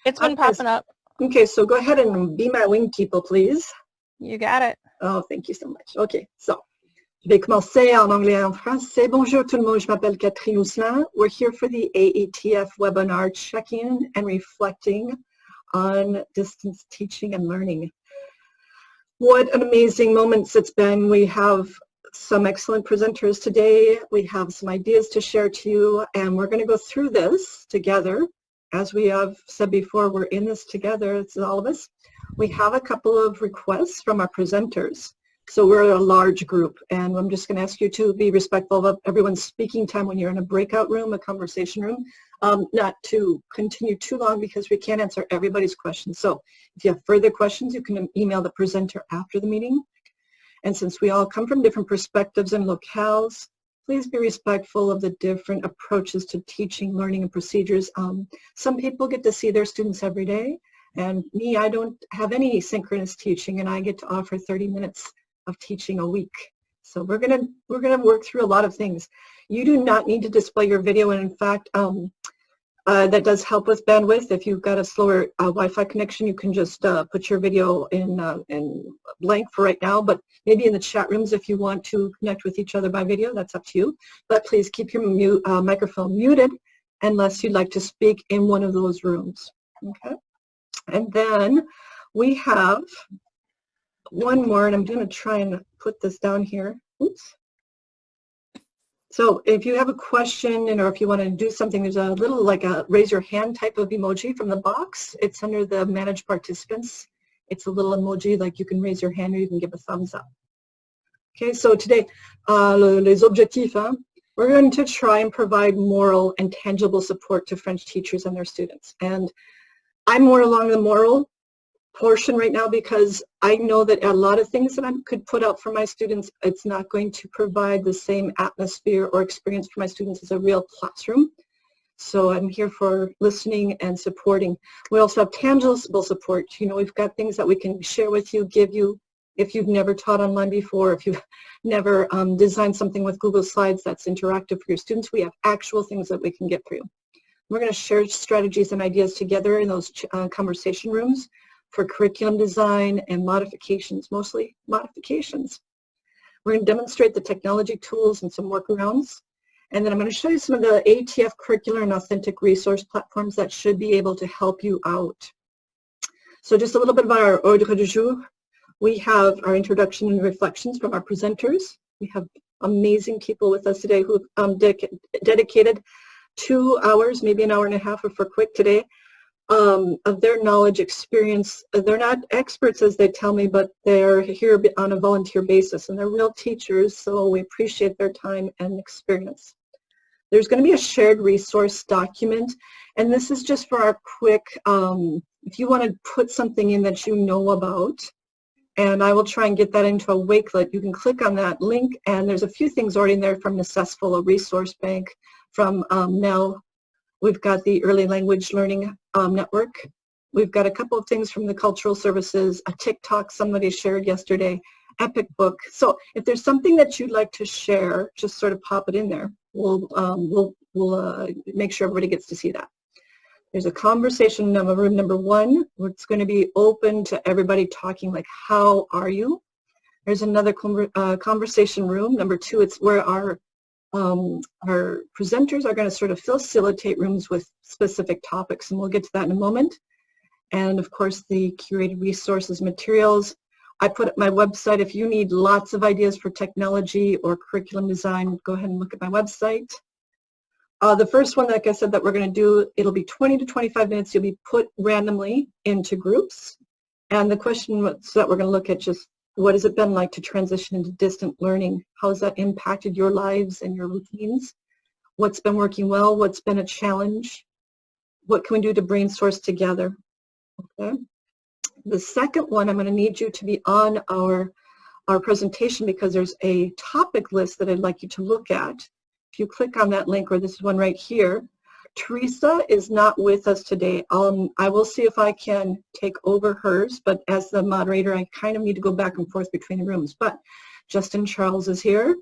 It's been popping up. Okay, so go ahead and be my wing people, please. You got it. Oh, thank you so much. OK, so je vais commencer en anglais et en français. Bonjour tout le monde, je m'appelle Catherine Ousselin. We're here for the AATF webinar, checking and reflecting on distance teaching and learning. What an amazing moment it's been. We have some excellent presenters today. We have some ideas to share to you, and we're going to go through this together. As we have said before, we're in this together. It's all of us. We have a couple of requests from our presenters. So we're a large group, and I'm just going to ask you to be respectful of everyone's speaking time when you're in a breakout room, a conversation room, not to continue too long because we can't answer everybody's questions. So if you have further questions, you can email the presenter after the meeting. And since we all come from different perspectives and locales, please be respectful of the different approaches to teaching, learning, and procedures. Some people get to see their students every day, and me, I don't have any synchronous teaching, and I get to offer 30 minutes of teaching a week. So we're gonna work through a lot of things. You do not need to display your video, and in fact, that does help with bandwidth. If you've got a slower Wi-Fi connection, you can just put your video in blank for right now, but maybe in the chat rooms if you want to connect with each other by video, that's up to you. But please keep your microphone muted unless you'd like to speak in one of those rooms. Okay. And then we have one more, and I'm going to try and put this down here. Oops. So if you have a question or if you want to do something, there's a little like a raise your hand type of emoji from the box. It's under the manage participants. It's a little emoji like you can raise your hand or you can give a thumbs up. Okay, so today, les objectifs, we're going to try and provide moral and tangible support to French teachers and their students. And I'm more along the moral portion right now because I know that a lot of things that I could put out for my students, it's not going to provide the same atmosphere or experience for my students as a real classroom. So I'm here for listening and supporting. We also have tangible support. You know, we've got things that we can share with you, give you. If you've never taught online before, if you've never designed something with Google Slides that's interactive for your students, we have actual things that we can get for you. We're going to share strategies and ideas together in those conversation rooms for curriculum design and modifications, mostly modifications. We're going to demonstrate the technology tools and some workarounds. And then I'm going to show you some of the AATF curricular and authentic resource platforms that should be able to help you out. So just a little bit about our ordre du jour. We have our introduction and reflections from our presenters. We have amazing people with us today who have dedicated 2 hours, maybe an hour and a half if we're quick today, of their knowledge, experience. They're not experts as they tell me, but they're here on a volunteer basis, and they're real teachers, so we appreciate their time and experience. There's going to be a shared resource document, and this is just for our quick, if you want to put something in that you know about, and I will try and get that into a Wakelet. You can click on that link, and there's a few things already in there from Necessful, a resource bank, from Nell. We've got the Early Language Learning Network. We've got a couple of things from the Cultural Services, a TikTok somebody shared yesterday, Epic Book. So if there's something that you'd like to share, just sort of pop it in there. We'll make sure everybody gets to see that. There's a conversation room number 1, where it's going to be open to everybody talking like, how are you? There's another conversation room, number 2. It's where our presenters are going to sort of facilitate rooms with specific topics, and we'll get to that in a moment. And of course, the curated resources, materials. I put up my website. If you need lots of ideas for technology or curriculum design, go ahead and look at my website. The first one, like I said, that we're going to do, it'll be 20 to 25 minutes. You'll be put randomly into groups. And the question that we're going to look at, just what has it been like to transition into distant learning? How has that impacted your lives and your routines? What's been working well? What's been a challenge? What can we do to brainstorm together? Okay. The second one, I'm going to need you to be on our presentation because there's a topic list that I'd like you to look at. If you click on that link, or this is one right here, Teresa is not with us today. I will see if I can take over hers, but as the moderator, I kind of need to go back and forth between the rooms. But Justin Charles is here,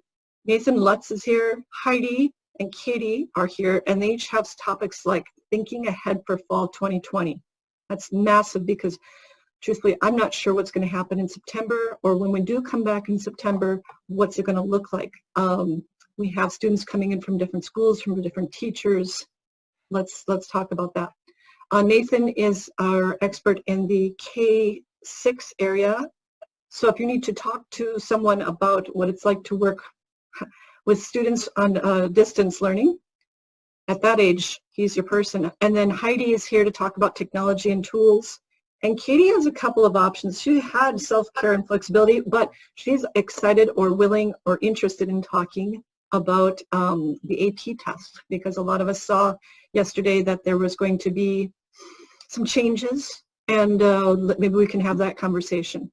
Nathan Lutz is here, Heidi and Katie are here, and they each have topics like thinking ahead for fall 2020. That's massive because truthfully, I'm not sure what's going to happen in September, or when we do come back in September, what's it going to look like? We have students coming in from different schools, from different teachers. Let's talk about that. Nathan is our expert in the K-6 area. So if you need to talk to someone about what it's like to work with students on distance learning, at that age, he's your person. And then Heidi is here to talk about technology and tools. And Katie has a couple of options. She had self-care and flexibility, but she's excited or willing or interested in talking about the AP test, because a lot of us saw yesterday that there was going to be some changes, and maybe we can have that conversation.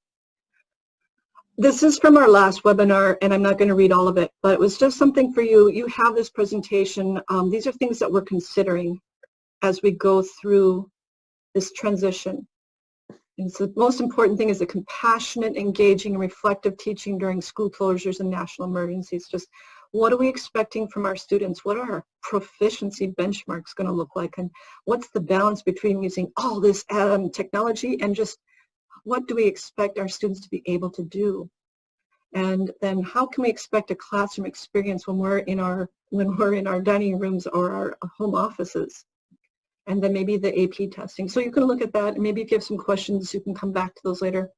This is from our last webinar, and I'm not going to read all of it, but it was just something for you. You have this presentation. These are things that we're considering as we go through this transition. And so the most important thing is the compassionate, engaging, and reflective teaching during school closures and national emergencies. Just what are we expecting from our students? What are our proficiency benchmarks going to look like? And what's the balance between using all this technology and just what do we expect our students to be able to do? And then how can we expect a classroom experience when we're in our dining rooms or our home offices? And then maybe the AP testing. So you can look at that, and maybe if you have some questions, you can come back to those later.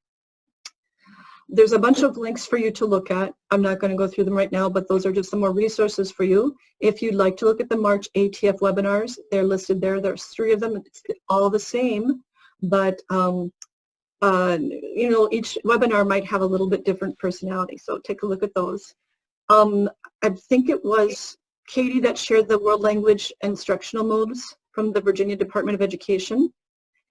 There's a bunch of links for you to look at. I'm not going to go through them right now, but those are just some more resources for you. If you'd like to look at the March ATF webinars, they're listed there. There's 3 of them. It's all the same, but you know, each webinar might have a little bit different personality, so take a look at those. I think it was Katie that shared the world language instructional modes from the Virginia Department of Education.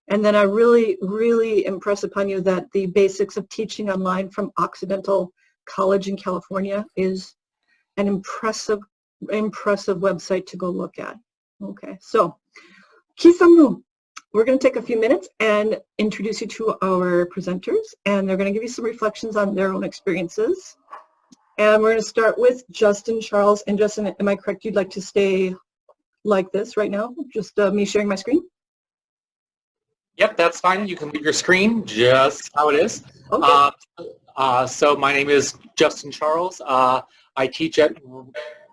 And then I really, really impress upon you that the basics of teaching online from Occidental College in California is an impressive website to go look at. Okay, so Kisamu, we're going to take a few minutes and introduce you to our presenters, and they're going to give you some reflections on their own experiences. And we're going to start with Justin Charles. And Justin, am I correct? You'd like to stay like this right now? Just me sharing my screen? Yep, that's fine. You can leave your screen just how it is. Okay. So my name is Justin Charles. I teach at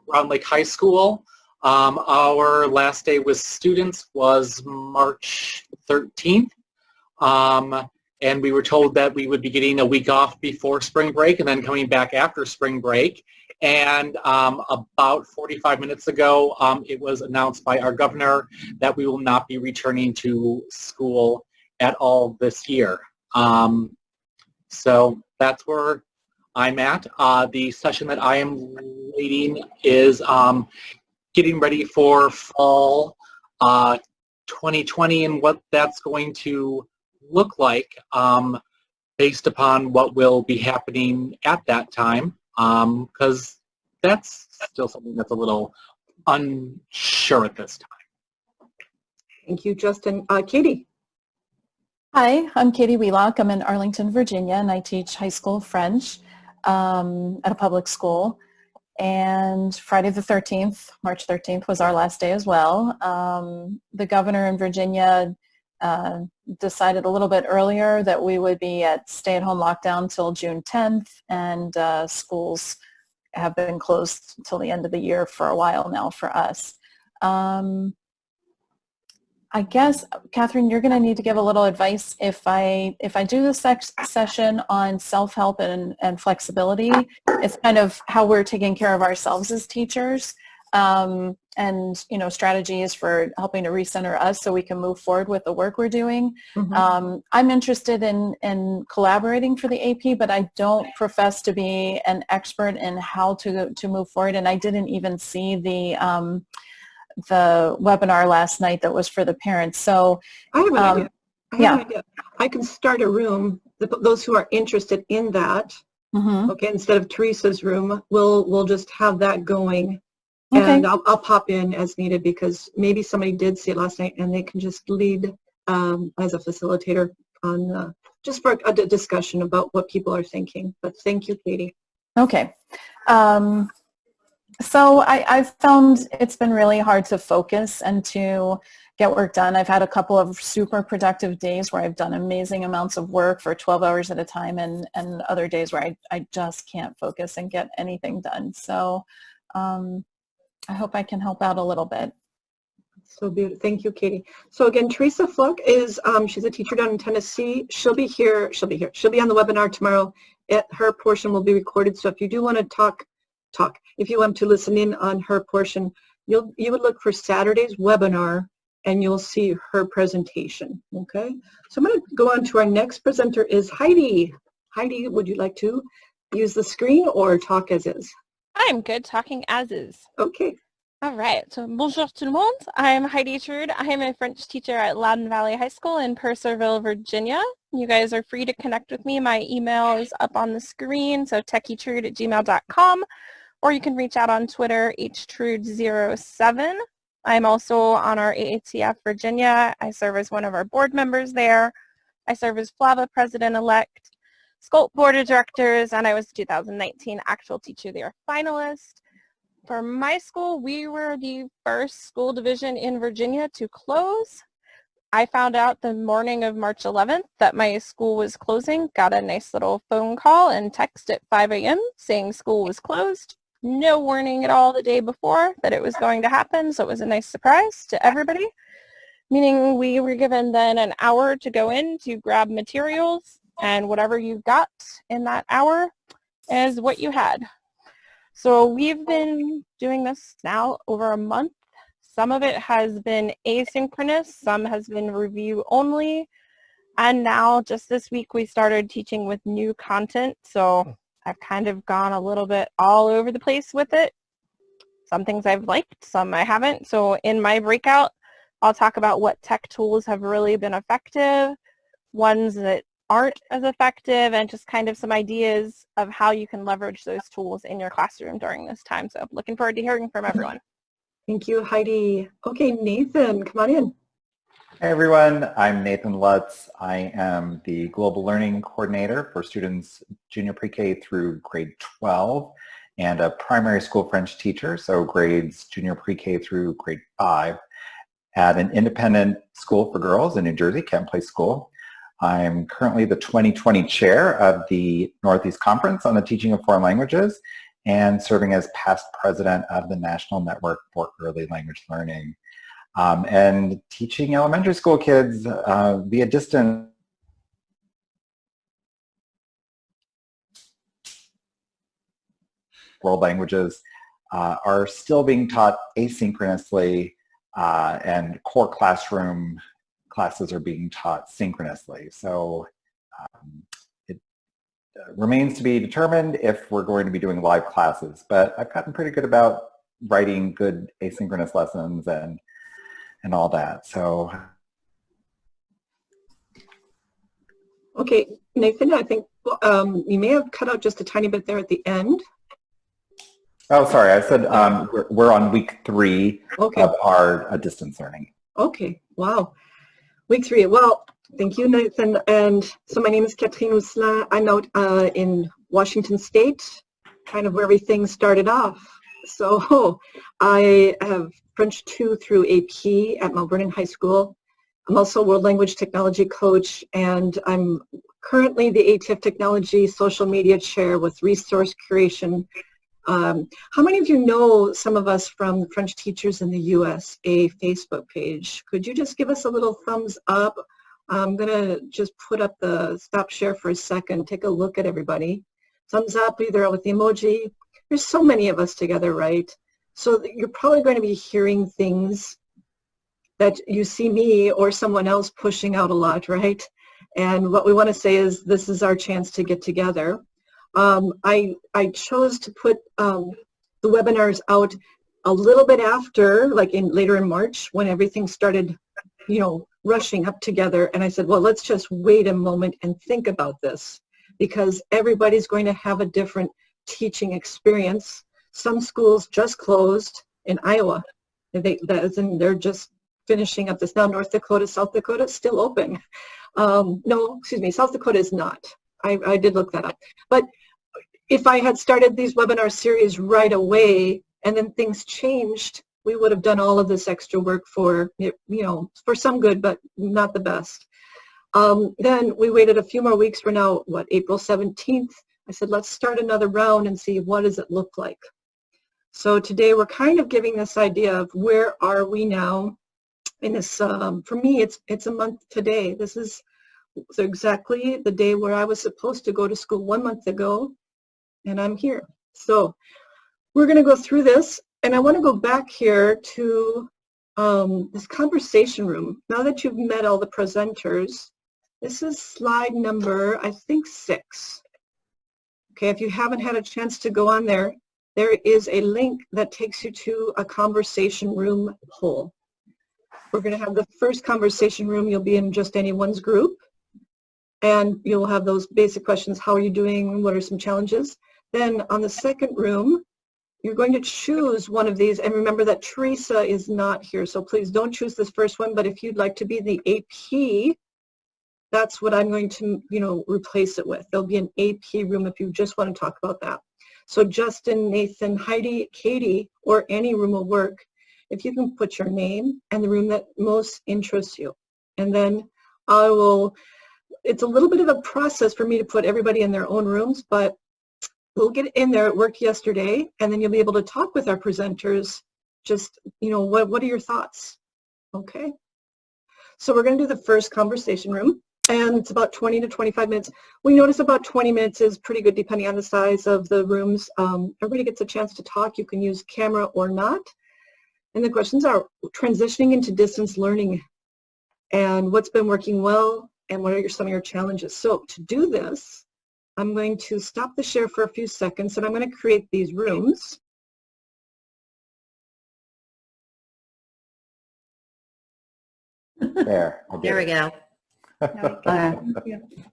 Round Lake High School. Our last day with students was March 13th. And we were told that we would be getting a week off before spring break and then coming back after spring break. And about 45 minutes ago, it was announced by our governor that we will not be returning to school at all this year. So that's where I'm at. The session that I am leading is getting ready for fall 2020 and what that's going to look like based upon what will be happening at that time, because that's still something that's a little unsure at this time. Thank you, Justin. Katie. Hi, I'm Katie Wheelock. I'm in Arlington, Virginia, and I teach high school French at a public school. And Friday the 13th, March 13th, was our last day as well. The governor in Virginia decided a little bit earlier that we would be at stay-at-home lockdown till June 10th, and schools have been closed until the end of the year for a while now for us. I guess, Catherine, you're going to need to give a little advice. If I do this session on self-help and flexibility, it's kind of how we're taking care of ourselves as teachers, and you know, strategies for helping to recenter us so we can move forward with the work we're doing. Mm-hmm. I'm interested in collaborating for the AP, but I don't profess to be an expert in how to move forward, and I didn't even see the webinar last night that was for the parents. So I have an idea. I can start a room, those who are interested in that. Mm-hmm. Okay, instead of Teresa's room, we'll just have that going. Okay. And I'll pop in as needed, because maybe somebody did see it last night and they can just lead as a facilitator on just for a discussion about what people are thinking. But thank you, Katie. Okay. So I've found it's been really hard to focus and to get work done. I've had a couple of super productive days where I've done amazing amounts of work for 12 hours at a time, and other days where I just can't focus and get anything done. So I hope I can help out a little bit. So beautiful. Thank you, Katie. So again, Teresa Fluck is, she's a teacher down in Tennessee. She'll be here. She'll be on the webinar tomorrow. Her portion will be recorded. So if you do want to talk. If you want to listen in on her portion, you would look for Saturday's webinar and you'll see her presentation. Okay. So I'm going to go on to our next presenter is Heidi. Heidi, would you like to use the screen or talk as is? I'm good talking as is. Okay. All right, so bonjour tout le monde. I'm Heidi Trude. I am a French teacher at Loudoun Valley High School in Purcellville, Virginia. You guys are free to connect with me. My email is up on the screen, so techietrude@gmail.com, or you can reach out on Twitter, htrude07. I'm also on our AATF Virginia. I serve as one of our board members there. I serve as FLAVA president-elect, SCOLP board of directors, and I was the 2019 actual teacher there finalist. For my school, we were the first school division in Virginia to close. I found out the morning of March 11th that my school was closing, got a nice little phone call and text at 5 a.m. saying school was closed. No warning at all the day before that it was going to happen, so it was a nice surprise to everybody, meaning we were given then an hour to go in to grab materials, and whatever you got in that hour is what you had. So we've been doing this now over a month. Some of it has been asynchronous, some has been review only, and now just this week we started teaching with new content, so I've kind of gone a little bit all over the place with it. Some things I've liked, some I haven't. So in my breakout, I'll talk about what tech tools have really been effective, ones that aren't as effective, and just kind of some ideas of how you can leverage those tools in your classroom during this time. So looking forward to hearing from everyone. Thank you, Heidi. Okay, Nathan, come on in. Hey everyone, I'm Nathan Lutz. I am the Global Learning Coordinator for students junior pre-K through grade 12 and a primary school French teacher, so grades junior pre-K through grade 5 at an independent school for girls in New Jersey, Kent Place School. I'm currently the 2020 chair of the Northeast Conference on the Teaching of Foreign Languages and serving as past president of the National Network for Early Language Learning. And teaching elementary school kids via distance world languages are still being taught asynchronously, and core classroom classes are being taught synchronously. So it remains to be determined if we're going to be doing live classes, but I've gotten pretty good about writing good asynchronous lessons and all that. So, okay, Nathan, I think you may have cut out just a tiny bit there at the end. oh, sorry, I said we're on week 3 of our distance learning. Okay, wow. Week 3. Well, thank you, Nathan. And so my name is Catherine Rousselin. I'm out in Washington State, kind of where everything started off. So I have French 2 through AP at Mount Vernon High School. I'm also a World Language Technology Coach, and I'm currently the AATF Technology Social Media Chair with Resource Curation. How many of you know some of us from French Teachers in the U.S., a Facebook page? Could you just give us a little thumbs up? I'm going to just put up the stop share for a second. Take a look at everybody. Thumbs up, either with the emoji. There's so many of us together, right? So you're probably going to be hearing things that you see me or someone else pushing out a lot, right? And what we want to say is this is our chance to get together. I chose to put the webinars out a little bit after, like later in March, when everything started, rushing up together. And I said, well, let's just wait a moment and think about this, because everybody's going to have a different teaching experience. Some schools just closed in Iowa. They're just finishing up this now. North Dakota, South Dakota, still open. No, excuse me, South Dakota is not. I did look that up. But if I had started these webinar series right away, and then things changed, we would have done all of this extra work for, for some good, but not the best. Then we waited a few more weeks. We're now, April 17th. I said, let's start another round and see what does it look like. So today we're kind of giving this idea of where are we now in this, for me, it's a month today. This is exactly the day where I was supposed to go to school 1 month ago, and I'm here. So we're going to go through this, and I want to go back here to this conversation room. Now that you've met all the presenters, this is slide number, I think, 6. Okay, if you haven't had a chance to go on there, there is a link that takes you to a conversation room poll. We're going to have the first conversation room. You'll be in just anyone's group, and you'll have those basic questions. How are you doing? What are some challenges? Then on the second room, you're going to choose one of these, and remember that Teresa is not here, so please don't choose this first one, but if you'd like to be the AP, that's what I'm going to, replace it with. There'll be an AP room if you just want to talk about that. So Justin, Nathan, Heidi, Katie, or any room will work if you can put your name and the room that most interests you. And then it's a little bit of a process for me to put everybody in their own rooms, but we'll get in there. It worked yesterday, and then you'll be able to talk with our presenters. Just, what are your thoughts? Okay. So we're going to do the first conversation room, and it's about 20 to 25 minutes. We notice about 20 minutes is pretty good depending on the size of the rooms. Everybody gets a chance to talk. You can use camera or not. And the questions are transitioning into distance learning, and what's been working well, and what are some of your challenges. So to do this, I'm going to stop the share for a few seconds, and I'm going to create these rooms. There we go.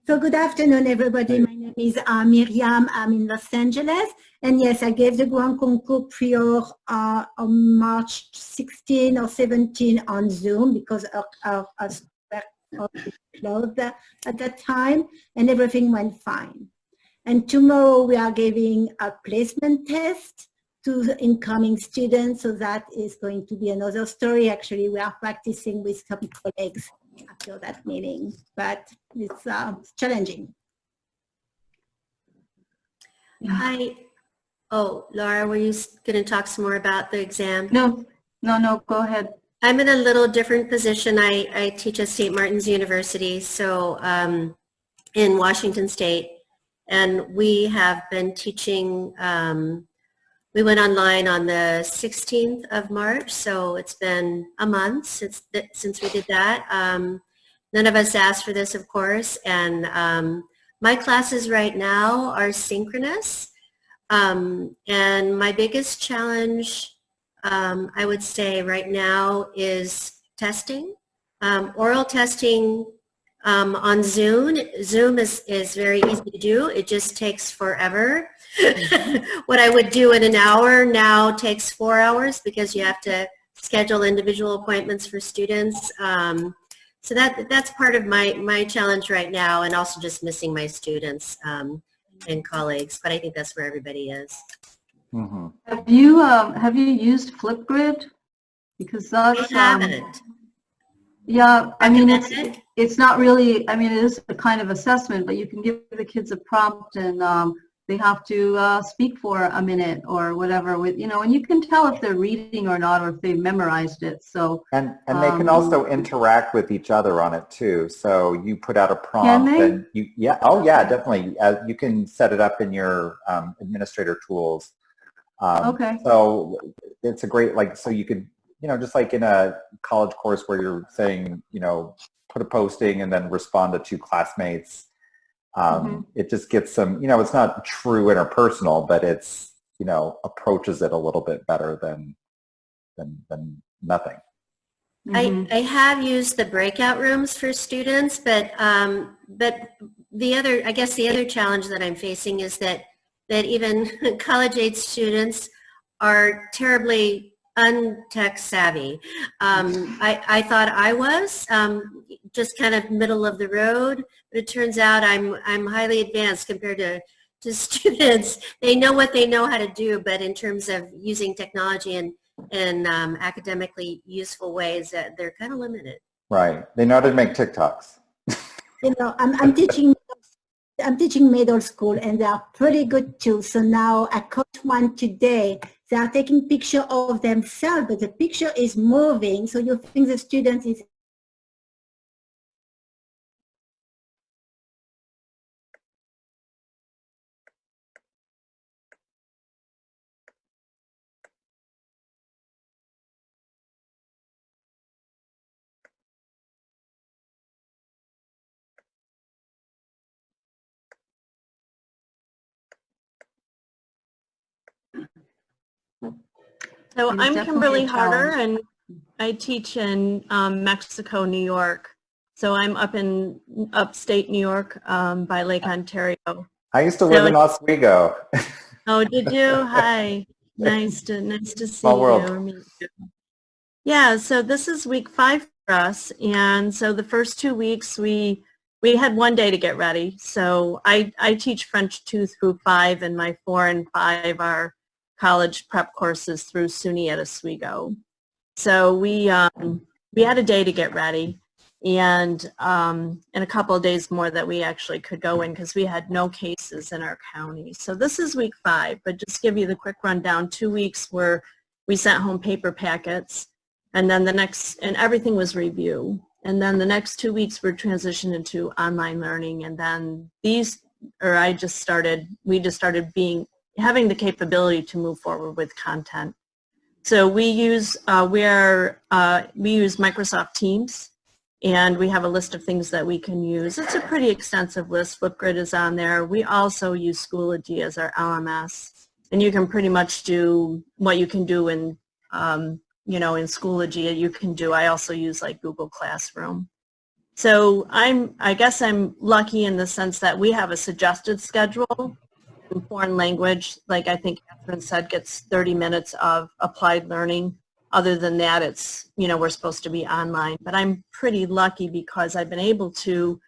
So good afternoon, everybody. My name is Miriam. I'm in Los Angeles. And yes, I gave the Grand Concours Prior on March 16 or 17 on Zoom because our closed at that time, and everything went fine. And tomorrow we are giving a placement test to the incoming students, so that is going to be another story. Actually, we are practicing with some colleagues after that meeting, but it's challenging. Hi. Oh, Laura, were you going to talk some more about the exam? No, go ahead. I'm in a little different position. I teach at St. Martin's University, so in Washington State, and we have been teaching, we went online on the 16th of March, so it's been a month since we did that. None of us asked for this, of course, and my classes right now are synchronous, and my biggest challenge, I would say right now, is testing. Oral testing on Zoom. Zoom is very easy to do. It just takes forever. What I would do in an hour now takes 4 hours because you have to schedule individual appointments for students. So that's part of my challenge right now, and also just missing my students and colleagues. But I think that's where everybody is. Mm-hmm. Have you used Flipgrid? Because that's I haven't. Yeah, I mean it's not really. I mean, it is a kind of assessment, but you can give the kids a prompt, and they have to speak for a minute or whatever. And you can tell if they're reading or not, or if they've memorized it. So and they can also interact with each other on it too. So you put out a prompt, and definitely. You can set it up in your administrator tools. Okay. So it's a great, so you could, just like in a college course where you're saying, put a posting and then respond to 2 classmates. It just gets some, it's not true interpersonal, but it's, approaches it a little bit better than nothing. I have used the breakout rooms for students, but the other challenge that I'm facing is that even college-age students are terribly untech savvy. I thought I was just kind of middle of the road, but it turns out I'm highly advanced compared to students. They know what they know how to do, but in terms of using technology in academically useful ways, that they're kind of limited. Right. They know how to make TikToks. You know, I'm teaching middle school, and they are pretty good too. So now I coached one today. They are taking picture of themselves, but the picture is moving, so you think the student is So It is I'm definitely Kimberly a Harder, challenge. and I teach in Mexico, New York. So I'm up in upstate New York by Lake Ontario. I used to live in it's- Oswego. Oh, did you? Hi. Nice to see Small you world. or meet you. Yeah, so this is week 5 for us, and so the first 2 weeks we had one day to get ready. So I teach French 2 through 5, and my 4 and 5 are college prep courses through SUNY at Oswego. So we had a day to get ready, and a couple of days more that we actually could go in because we had no cases in our county. So this is week 5, but just give you the quick rundown. 2 weeks where we sent home paper packets, and then and everything was review. And then the next 2 weeks were transitioned into online learning, and then we just started having the capability to move forward with content. So we use Microsoft Teams, and we have a list of things that we can use. It's a pretty extensive list. Flipgrid is on there. We also use Schoology as our LMS, and you can pretty much do what you can do in in Schoology. You can do. I also use like Google Classroom. So I guess I'm lucky in the sense that we have a suggested schedule. In foreign language, like I think Catherine said, gets 30 minutes of applied learning. Other than that, it's, we're supposed to be online. But I'm pretty lucky because I've been able to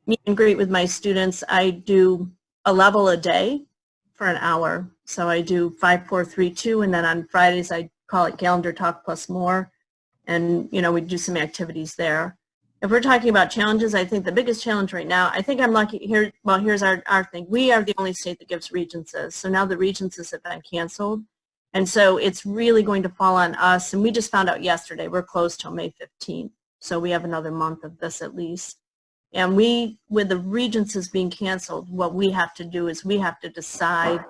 meet and greet with my students. I do a level a day for an hour. So I do 5, 4, 3, 2, and then on Fridays I call it Calendar Talk Plus More. And, we do some activities there. If we're talking about challenges, I think the biggest challenge right now, I think I'm lucky here. Well, here's our thing. We are the only state that gives regencies. So now the regencies have been canceled. And so it's really going to fall on us. And we just found out yesterday, we're closed till May 15th. So we have another month of this at least. And with the regencies being canceled, what we have to do is we have to decide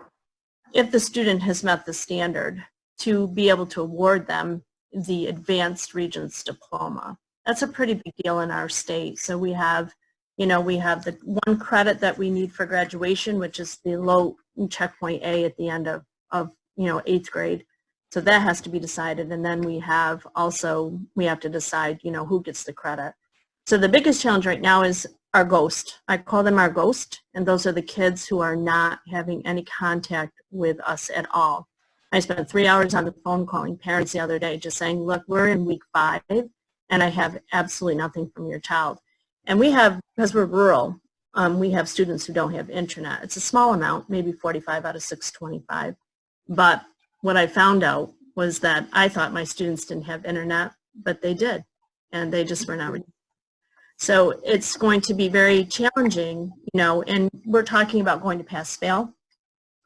if the student has met the standard to be able to award them the advanced regents diploma. That's a pretty big deal in our state. So we have the 1 credit that we need for graduation, which is the low checkpoint A at the end of 8th grade. So that has to be decided. And then we have to decide, who gets the credit. So the biggest challenge right now is our ghost. I call them our ghost. And those are the kids who are not having any contact with us at all. I spent 3 hours on the phone calling parents the other day just saying, look, we're in week 5. And I have absolutely nothing from your child. And we have, because we're rural, we have students who don't have internet. It's a small amount, maybe 45 out of 625. But what I found out was that I thought my students didn't have internet, but they did. And they just were not. So it's going to be very challenging, and we're talking about going to pass-fail.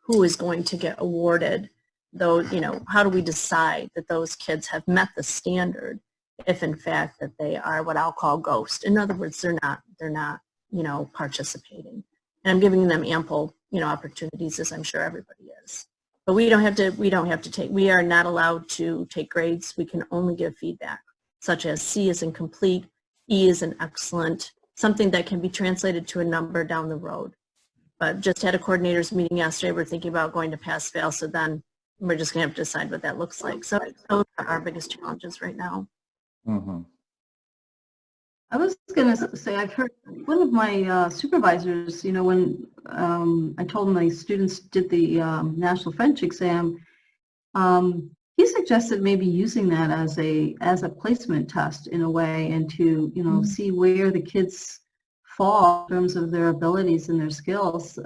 Who is going to get awarded? Though, how do we decide that those kids have met the standard? If in fact that they are what I'll call ghost. In other words, they're not participating. And I'm giving them ample, opportunities, as I'm sure everybody is. But we are not allowed to take grades. We can only give feedback, such as C is incomplete, E is an excellent, something that can be translated to a number down the road. But just had a coordinators meeting yesterday. We're thinking about going to pass-fail, so then we're just going to have to decide what that looks like. So those are our biggest challenges right now. Mm-hmm. I was going to say, I've heard one of my supervisors, when I told my students did the National French exam, he suggested maybe using that as a placement test in a way, and to, see where the kids fall in terms of their abilities and their skills,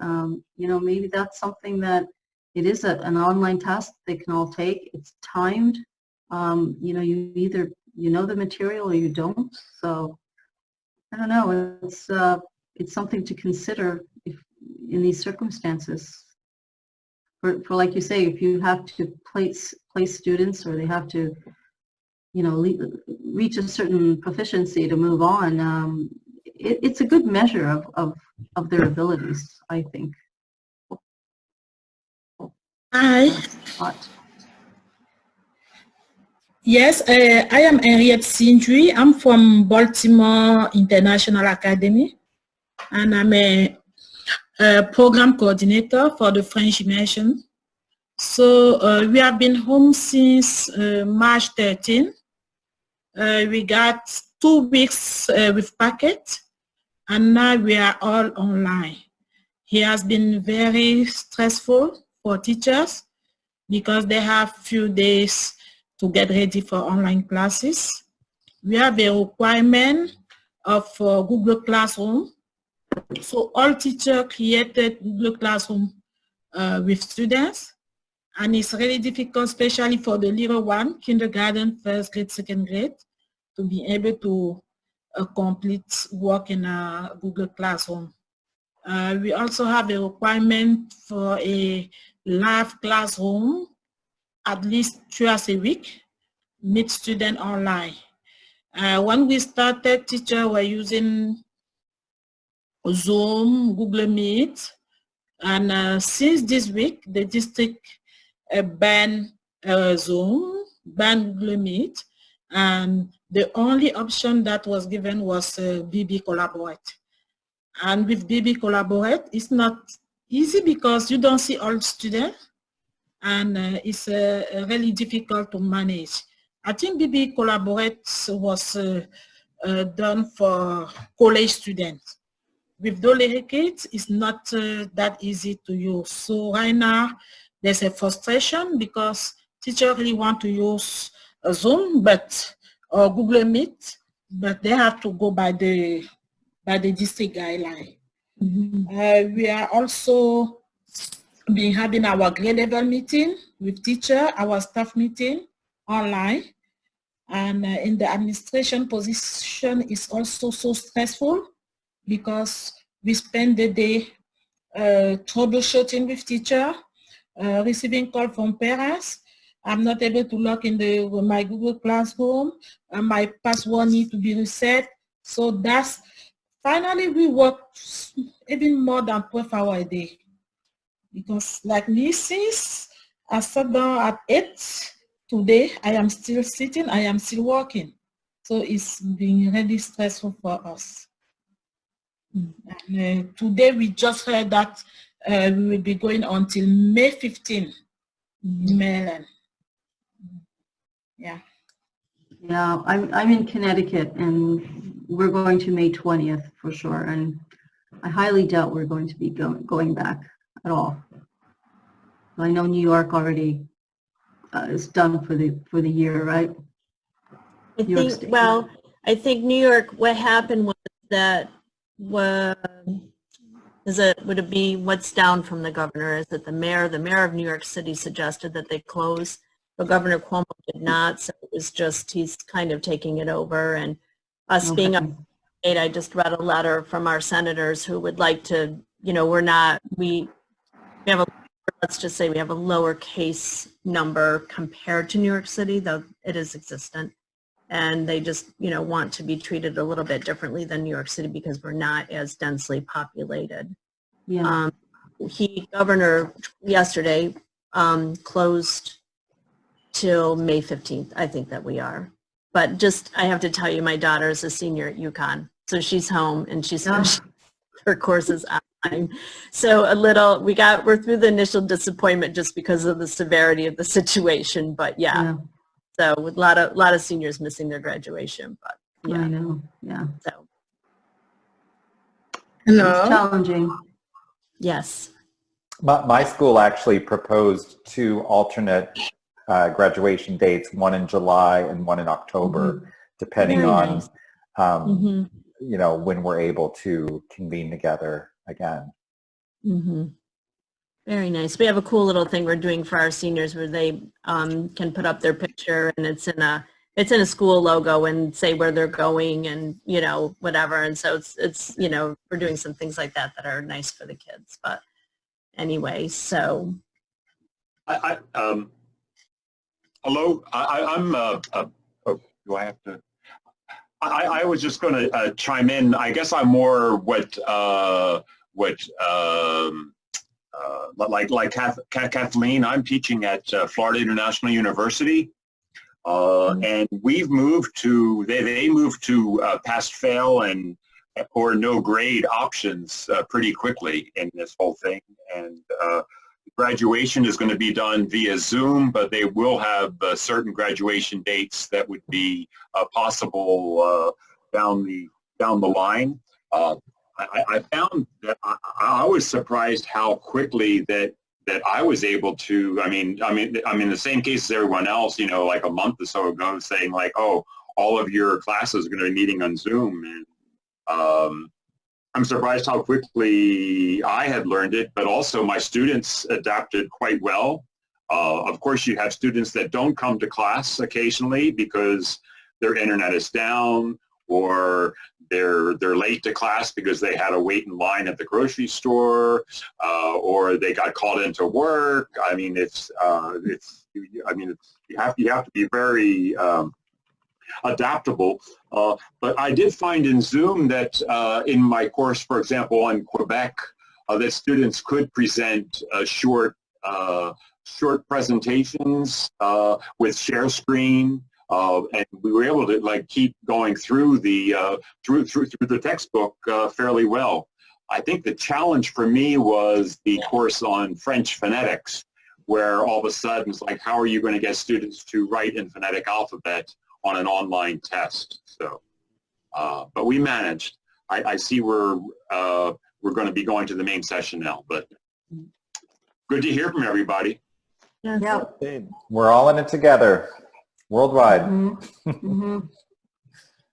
you know, maybe that's something that it is an online test they can all take. It's timed. You know, you either you know the material or you don't. So I don't know. It's something to consider if in these circumstances. For like you say, if you have to place students or they have to, you know, reach a certain proficiency to move on, it's a good measure of their abilities, I think. Hi. Yes, I am Henriette Sindri. I'm from Baltimore International Academy, and I'm a program coordinator for the French immersion. So we have been home since March 13. We got 2 weeks with Packet, and now we are all online. It has been very stressful for teachers because they have few days to get ready for online classes. We have a requirement of Google Classroom. So all teachers created Google Classroom with students, and it's really difficult, especially for the little one, kindergarten, first grade, second grade, to be able to complete work in a Google Classroom. We also have a requirement for a live classroom, at least 2 hours a week, meet students online. When we started, teachers were using Zoom, Google Meet, and since this week, the district banned Zoom, banned Google Meet, and the only option that was given was BB Collaborate. And with BB Collaborate, it's not easy because you don't see all students, and it's really difficult to manage. I think BB Collaborate was done for college students. With Dolly kids, it's not that easy to use. So right now, there's a frustration because teachers really want to use Zoom or Google Meet, but they have to go by the district guideline. Mm-hmm. We are also been having our grade level meeting with teacher, our staff meeting online, and in the administration position is also so stressful because we spend the day troubleshooting with teacher, receiving call from parents. I'm not able to log in my Google Classroom, my password needs to be reset. So that's, finally we work even more than 12 hours a day. Because like me, since I sat down at 8 today, I am still sitting, I am still working. So it's been really stressful for us. And, today we just heard that we will be going until May 15 in Maryland. Yeah. Yeah, I'm in Connecticut, and we're going to May 20th for sure, and I highly doubt we're going to be going back at all. I know New York already is done for the year, right? I think New York, what happened was that would it be what's down from the governor is that the mayor of New York City suggested that they close, but Governor Cuomo did not, so it was just he's kind of taking it over. And us being up to date, I just read a letter from our senators who would like to, you know, we have a, let's just say we have a lower case number compared to New York City, though it is existent. And they just, you know, want to be treated a little bit differently than New York City because we're not as densely populated. Yeah. Governor yesterday closed till May 15th. I think that we are. But just, I have to tell you, my daughter is a senior at UConn. So she's home and she's her courses online. So we're through the initial disappointment just because of the severity of the situation. But yeah. So with a lot of seniors missing their graduation, but yeah. I know, yeah. So. Hello. It's challenging. Yes. My school actually proposed 2 alternate graduation dates, one in July and one in October, depending on you know, when we're able to convene together again. Mm-hmm. Very nice. We have a cool little thing we're doing for our seniors where they can put up their picture, and it's in a school logo and say where they're going and, you know, whatever. And so it's you know, we're doing some things like that that are nice for the kids. But anyway, so. Hello, I'm, do I have to? I was just going to chime in. I guess I'm more like Kathleen. I'm teaching at Florida International University, and we've moved to they moved to pass-fail and or no grade options pretty quickly in this whole thing, and graduation is going to be done via Zoom, but they will have certain graduation dates that would be possible down the line. I found that I was surprised how quickly that I was able to. I mean, the same case as everyone else. You know, like a month or so ago, saying like, oh, all of your classes are going to be meeting on Zoom, and I'm surprised how quickly I had learned it, but also my students adapted quite well. Of course, you have students that don't come to class occasionally because their internet is down, or they're late to class because they had to wait in line at the grocery store, or they got called into work. I mean, you have to be very adaptable, but I did find in Zoom that in my course, for example, on Quebec, that students could present short presentations with share screen, and we were able to like keep going through the through the textbook fairly well. I think the challenge for me was the course on French phonetics, where all of a sudden it's like, how are you going to get students to write in phonetic alphabet on an online test? So, but we managed. I see we're going to be going to the main session now, but good to hear from everybody. Yeah. We're all in it together, worldwide.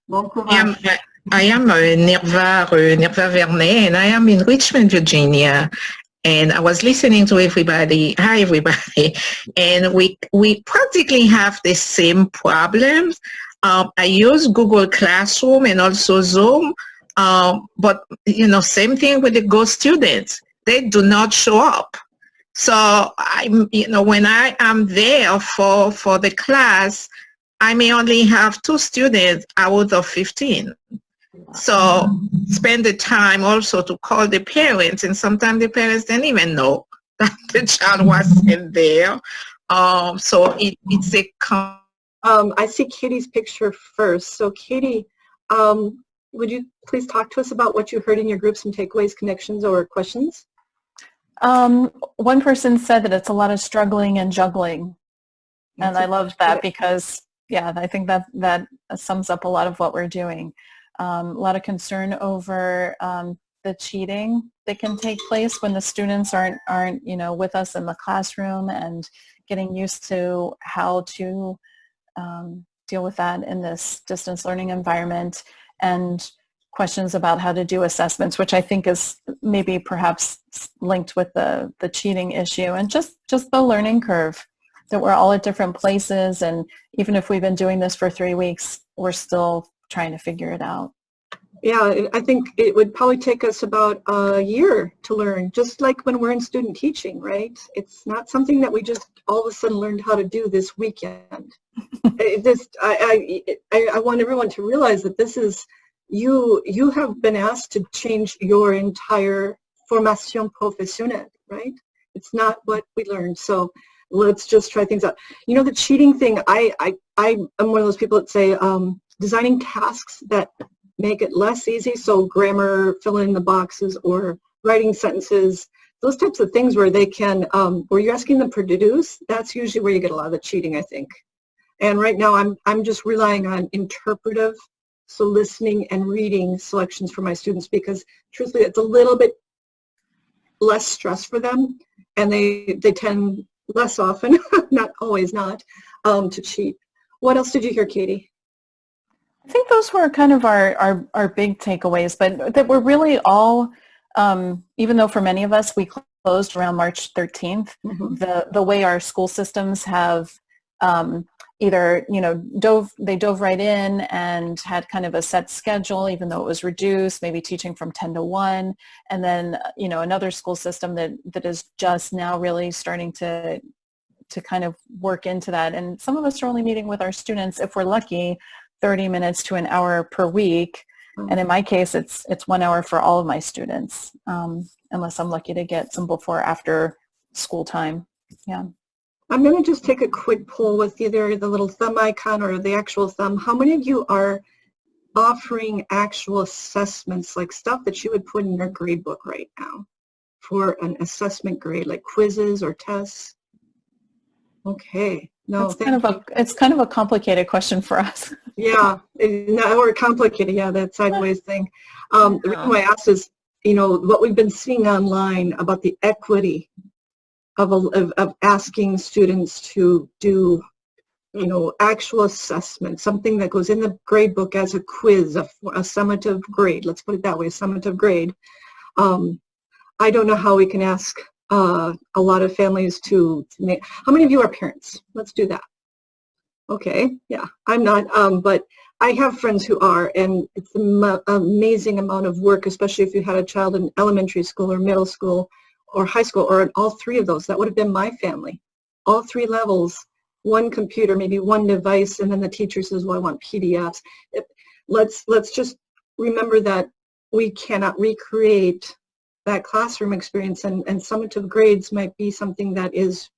Bon courage. I am Nirva Vernet, and I am in Richmond, Virginia. And I was listening to everybody. Hi, everybody. And we practically have the same problems. I use Google Classroom and also Zoom, but you know, same thing with the Go students. They do not show up. So when I am there for the class, I may only have 2 students out of 15. So spend the time also to call the parents, and sometimes the parents didn't even know that the child wasn't there. So it's a I see Katie's picture first. So Katie, would you please talk to us about what you heard in your groups, some takeaways, connections, or questions? One person said that it's a lot of struggling and juggling, and I love that because, yeah, I think that sums up a lot of what we're doing. A lot of concern over the cheating that can take place when the students aren't with us in the classroom, and getting used to how to deal with that in this distance learning environment, and questions about how to do assessments, which I think is maybe perhaps linked with the cheating issue, and just the learning curve, that we're all at different places, and even if we've been doing this for 3 weeks, we're still trying to figure it out. Yeah, I think it would probably take us about a year to learn, just like when we're in student teaching, right? It's not something that we just all of a sudden learned how to do this weekend. I want everyone to realize that this is, you have been asked to change your entire formation professionnelle, right? It's not what we learned. So let's just try things out. You know, the cheating thing, I'm one of those people that say designing tasks that make it less easy, so grammar, filling in the boxes, or writing sentences, those types of things where they can, where you're asking them to produce, that's usually where you get a lot of the cheating, I think. And right now I'm just relying on interpretive, so listening and reading selections for my students, because truthfully it's a little bit less stress for them, and they tend less often, not always not, to cheat. What else did you hear, Katie? I think those were kind of our big takeaways, but that we're really all, even though for many of us we closed around March 13th, the way our school systems have either, they dove right in and had kind of a set schedule, even though it was reduced, maybe teaching from 10 to 1, and then, another school system that is just now really starting to kind of work into that. And some of us are only meeting with our students, if we're lucky, 30 minutes to an hour per week. And in my case, it's 1 hour for all of my students, unless I'm lucky to get some before or after school time. Yeah. I'm going to just take a quick poll with either the little thumb icon or the actual thumb. How many of you are offering actual assessments, like stuff that you would put in your grade book right now for an assessment grade, like quizzes or tests? Okay. No, it's kind of a complicated question for us. Yeah, or complicated. Yeah, that sideways thing. The reason why I asked is, what we've been seeing online about the equity of asking students to do, actual assessment, something that goes in the grade book as a quiz, a summative grade. Let's put it that way, a summative grade. I don't know how we can ask a lot of families to make. How many of you are parents? Let's do that. Okay, yeah, I'm not, but I have friends who are, and it's an amazing amount of work, especially if you had a child in elementary school or middle school or high school, or in all three of those. That would have been my family. All three levels, one computer, maybe one device, and then the teacher says, well, I want PDFs. Let's just remember that we cannot recreate that classroom experience, and summative grades might be something that is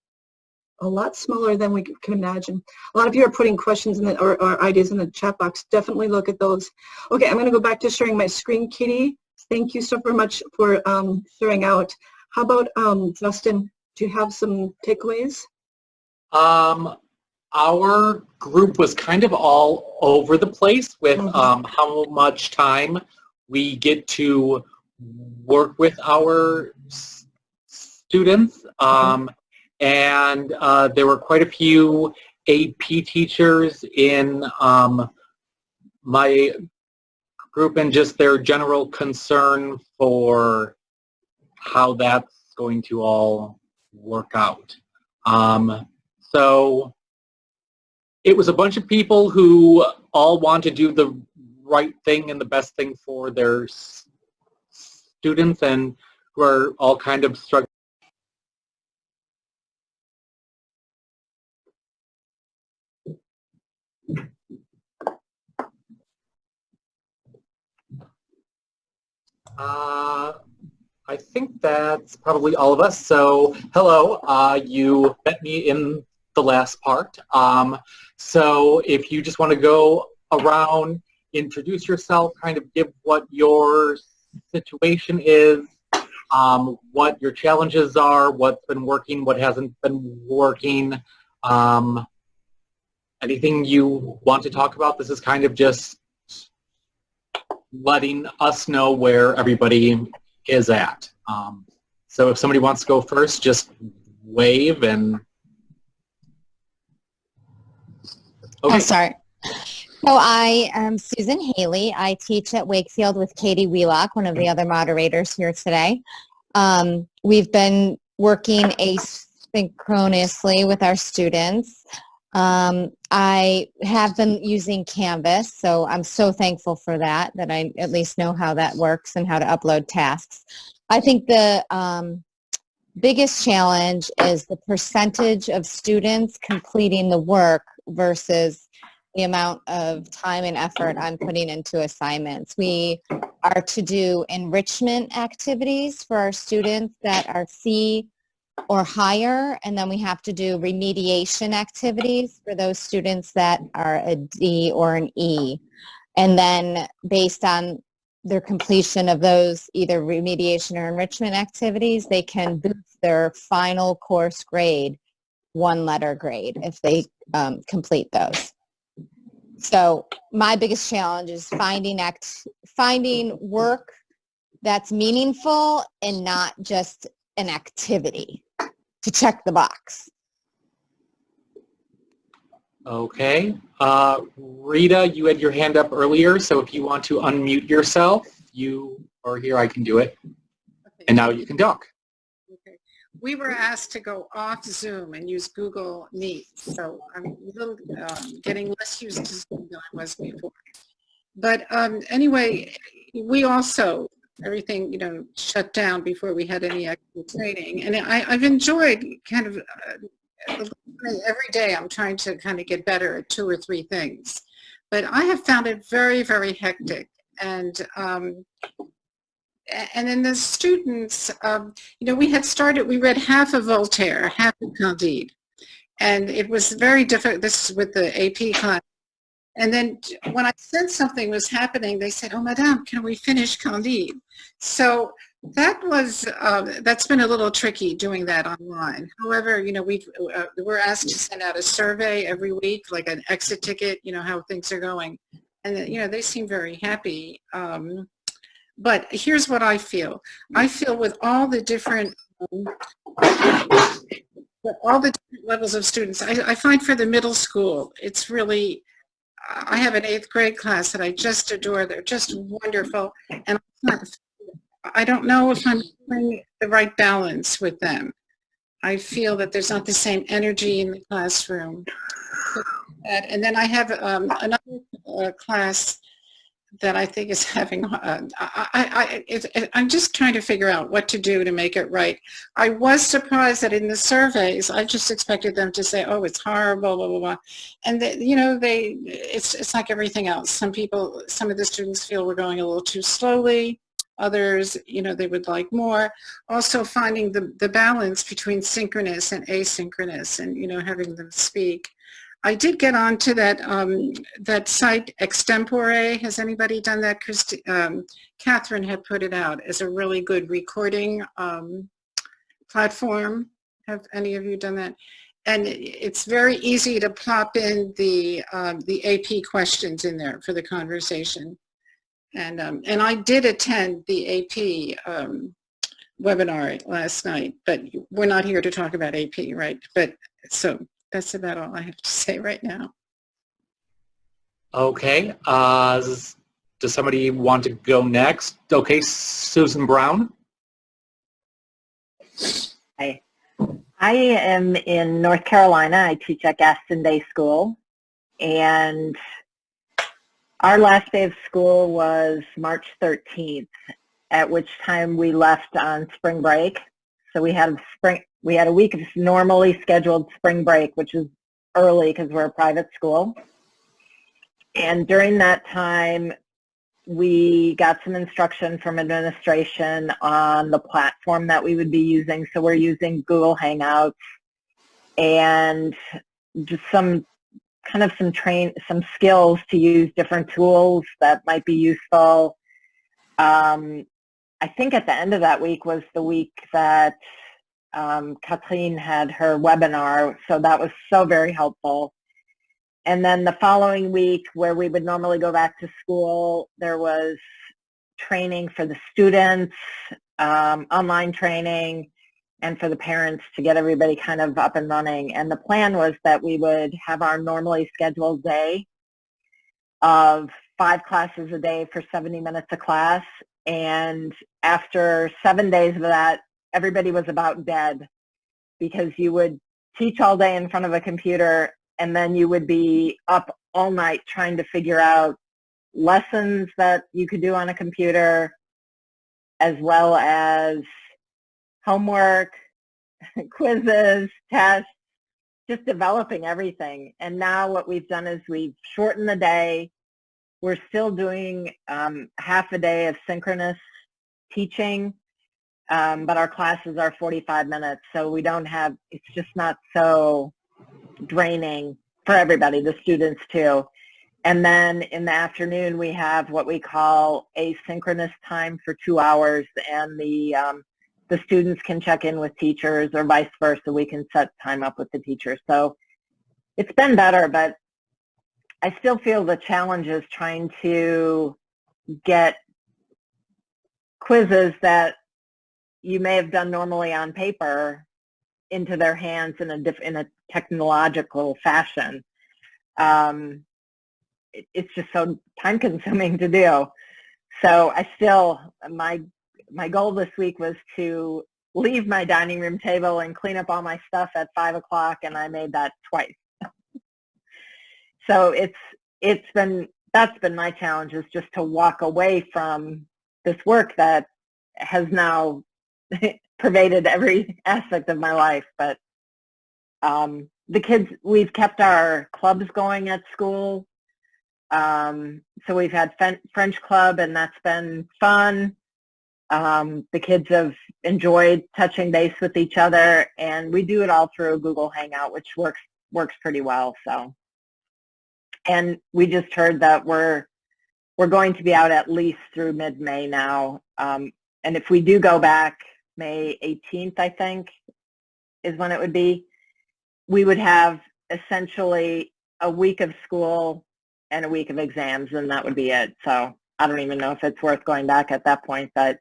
a lot smaller than we can imagine. A lot of you are putting questions in or ideas in the chat box. Definitely look at those. Okay, I'm going to go back to sharing my screen, Kitty. Thank you so very much for sharing out. How about Justin? Do you have some takeaways? Our group was kind of all over the place with how much time we get to work with our students. And there were quite a few AP teachers in my group, and just their general concern for how that's going to all work out. So it was a bunch of people who all want to do the right thing and the best thing for their students, and who are all kind of struggling. I think that's probably all of us. So hello, you met me in the last part. So if you just want to go around, introduce yourself, kind of give what your situation is, what your challenges are, what's been working, what hasn't been working, anything you want to talk about. This is kind of just letting us know where everybody is at. So if somebody wants to go first, just wave and... Okay. Oh, sorry. So I am Susan Haley. I teach at Wakefield with Katie Wheelock, one of the other moderators here today. We've been working asynchronously with our students. I have been using Canvas, so I'm so thankful for that I at least know how that works and how to upload tasks. I think the biggest challenge is the percentage of students completing the work versus the amount of time and effort I'm putting into assignments. We are to do enrichment activities for our students that are C or higher, and then we have to do remediation activities for those students that are a D or an E. And then based on their completion of those either remediation or enrichment activities, they can boost their final course grade, one letter grade, if they complete those. So my biggest challenge is finding work that's meaningful and not just an activity to check the box. Okay. Rita, you had your hand up earlier, so if you want to unmute yourself, you are here, I can do it. And now you can talk. Okay. We were asked to go off Zoom and use Google Meet, so I'm a little getting less used to Zoom than I was before. But anyway, we also, everything, shut down before we had any actual training. And I've enjoyed kind of, every day I'm trying to kind of get better at 2 or 3 things. But I have found it very, very hectic. And then the students, we read half of Voltaire, half of Candide. And it was very difficult. This is with the AP class. And then when I said something was happening, they said, "Oh, Madame, can we finish Candide?" So that's been a little tricky doing that online. However, we're asked to send out a survey every week, like an exit ticket, how things are going. And, they seem very happy. But here's what I feel. I feel with all the different levels of students, I find for the middle school, it's really, I have an 8th grade class that I just adore. They're just wonderful. And I don't know if I'm doing the right balance with them. I feel that there's not the same energy in the classroom. And then I have another class that I think is having, I'm just trying to figure out what to do to make it right. I was surprised that in the surveys, I just expected them to say, "Oh, it's horrible, blah, blah, blah." And it's like everything else. Some of the students feel we're going a little too slowly. Others, they would like more. Also finding the balance between synchronous and asynchronous and, having them speak. I did get onto that site Extempore. Has anybody done that? Catherine had put it out as a really good recording platform. Have any of you done that? And it's very easy to plop in the AP questions in there for the conversation. And I did attend the AP webinar last night, but we're not here to talk about AP, right? But so that's about all I have to say right now. Okay. Does somebody want to go next? Okay, Susan Brown. Hi. I am in North Carolina. I teach at Gaston Day School. And our last day of school was March 13th, at which time we left on spring break. So we had a week of normally scheduled spring break, which is early because we're a private school. And during that time, we got some instruction from administration on the platform that we would be using. So we're using Google Hangouts and just some skills to use different tools that might be useful. I think at the end of that week was the week that Kathleen had her webinar, so that was so very helpful. And then the following week, where we would normally go back to school, there was training for the students, online training, and for the parents to get everybody kind of up and running. And the plan was that we would have our normally scheduled day of 5 classes a day for 70 minutes a class. And after 7 days of that, everybody was about dead because you would teach all day in front of a computer and then you would be up all night trying to figure out lessons that you could do on a computer, as well as homework, quizzes, tests, just developing everything. And now what we've done is we've shortened the day. We're still doing half a day of synchronous teaching, but our classes are 45 minutes, so we don't have, it's just not so draining for everybody, the students too. And then in the afternoon, we have what we call asynchronous time for 2 hours, and the students can check in with teachers or vice versa. We can set time up with the teachers. So it's been better, but I still feel the challenge is trying to get quizzes that you may have done normally on paper into their hands in a technological fashion. it's just so time consuming to do. So I still, my goal this week was to leave my dining room table and clean up all my stuff at 5 o'clock, and I made that twice. So that's been my challenge, is just to walk away from this work that has now pervaded every aspect of my life. But the kids, we've kept our clubs going at school. So we've had French club, and that's been fun. The kids have enjoyed touching base with each other, and we do it all through Google Hangout, which works pretty well. So, and we just heard that we're going to be out at least through mid-May now. And if we do go back, May 18th, I think, is when it would be, we would have essentially a week of school and a week of exams, and that would be it. So I don't even know if it's worth going back at that point, but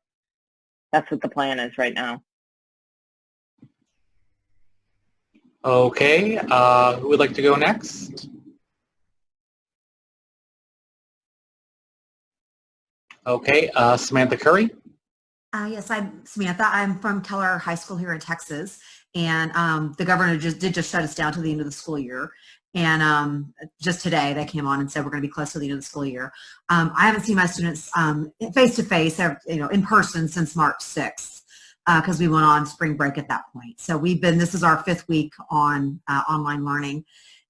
that's what the plan is right now. Okay, who would like to go next? Okay, Samantha Curry. Yes, I'm Samantha. I'm from Keller High School here in Texas, and the governor did just shut us down to the end of the school year. And just today they came on and said we're going to be close to the end of the school year. I haven't seen my students face to face, in person since March 6th, because we went on spring break at that point. So this is our 5th week on online learning,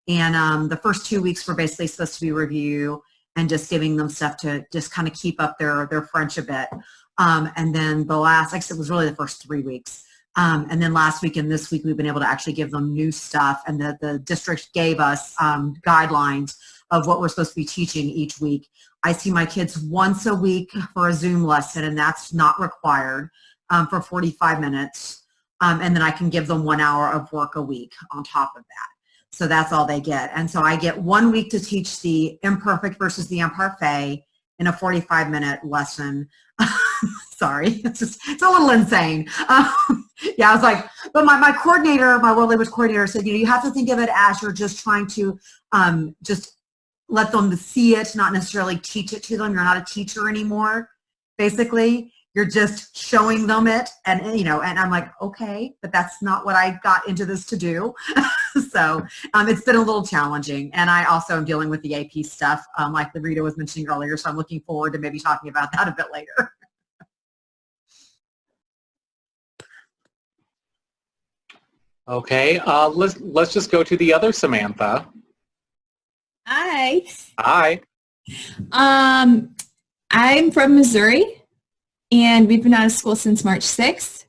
and the first 2 weeks were basically supposed to be review and just giving them stuff to just kind of keep up their French a bit. And then the last, like I said, was really the first 3 weeks. And then last week and this week, we've been able to actually give them new stuff, and the district gave us guidelines of what we're supposed to be teaching each week. I see my kids once a week for a Zoom lesson, and that's not required, for 45 minutes. And then I can give them 1 hour of work a week on top of that. So that's all they get. And so I get 1 week to teach the imperfect versus the imparfait in a 45-minute lesson. Sorry, it's a little insane. Yeah, I was like, but my coordinator, my world language coordinator said, you have to think of it as you're just trying to just let them see it, not necessarily teach it to them. You're not a teacher anymore, basically. You're just showing them it, and and I'm like, okay, but that's not what I got into this to do. So it's been a little challenging, and I also am dealing with the AP stuff, like Rita was mentioning earlier, so I'm looking forward to maybe talking about that a bit later. Okay, let's just go to the other Samantha. Hi. Hi. I'm from Missouri, and we've been out of school since March 6th.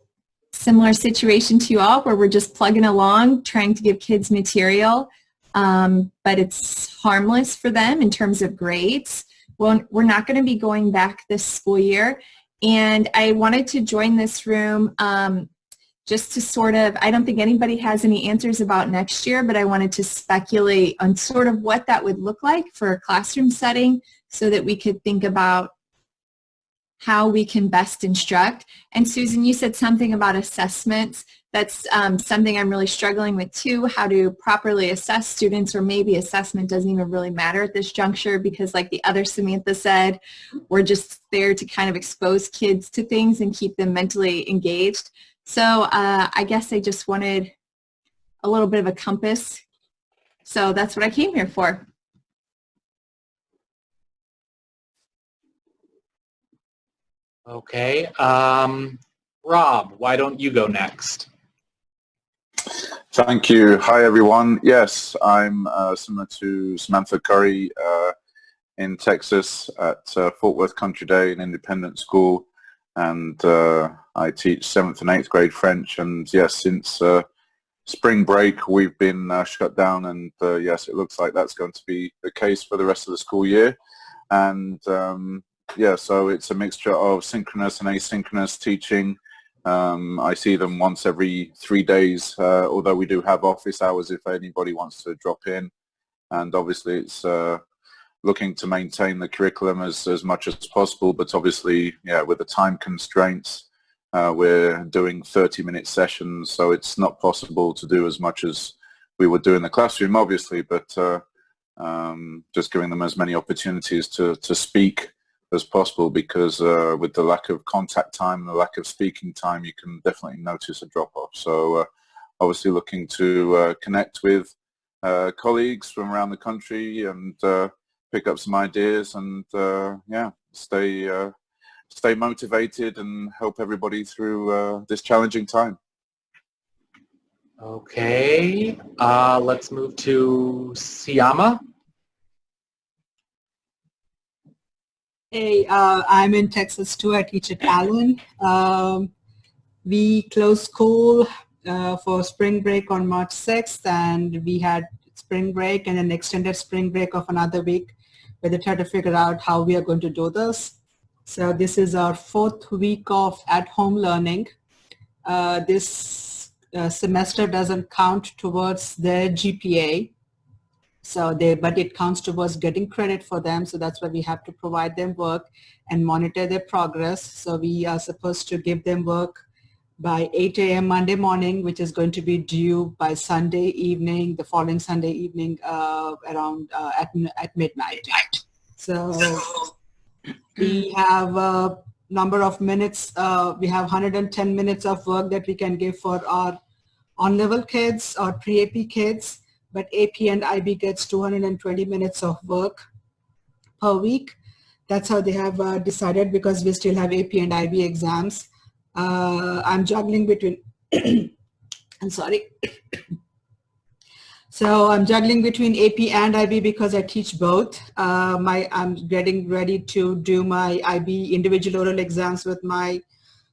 Similar situation to you all, where we're just plugging along, trying to give kids material, but it's harmless for them in terms of grades. Well, we're not going to be going back this school year, and I wanted to join this room just to sort of, I don't think anybody has any answers about next year, but I wanted to speculate on sort of what that would look like for a classroom setting so that we could think about how we can best instruct. And Susan, you said something about assessments. That's something I'm really struggling with too, how to properly assess students, or maybe assessment doesn't even really matter at this juncture because, like the other Samantha said, we're just there to kind of expose kids to things and keep them mentally engaged. So I guess I just wanted a little bit of a compass. So that's what I came here for. Okay, Rob, why don't you go next? Thank you. Hi, everyone. Yes, I'm similar to Samantha Curry in Texas at Fort Worth Country Day, an independent school, and I teach 7th and 8th grade French. And yes, since spring break, we've been shut down, and yes, it looks like that's going to be the case for the rest of the school year. And yeah, so it's a mixture of synchronous and asynchronous teaching. I see them once every 3 days, although we do have office hours if anybody wants to drop in. And obviously it's looking to maintain the curriculum as much as possible, but obviously, yeah, with the time constraints, we're doing 30-minute sessions, so it's not possible to do as much as we would do in the classroom, obviously, but just giving them as many opportunities to speak as possible, because with the lack of contact time and the lack of speaking time, you can definitely notice a drop-off. So obviously looking to connect with colleagues from around the country and pick up some ideas and yeah, stay motivated and help everybody through this challenging time. Okay, let's move to Siama. Hey, I'm in Texas too. I teach at Allen. We closed school for spring break on March 6th, and we had spring break and an extended spring break of another week where they try to figure out how we are going to do this. So this is our 4th week of at-home learning. This semester doesn't count towards their GPA. But it counts towards getting credit for them, so that's why we have to provide them work and monitor their progress. So we are supposed to give them work by 8 a.m. Monday morning, which is going to be due by Sunday evening, the following Sunday evening around at midnight. So we have a number of minutes. We have 110 minutes of work that we can give for our on-level kids or pre-AP kids. But AP and IB gets 220 minutes of work per week. That's how they have decided, because we still have AP and IB exams. I'm juggling between, I'm sorry. So I'm juggling between AP and IB because I teach both. I'm getting ready to do my IB individual oral exams with my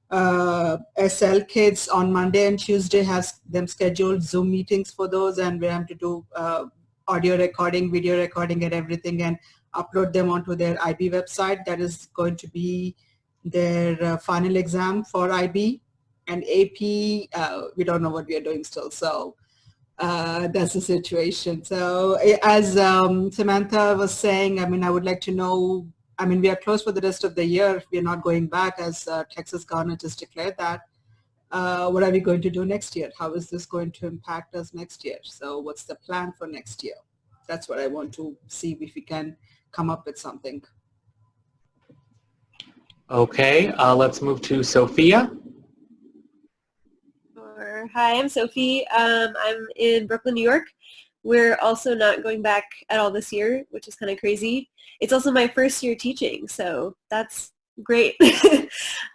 SL kids on Monday and Tuesday. Has them scheduled Zoom meetings for those, and we have to do audio recording, video recording and everything, and upload them onto their IB website. That is going to be their final exam for IB. And AP, we don't know what we are doing still, so that's the situation. So as Samantha was saying, I mean, I would like to know, I mean, we are closed for the rest of the year. We are not going back, as Texas governor just declared that. What are we going to do next year? How is this going to impact us next year? So what's the plan for next year? That's what I want to see if we can come up with something. Okay, let's move to Sophia. Sure. Hi, I'm Sophie. I'm in Brooklyn, New York. We're also not going back at all this year, which is kind of crazy. It's also my first year teaching, so that's great.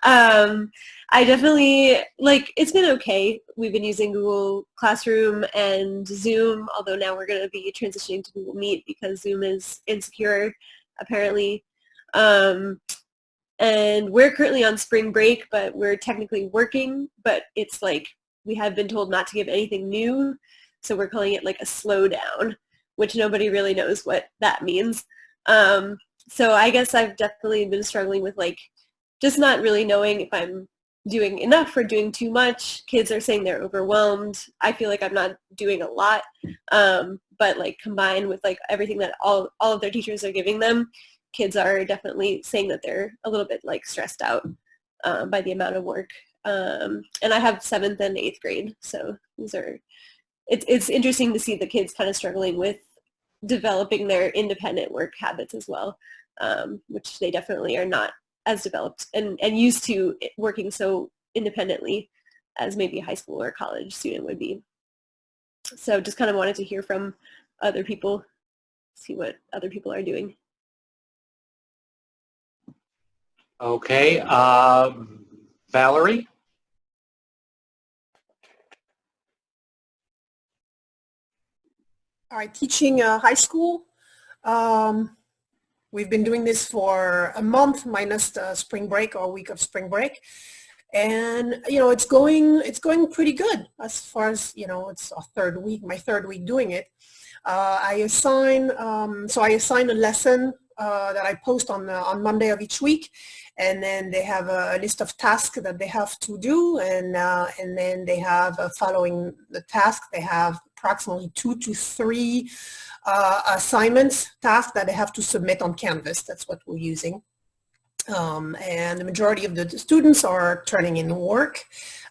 I definitely, it's been okay. We've been using Google Classroom and Zoom, although now we're going to be transitioning to Google Meet because Zoom is insecure, apparently. And we're currently on spring break, but we're technically working, but it's like we have been told not to give anything new, so we're calling it like a slowdown, which nobody really knows what that means. So I guess I've definitely been struggling with just not really knowing if I'm doing enough or doing too much. Kids are saying they're overwhelmed. I feel like I'm not doing a lot, but combined with everything that all of their teachers are giving them, kids are definitely saying that they're a little bit stressed out by the amount of work. And I have 7th and 8th grade, so it's interesting to see the kids kind of struggling with developing their independent work habits as well, which they definitely are not as developed and used to working so independently as maybe a high school or college student would be. So just kind of wanted to hear from other people, see what other people are doing. Okay, Valerie? All right, teaching high school. We've been doing this for a month minus the spring break or week of spring break. And, it's going pretty good as far as, it's my third week doing it. I assign a lesson that I post on Monday of each week. And then they have a list of tasks that they have to do. And then they have, following the task, they have approximately 2 to 3 assignments, tasks that they have to submit on Canvas. That's what we're using. And the majority of the students are turning in work.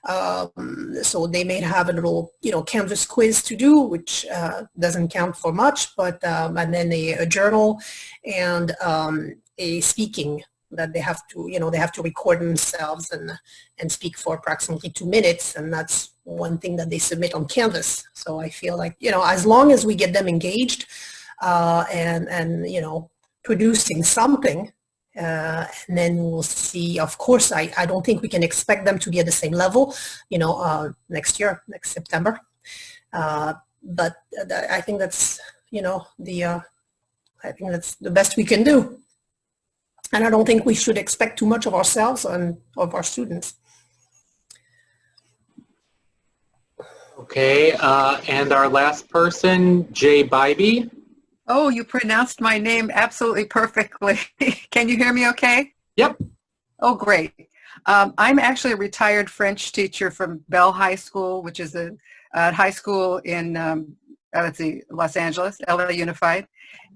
So they may have a little, Canvas quiz to do, which doesn't count for much, but and then a journal and a speaking that they have to, they have to record themselves and speak for approximately 2 minutes, and that's one thing that they submit on Canvas. So I feel like, as long as we get them engaged and producing something, and then we'll see. Of course, I don't think we can expect them to be at the same level, next year, next September. But I think that's, I think that's the best we can do. And I don't think we should expect too much of ourselves and of our students. Okay, and our last person, Jay Bybee. Oh, you pronounced my name absolutely perfectly. Can you hear me okay? Yep. Oh, great. I'm actually a retired French teacher from Bell High School, which is a high school in, let's see, Los Angeles, LA Unified.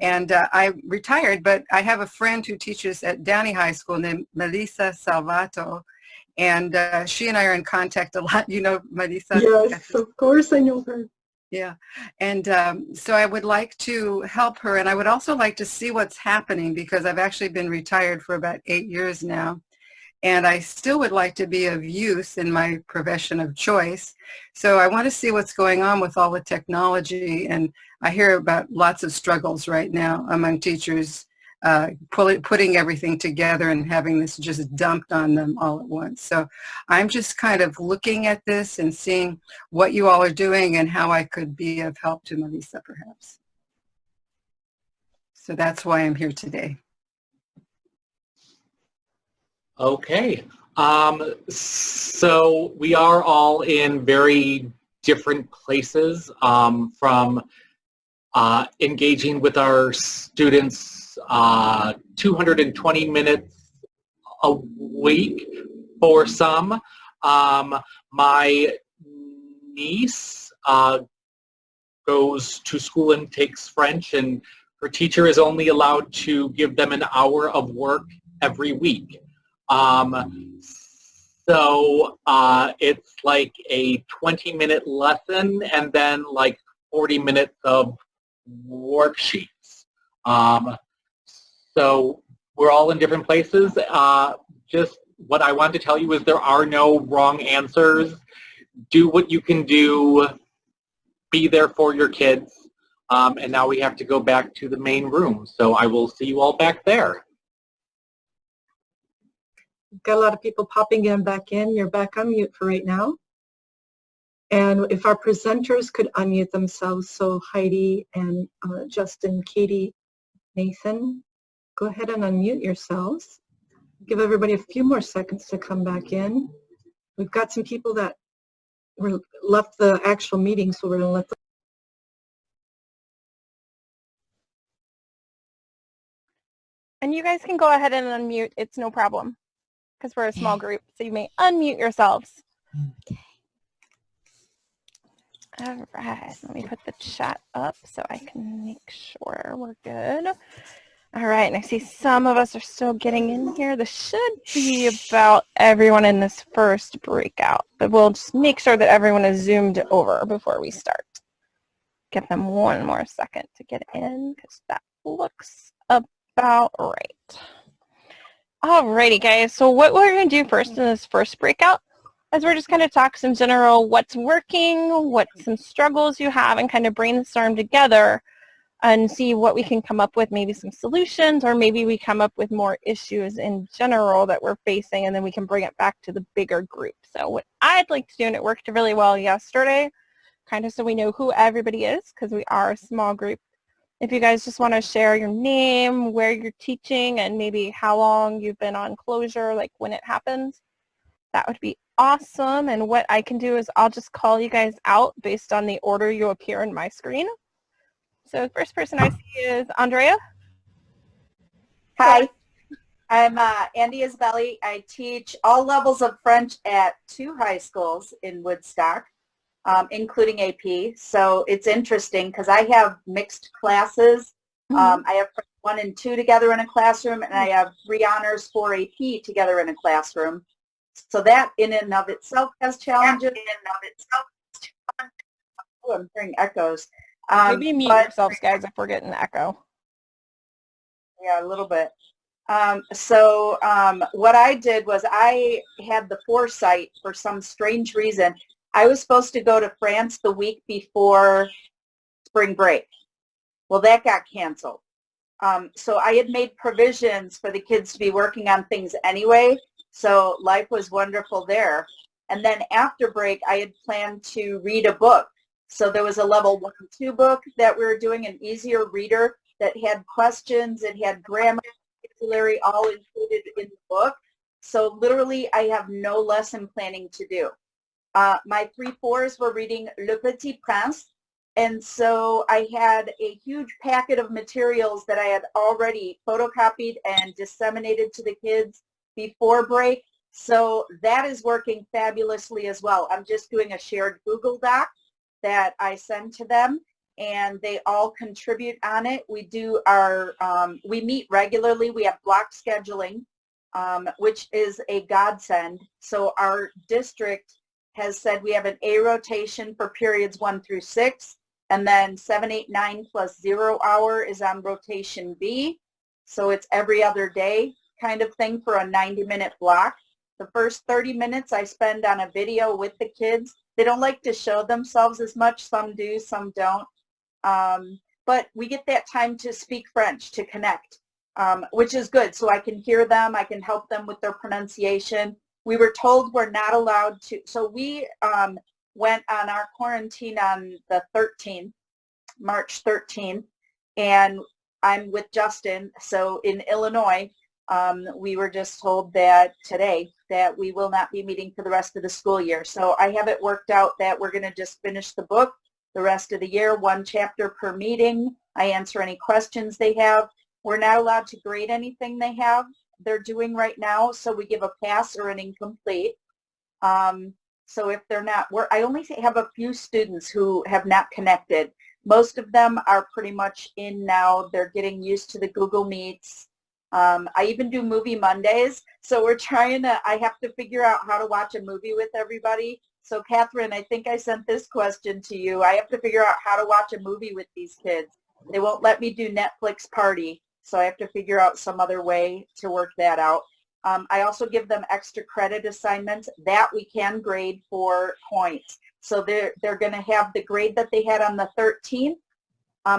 And I retired, but I have a friend who teaches at Downey High School named Melissa Salvato. And she and I are in contact a lot. You know Melissa? Yes, of course I know her. Yeah, and so I would like to help her, and I would also like to see what's happening, because I've actually been retired for about 8 years now, and I still would like to be of use in my profession of choice. So I want to see what's going on with all the technology, and I hear about lots of struggles right now among teachers, putting everything together and having this just dumped on them all at once. So I'm just kind of looking at this and seeing what you all are doing and how I could be of help to Melissa, perhaps. So that's why I'm here today. Okay. So we are all in very different places, from engaging with our students 220 minutes a week for some. My niece goes to school and takes French, and her teacher is only allowed to give them an hour of work every week. So it's like a 20-minute lesson and then like 40 minutes of worksheets. So we're all in different places. Just what I want to tell you is there are no wrong answers. Do what you can do. Be there for your kids. And now we have to go back to the main room. So I will see you all back there. Got a lot of people popping in back in. You're back on mute for right now. And if our presenters could unmute themselves, so Heidi and Justin, Katie, Nathan, go ahead and unmute yourselves. Give everybody a few more seconds to come back in. We've got some people that left the actual meeting, so we're going to let them. And you guys can go ahead and unmute. It's no problem, because we're a small group, so you may unmute yourselves. Okay. All right, let me put the chat up so I can make sure we're good. All right, and I see some of us are still getting in here. This should be about everyone in this first breakout, but we'll just make sure that everyone is zoomed over before we start. Give them one more second to get in, because that looks about right. Alrighty, guys, so what we're going to do first in this first breakout is we're just going to talk some general what's working, what some struggles you have, and kind of brainstorm together and see what we can come up with, maybe some solutions, or maybe we come up with more issues in general that we're facing, and then we can bring it back to the bigger group. So what I'd like to do, and it worked really well yesterday, kind of so we know who everybody is, because we are a small group. If you guys just want to share your name, where you're teaching, and maybe how long you've been on closure, like when it happens, that would be awesome. And what I can do is I'll just call you guys out based on the order you appear in my screen. So the first person I see is Andrea. Hi, I'm Andy Isbelli. I teach all levels of French at 2 high schools in Woodstock, including AP. So it's interesting because I have mixed classes I have 1 and 2 together in a classroom, and I have 3 honors, 4 AP together in a classroom. So that in and of itself has challenges. Oh, I'm hearing echoes. Maybe mute yourselves, guys, if we're getting echo. Yeah, a little bit. What I did was I had the foresight for some strange reason. I was supposed to go to France the week before spring break. Well, that got canceled. So I had made provisions for the kids to be working on things anyway. So life was wonderful there. And then after break, I had planned to read a book. So there was a level 1 and 2 book that we were doing, an easier reader that had questions, it had grammar, vocabulary, all included in the book. So literally I have no lesson planning to do. My 3-4s were reading Le Petit Prince. And so I had a huge packet of materials that I had already photocopied and disseminated to the kids before break. So that is working fabulously as well. I'm just doing a shared Google Doc that I send to them, and they all contribute on it. We do our, we meet regularly. We have block scheduling, which is a godsend. So our district has said we have an A rotation for periods 1 through 6, and then 7, 8, 9 plus 0 hour is on rotation B. So it's every other day kind of thing for a 90-minute block. The first 30 minutes I spend on a video with the kids. They don't like to show themselves as much. Some do, some don't. But we get that time to speak French, to connect, which is good. So I can hear them. I can help them with their pronunciation. We were told we're not allowed to. So we went on our quarantine on the 13th, March 13th, and I'm with Justin. So in Illinois, we were just told that today that we will not be meeting for the rest of the school year. So I have it worked out that we're going to just finish the book the rest of the year, 1 chapter per meeting. I answer any questions they have. We're not allowed to grade anything they're doing right now, so we give a pass or an incomplete. So if they're not, I only have a few students who have not connected. Most of them are pretty much in now. They're getting used to the Google Meets. I even do movie Mondays, so we're trying to, I have to figure out how to watch a movie with everybody. So Catherine, I think I sent this question to you. I have to figure out how to watch a movie with these kids. They won't let me do Netflix Party, so I have to figure out some other way to work that out. I also give them extra credit assignments that we can grade for points. So they're going to have the grade that they had on the 13th.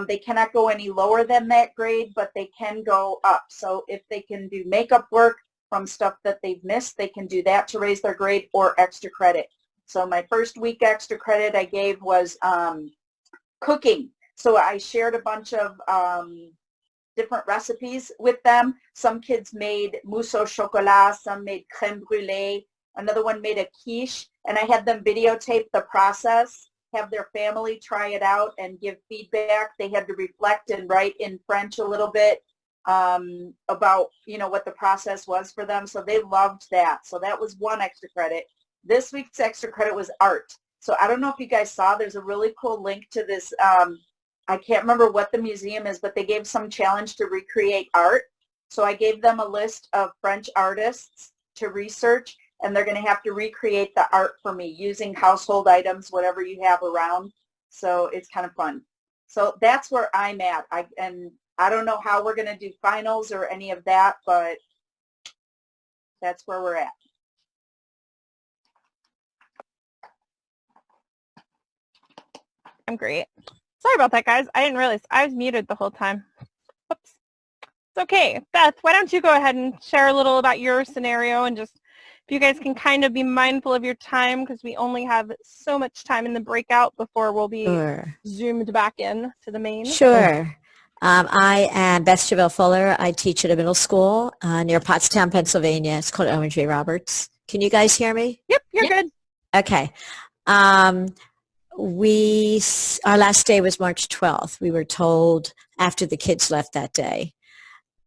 They cannot go any lower than that grade, but they can go up. So if they can do makeup work from stuff that they've missed, they can do that to raise their grade or extra credit. So my first week extra credit I gave was cooking. So I shared a bunch of different recipes with them. Some kids made mousse au chocolat, some made crème brûlée, another one made a quiche, and I had them videotape the process, have their family try it out and give feedback. They had to reflect and write in French a little bit about, what the process was for them. So they loved that. So that was 1 extra credit. This week's extra credit was art. So I don't know if you guys saw, there's a really cool link to this. I can't remember what the museum is, but they gave some challenge to recreate art. So I gave them a list of French artists to research, and they're going to have to recreate the art for me using household items, whatever you have around. So it's kind of fun. So that's where I'm at. And I don't know how we're going to do finals or any of that, but that's where we're at. I'm great. Sorry about that, guys. I didn't realize I was muted the whole time. Oops. It's okay. Beth, why don't you go ahead and share a little about your scenario, and just if you guys can kind of be mindful of your time, because we only have so much time in the breakout before we'll be zoomed back in to the main. Sure. I am Beth Chevelle Fuller. I teach at a middle school near Pottstown, Pennsylvania. It's called Owen J. Roberts. Can you guys hear me? Yep, you're good. Okay. Our last day was March 12th. We were told after the kids left that day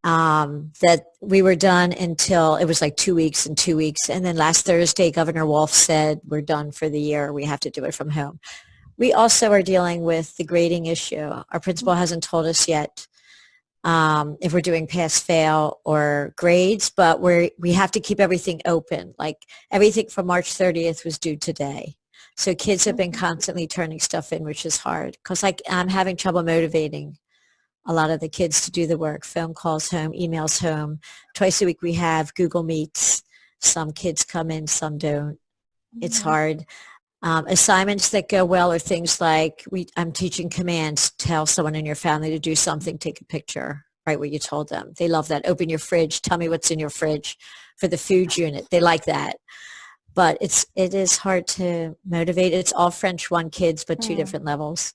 that we were done until it was like 2 weeks and 2 weeks. And then last Thursday, Governor Wolf said, we're done for the year. We have to do it from home. We also are dealing with the grading issue. Our principal hasn't told us yet if we're doing pass fail or grades, but we have to keep everything open. Like everything from March 30th was due today. So kids have been constantly turning stuff in, which is hard because I'm having trouble motivating a lot of the kids to do the work. Phone calls home, emails home. Twice a week we have Google Meets. Some kids come in, some don't. It's hard. Assignments that go well are things like I'm teaching commands. Tell someone in your family to do something, take a picture, write what you told them. They love that. Open your fridge, tell me what's in your fridge for the food unit. They like that. But it is hard to motivate. It's all French 1 kids, but 2 different levels.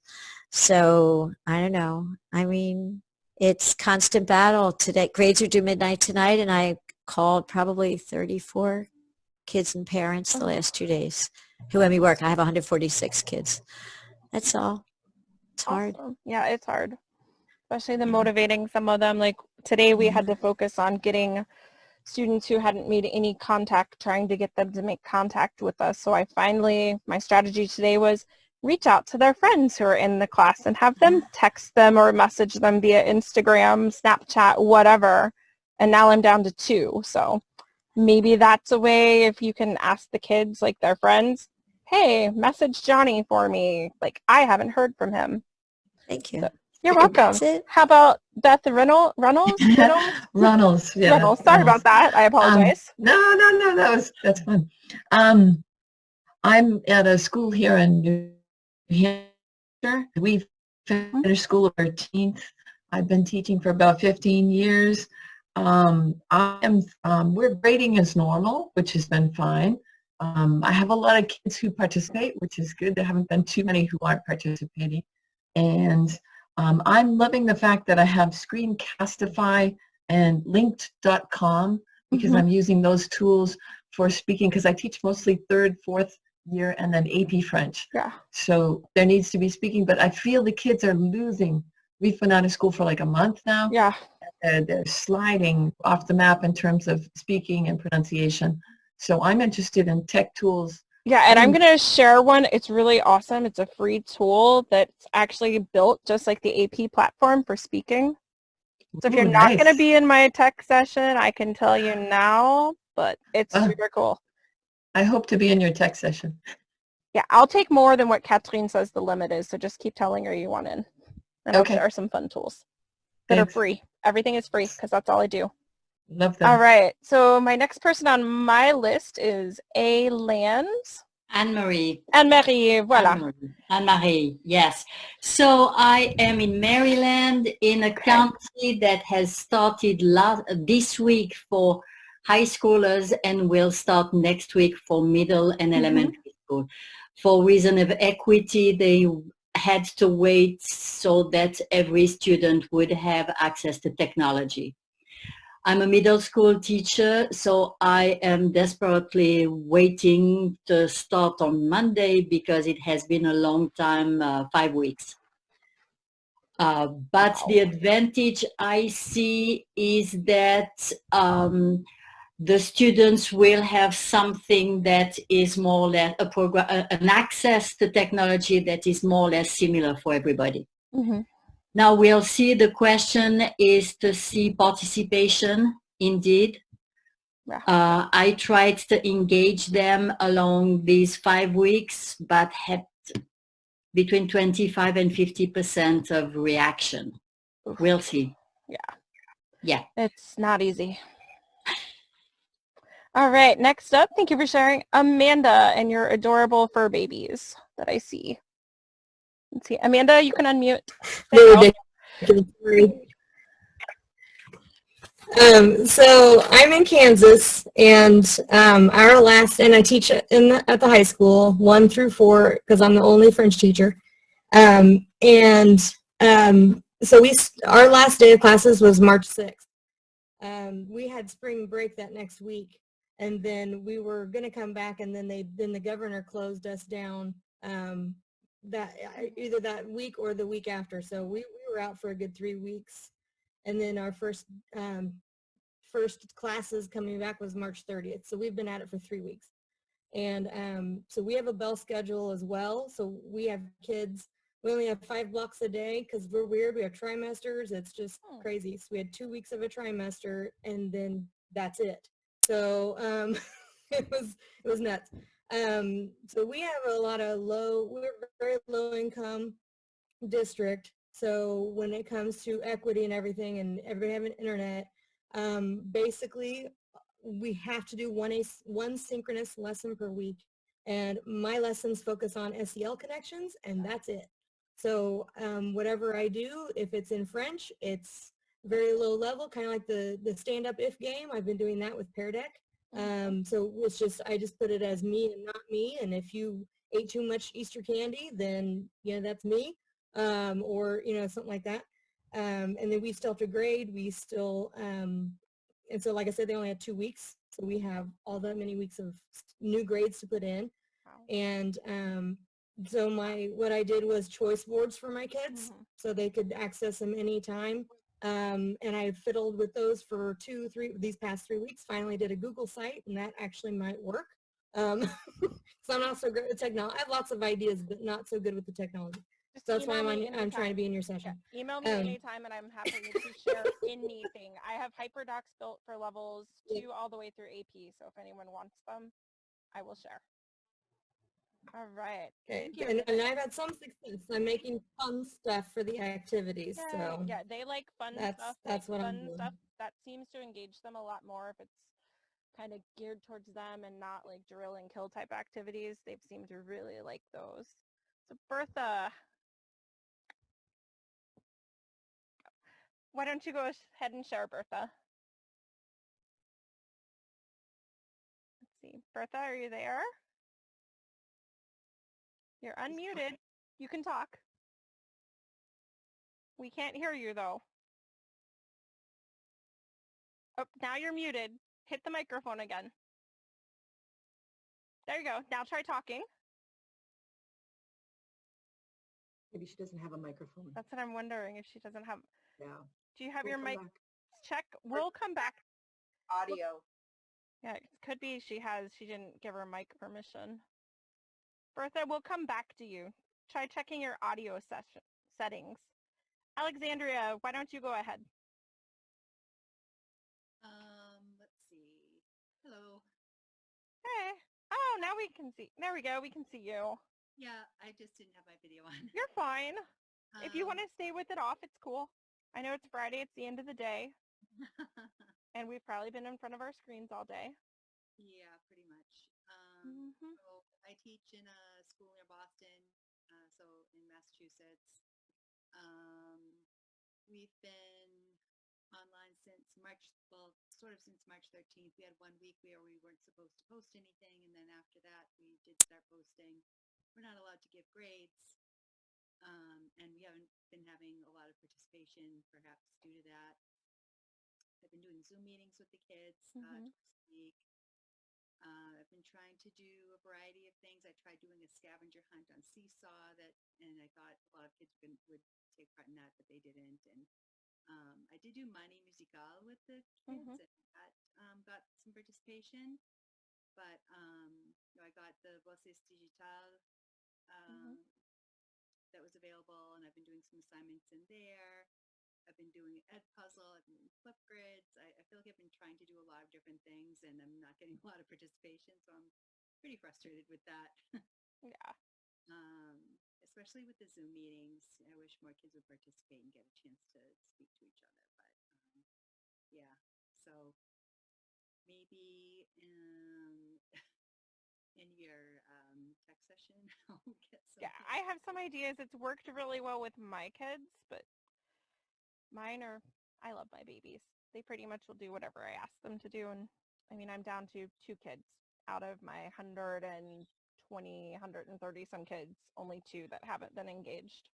So I don't know. I mean, it's constant battle today. Grades are due midnight tonight, and I called probably 34 kids and parents the last 2 days who let me work. I have 146 kids. That's all. It's hard. Yeah, it's hard. Especially the motivating some of them. Like today we had to focus on getting students who hadn't made any contact, trying to get them to make contact with us. So my strategy today was reach out to their friends who are in the class and have them text them or message them via Instagram, Snapchat, whatever. And now I'm down to 2. So maybe that's a way if you can ask the kids, like their friends, hey, message Johnny for me. Like, I haven't heard from him. Thank you. So, you're welcome. How about Beth Reynolds? Reynolds, yeah. Reynolds. Sorry about that. I apologize. No, that's fun. I'm at a school here in New Hampshire. We've finished school on the 13th. I've been teaching for about 15 years. We're grading as normal, which has been fine. I have a lot of kids who participate, which is good. There haven't been too many who aren't participating. And I'm loving the fact that I have Screencastify and linked.com because I'm using those tools for speaking because I teach mostly 3rd, 4th year and then AP French. Yeah. So there needs to be speaking, but I feel the kids are losing. We've been out of school for like a month now. Yeah. They're sliding off the map in terms of speaking and pronunciation. So I'm interested in tech tools. Yeah, and I'm going to share one. It's really awesome. It's a free tool that's actually built just like the AP platform for speaking. So if you're not going to be in my tech session, I can tell you now, but it's super cool. I hope to be in your tech session. Yeah, I'll take more than what Catherine says the limit is, so just keep telling her you want in. And I'll share some fun tools that are free. Everything is free because that's all I do. Love them. All right, so my next person on my list is A. Lands. Anne-Marie. Anne-Marie, voilà. Anne-Marie, yes. So I am in Maryland in a county that has started this week for high schoolers and will start next week for middle and elementary school. For reason of equity, they had to wait so that every student would have access to technology. I'm a middle school teacher, so I am desperately waiting to start on Monday because it has been a long time, 5 weeks. But the advantage I see is that the students will have something that is more or less a program, an access to technology that is more or less similar for everybody. Now we'll see, the question is to see participation, indeed. I tried to engage them along these 5 weeks, but had between 25 and 50% of reaction. We'll see. Yeah. It's not easy. All right, next up, thank you for sharing, Amanda and your adorable fur babies that I see. Let's see, Amanda, you can unmute. So I'm in Kansas, and our last, and I teach at the high school, 1 through 4, because I'm the only French teacher. So our last day of classes was March 6th. We had spring break that next week, and then we were going to come back, and then the governor closed us down that either that week or the week after. So we were out for a good 3 weeks, and then our first classes coming back was March 30th. So we've been at it for 3 weeks, and so we have a bell schedule as well. So we have kids we only have 5 blocks a day because we're weird. We have trimesters. It's just crazy. So we had 2 weeks of a trimester, and then that's it. So it was nuts. So we have a lot of we're a very low income district. So when it comes to equity and everything, and everybody having internet, basically we have to do one synchronous lesson per week. And my lessons focus on SEL connections, and that's it. So whatever I do, if it's in French, it's very low level, kind of like the stand-up if game. I've been doing that with Pear Deck. So it's just, I just put it as me and not me. And if you ate too much Easter candy, then, you know, that's me. Or, you know, something like that. And then we still have to grade. We still, and so like I said, they only had 2 weeks. So we have all that many weeks of new grades to put in. Wow. And so what I did was choice boards for my kids so they could access them anytime. And I fiddled with those for these past 3 weeks. Finally did a Google site, and that actually might work. So I'm not so good with technology. I have lots of ideas, but not so good with the technology. Just so that's why I'm trying to be in your Yeah. session. Email me anytime, and I'm happy to share anything. I have HyperDocs built for levels 2 all the way through AP, so if anyone wants them, I will share. All right. Okay. And I've had some success. I'm making fun stuff for the activities. Yeah, So yeah, they like fun stuff. That's what I'm fun doing. stuff that seems to engage them a lot more if it's kind of geared towards them and not like drill and kill type activities. They've seemed to really like those. So Bertha, why don't you go ahead and share, Bertha? Let's see. Bertha, are you there? You're unmuted. You can talk. We can't hear you, though. Oh, now you're muted. Hit the microphone again. There you go. Now try talking. Maybe she doesn't have a microphone. That's what I'm wondering, if she doesn't have. Yeah. Do you have We'll your come mic? back. Check. We'll come back. Audio. Yeah, it could be she didn't give her mic permission. Bertha, we'll come back to you. Try checking your audio settings. Alexandria, why don't you go ahead? Let's see. Hello. Hey. Oh, now we can see. There we go. We can see you. Yeah, I just didn't have my video on. You're fine. If you want to stay with it off, it's cool. I know it's Friday. It's the end of the day. And we've probably been in front of our screens all day. Yeah, pretty much. Mm-hmm. So I teach in a school near Boston, so in Massachusetts. We've been online since March, well, sort of since March 13th. We had 1 week where we weren't supposed to post anything, and then after that, we did start posting. We're not allowed to give grades, and we haven't been having a lot of participation, perhaps due to that. I've been doing Zoom meetings with the kids twice a week. I've been trying to do a variety of things. I tried doing a scavenger hunt on Seesaw, and I thought a lot of kids would take part in that, but they didn't. And I did do Money Musical with the kids, and that got some participation. But you know, I got the Voces Digital that was available, and I've been doing some assignments in there. I've been doing Edpuzzle, I've been doing Flipgrids. I feel like I've been trying to do a lot of different things, and I'm not getting a lot of participation, so I'm pretty frustrated with that. Yeah. Especially with the Zoom meetings. I wish more kids would participate and get a chance to speak to each other, but yeah. So maybe in your tech session, I'll get some. Yeah, I have some ideas. It's worked really well with my kids, but I love my babies. They pretty much will do whatever I ask them to do. And I mean, I'm down to 2 kids out of my 130 some kids, only 2 that haven't been engaged.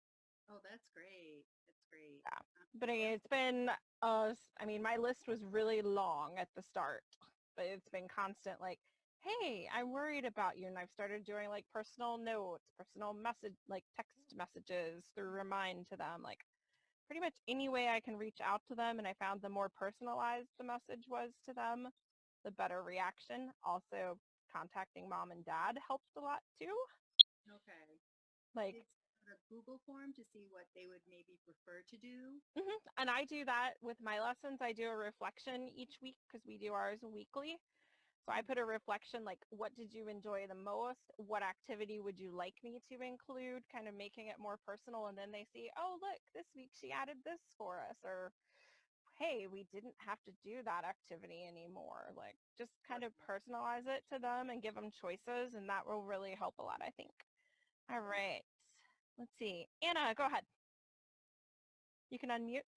Oh, that's great. That's great. Yeah. But it's been, I mean, my list was really long at the start, but it's been constant, like, hey, I'm worried about you. And I've started doing like personal notes, personal message, like text messages through Remind to them, like pretty much any way I can reach out to them. And I found the more personalized the message was to them, the better reaction. Also, contacting mom and dad helped a lot too. Okay. Like, a Google form to see what they would maybe prefer to do. And I do that with my lessons. I do a reflection each week because we do ours weekly. So I put a reflection like, what did you enjoy the most? What activity would you like me to include? Kind of making it more personal. And then they see, oh, look, this week she added this for us. Or, hey, we didn't have to do that activity anymore. Like, just kind of personalize it to them and give them choices. And that will really help a lot, I think. All right. Let's see. Anna, go ahead. You can unmute.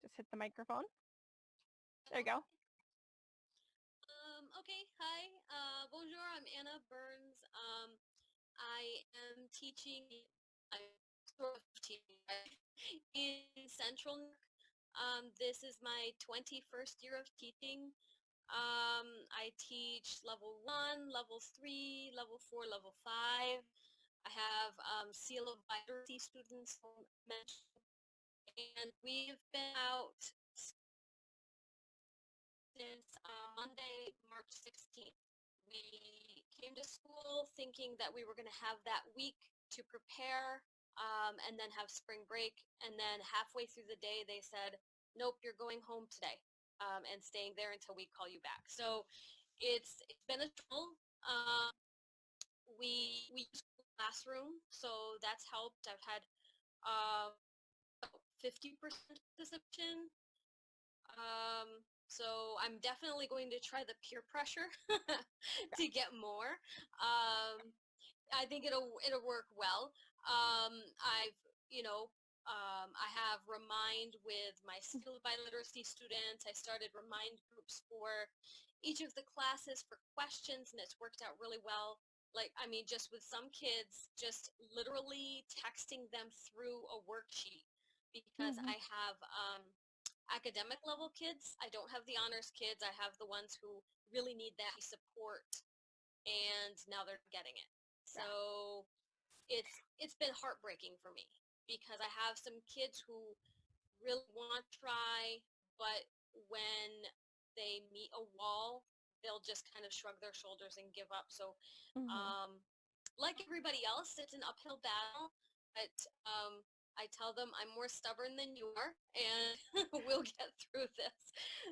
Just hit the microphone. There you go. Okay, hi. Bonjour, I'm Anna Burns. I am teaching, I'm sort of teaching in Central New York. This is my 21st year of teaching. I teach level 1, level 3, level 4, level 5. I have Seal of Literacy students mentioned, and we've been out since Monday, March 16th. We came to school thinking that we were going to have that week to prepare and then have spring break. And then halfway through the day, they said, nope, you're going home today and staying there until we call you back. So it's been a struggle. We use classroom, so that's helped. I've had 50% participation. So I'm definitely going to try the peer pressure to get more. I think it'll work well. I have Remind with my skill by literacy students. I started Remind groups for each of the classes for questions, and it's worked out really well. Like, I mean, just with some kids, just literally texting them through a worksheet, because I have academic level kids. I don't have the honors kids. I have the ones who really need that support, and now they're getting it. So it's been heartbreaking for me, because I have some kids who really want to try, but when they meet a wall, they'll just kind of shrug their shoulders and give up. So like everybody else, it's an uphill battle, but I tell them I'm more stubborn than you are, and we'll get through this.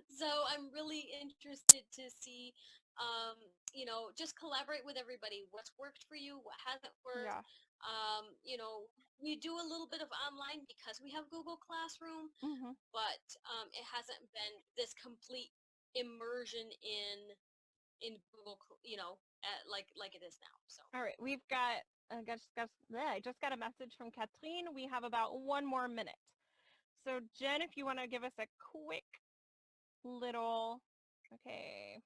So I'm really interested to see, just collaborate with everybody. What's worked for you? What hasn't worked? Yeah. We do a little bit of online because we have Google Classroom, but it hasn't been this complete immersion in Google, like it is now. So. All right, we've got, I just got a message from Katrine. We have about 1 more minute. So Jen, if you want to give us a quick little, okay,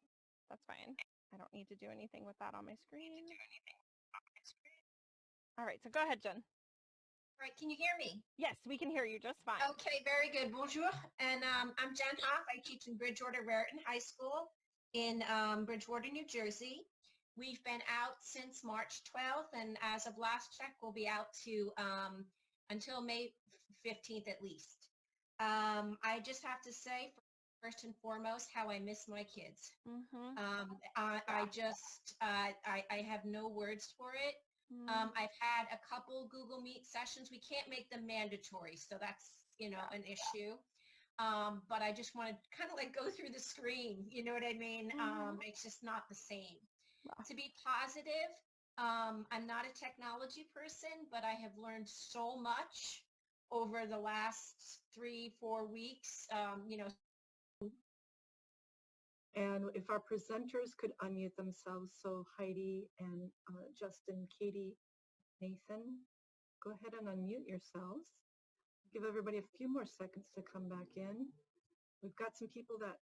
that's fine. I don't need to do anything with that on my screen. All right, so go ahead, Jen. All right, can you hear me? Yes, we can hear you just fine. Okay, very good. Bonjour, and I'm Jen Hoff. I teach in Bridgewater Raritan High School in Bridgewater, New Jersey. We've been out since March 12th, and as of last check, we'll be out to until May 15th at least. I just have to say, first and foremost, how I miss my kids. I have no words for it. I've had a couple Google Meet sessions. We can't make them mandatory, so that's, an issue. But I just want to kind of like go through the screen, you know what I mean? It's just not the same. To be positive, I'm not a technology person, but I have learned so much over the last 3-4 weeks, And if our presenters could unmute themselves, so Heidi and Justin, Katie, Nathan, go ahead and unmute yourselves. Give everybody a few more seconds to come back in. We've got some people that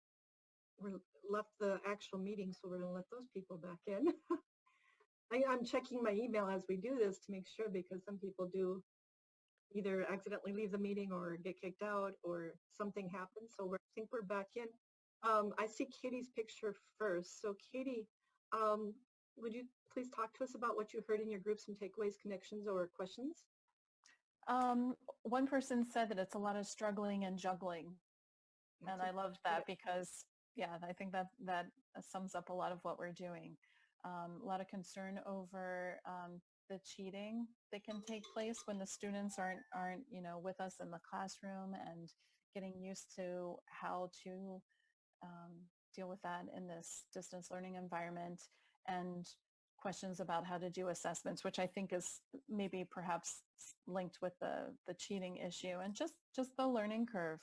left the actual meeting, so we're going to let those people back in. I'm checking my email as we do this to make sure, because some people do either accidentally leave the meeting or get kicked out or something happens. So I think we're back in. I see Katie's picture first. So Katie, would you please talk to us about what you heard in your group, some takeaways, connections, or questions? One person said that it's a lot of struggling and juggling. And I loved that because, yeah, I think that sums up a lot of what we're doing. A lot of concern over the cheating that can take place when the students aren't with us in the classroom, and getting used to how to deal with that in this distance learning environment, and questions about how to do assessments, which I think is maybe perhaps linked with the cheating issue, and just the learning curve,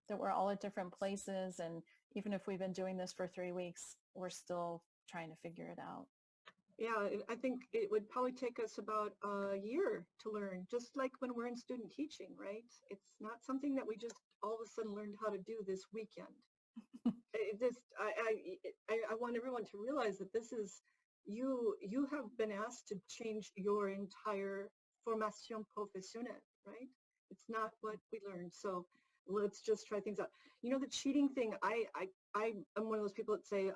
that we're all at different places, and even if we've been doing this for 3 weeks, we're still trying to figure it out. Yeah, I think it would probably take us about a year to learn, just like when we're in student teaching, right? It's not something that we just all of a sudden learned how to do this weekend. I want everyone to realize that this is, you have been asked to change your entire formation professionnelle, right? It's not what we learned. So let's just try things out. You know, the cheating thing, I am one of those people that say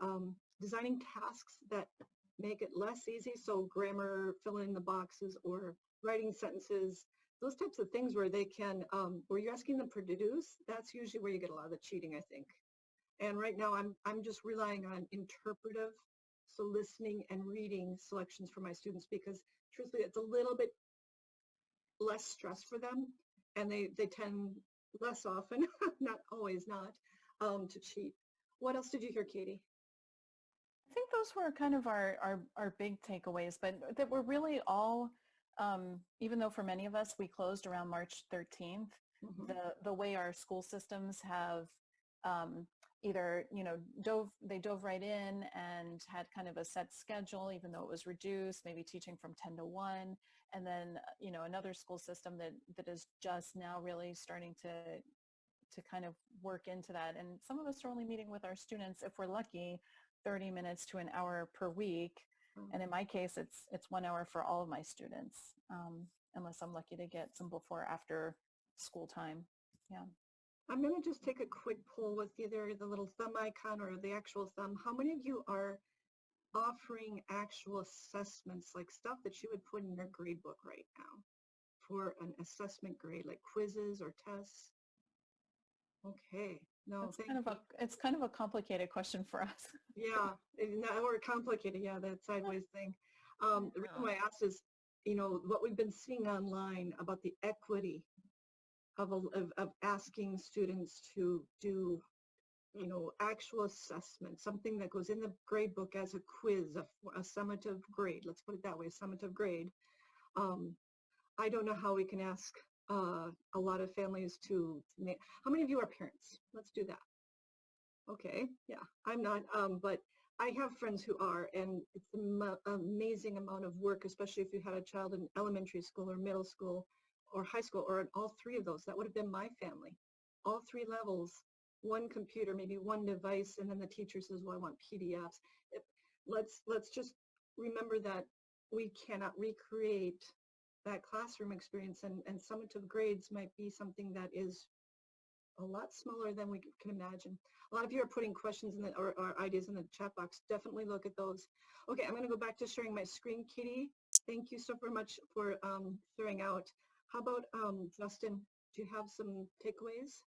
designing tasks that make it less easy. So grammar, filling in the boxes, or writing sentences, those types of things where they can, where you're asking them to produce, that's usually where you get a lot of the cheating, I think. And right now I'm just relying on interpretive, so listening and reading selections for my students, because truthfully it's a little bit less stress for them, and they tend less often, not always not, to cheat. What else did you hear, Katie? I think those were kind of our big takeaways, but that were really all, even though for many of us we closed around March 13th, the way our school systems have either, they dove right in and had kind of a set schedule, even though it was reduced, maybe teaching from 10 to 1, and then, another school system that is just now really starting to kind of work into that. And some of us are only meeting with our students, if we're lucky, 30 minutes to an hour per week. And in my case, it's 1 hour for all of my students, unless I'm lucky to get some before or after school time. Yeah. I'm going to just take a quick poll with either the little thumb icon or the actual thumb. How many of you are offering actual assessments, like stuff that you would put in your grade book right now for an assessment grade, like quizzes or tests? Okay. No, it's kind of a complicated question for us. Yeah, or complicated. Yeah, that sideways thing. The reason why I asked is, what we've been seeing online about the equity of asking students to do, actual assessment, something that goes in the grade book as a quiz, a summative grade. Let's put it that way, a summative grade. I don't know how we can ask a lot of families to how many of you are parents? Let's do that. Okay, yeah, I'm not, but I have friends who are, and it's an amazing amount of work, especially if you had a child in elementary school or middle school or high school, or in all three of those. That would have been my family. All three levels, one computer, maybe one device, and then the teacher says, well, I want PDFs. Let's just remember that we cannot recreate that classroom experience, and summative grades might be something that is a lot smaller than we can imagine. A lot of you are putting questions in or ideas in the chat box. Definitely look at those. Okay, I'm going to go back to sharing my screen, Katie. Thank you so very much for throwing out. How about Justin? Do you have some takeaways?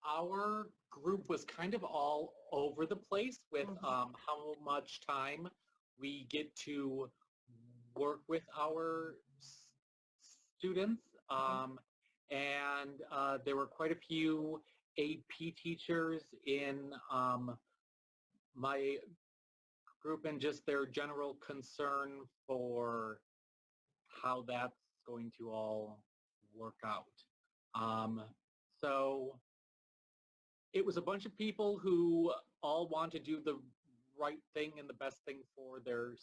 Our group was kind of all over the place with how much time we get to work with our students. And there were quite a few AP teachers in my group, and just their general concern for how that's going to all work out. So it was a bunch of people who all want to do the right thing and the best thing for their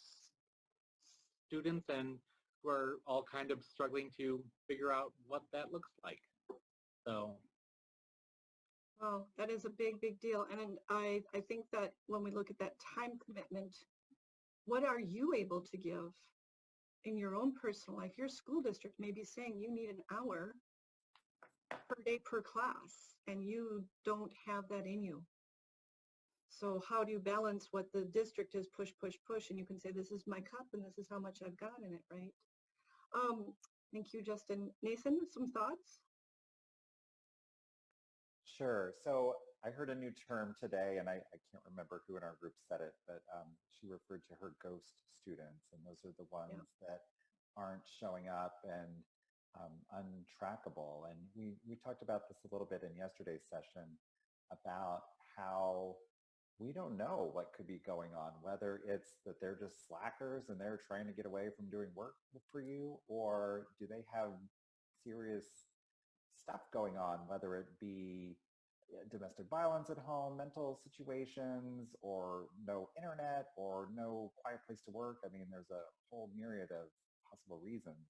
students, and we're all kind of struggling to figure out what that looks like. So. Well, that is a big, big deal. And I think that when we look at that time commitment, what are you able to give in your own personal life? Your school district may be saying you need an hour per day per class, and you don't have that in you. So how do you balance what the district is push, push, push, and you can say, this is my cup and this is how much I've got in it, right? Thank you, Justin. Nathan, some thoughts? Sure. So I heard a new term today, and I can't remember who in our group said it, but she referred to her ghost students, and those are the ones that aren't showing up and untrackable. And we talked about this a little bit in yesterday's session about how we don't know what could be going on, whether it's that they're just slackers and they're trying to get away from doing work for you, or do they have serious stuff going on, whether it be domestic violence at home, mental situations, or no internet, or no quiet place to work. I mean, there's a whole myriad of possible reasons.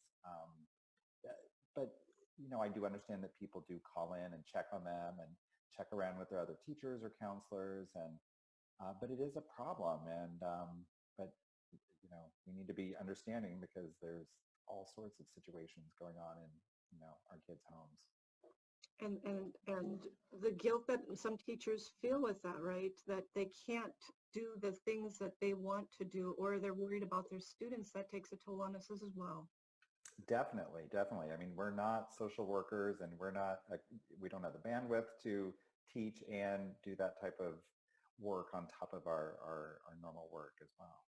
But, you know, I do understand that people do call in and check on them and check around with their other teachers or counselors, and but it is a problem, and but you know, we need to be understanding because there's all sorts of situations going on in, you know, our kids' homes. And the guilt that some teachers feel with that, right? That they can't do the things that they want to do, or they're worried about their students. That takes a toll on us as well. Definitely, definitely. I mean, we're not social workers, and we don't have the bandwidth to teach and do that type of work on top of our normal work as well.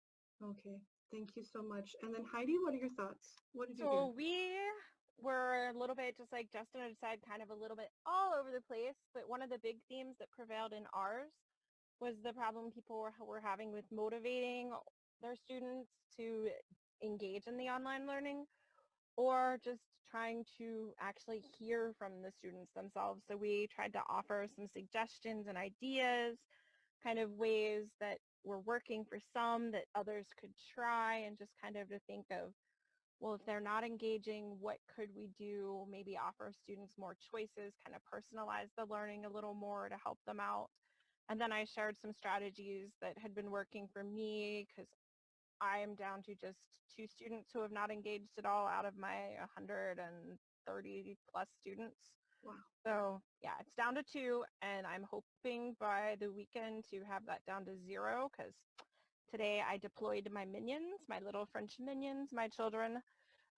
Okay, thank you so much. And then Heidi, what are your thoughts? What did you So hear? we were a little bit, just like Justin had said, kind of a little bit all over the place, but one of the big themes that prevailed in ours was the problem people were having with motivating their students to engage in the online learning, or just trying to actually hear from the students themselves. So we tried to offer some suggestions and ideas, kind of ways that were working for some that others could try, and just kind of to think of, well, if they're not engaging, what could we do? Maybe offer students more choices, kind of personalize the learning a little more to help them out. And then I shared some strategies that had been working for me, because I am down to just 2 students who have not engaged at all out of my 130 plus students. Wow. So yeah, it's down to 2, and I'm hoping by the weekend to have that down to 0, because today I deployed my minions, my little French minions, my children,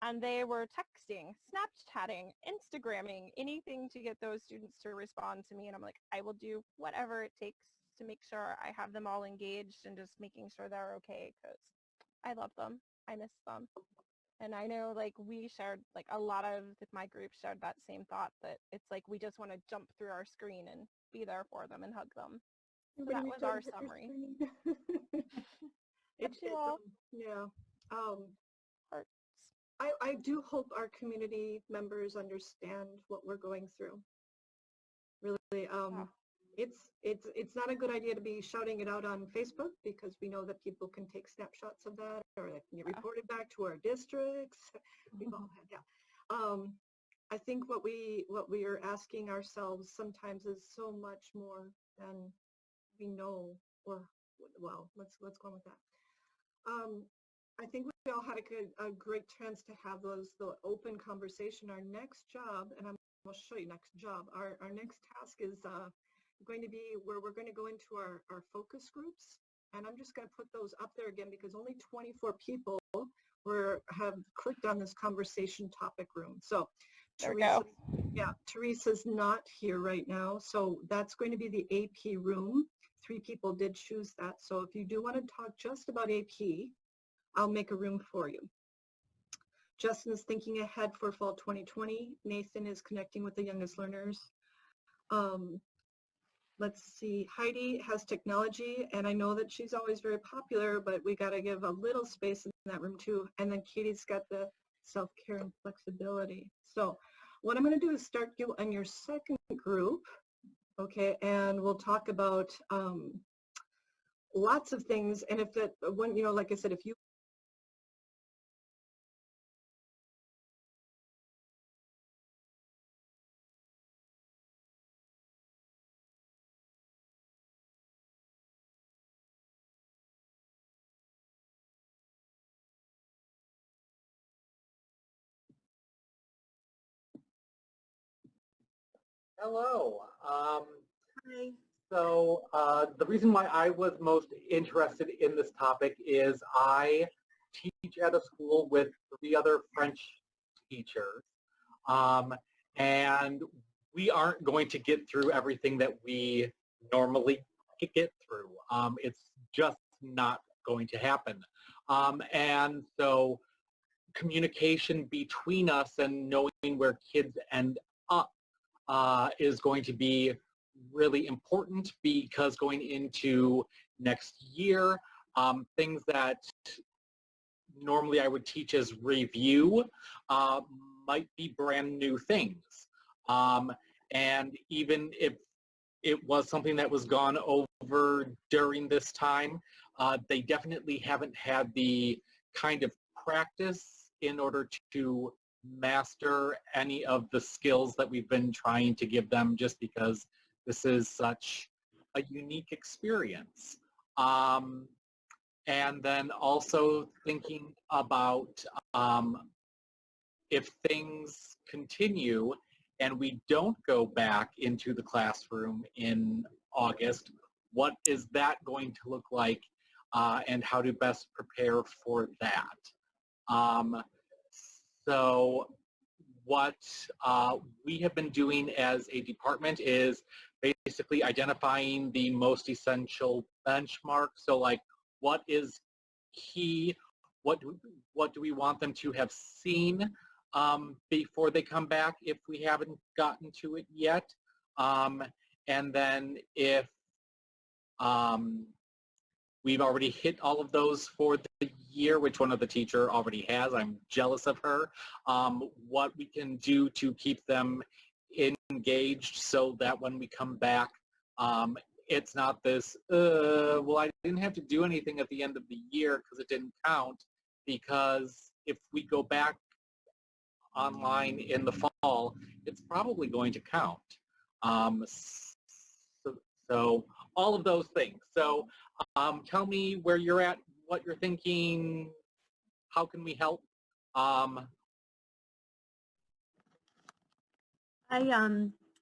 and they were texting, Snapchatting, Instagramming, anything to get those students to respond to me. And I'm like, I will do whatever it takes to make sure I have them all engaged, and just making sure they're okay, because I love them. I miss them. And I know, like, we shared, like, a lot of my group shared that same thought, that it's like we just want to jump through our screen and be there for them and hug them. So that was our summary. Yeah. I do hope our community members understand what we're going through. Really, it's not a good idea to be shouting it out on Facebook, because we know that people can take snapshots of that, or they can get reported back to our districts. We've all had, yeah. I think what we are asking ourselves sometimes is so much more than we know, or well, let's go with that. I think we all had a great chance to have the open conversation. Our next job, and I'll show you next job, our next task is going to be where we're going to go into our focus groups. And I'm just going to put those up there again, because only 24 people have clicked on this conversation topic room. So Teresa's not here right now. So that's going to be the AP room. 3 people did choose that. So if you do want to talk just about AP, I'll make a room for you. Justin is thinking ahead for fall 2020. Nathan is connecting with the youngest learners. Let's see, Heidi has technology, and I know that she's always very popular, but we got to give a little space in that room too. And then Katie's got the self-care and flexibility. So what I'm going to do is start you on your second group, okay, and we'll talk about lots of things. And if that one, you know, like I said, if you Hello. So the reason why I was most interested in this topic is I teach at a school with 3 other French teachers, and we aren't going to get through everything that we normally get through. It's just not going to happen. And so communication between us and knowing where kids end up is going to be really important, because going into next year, things that normally I would teach as review might be brand new things. And even if it was something that was gone over during this time, they definitely haven't had the kind of practice in order to master any of the skills that we've been trying to give them, just because this is such a unique experience. And then also thinking about if things continue and we don't go back into the classroom in August, what is that going to look like, and how to best prepare for that? So what we have been doing as a department is basically identifying the most essential benchmarks. So like, what is key? What do we want them to have seen before they come back if we haven't gotten to it yet? And then if we've already hit all of those for the year, which one of the teacher already has, I'm jealous of her, what we can do to keep them engaged so that when we come back, it's not this, well, I didn't have to do anything at the end of the year because it didn't count, because if we go back online in the fall, it's probably going to count. So all of those things. So tell me where you're at, what you're thinking, how can we help?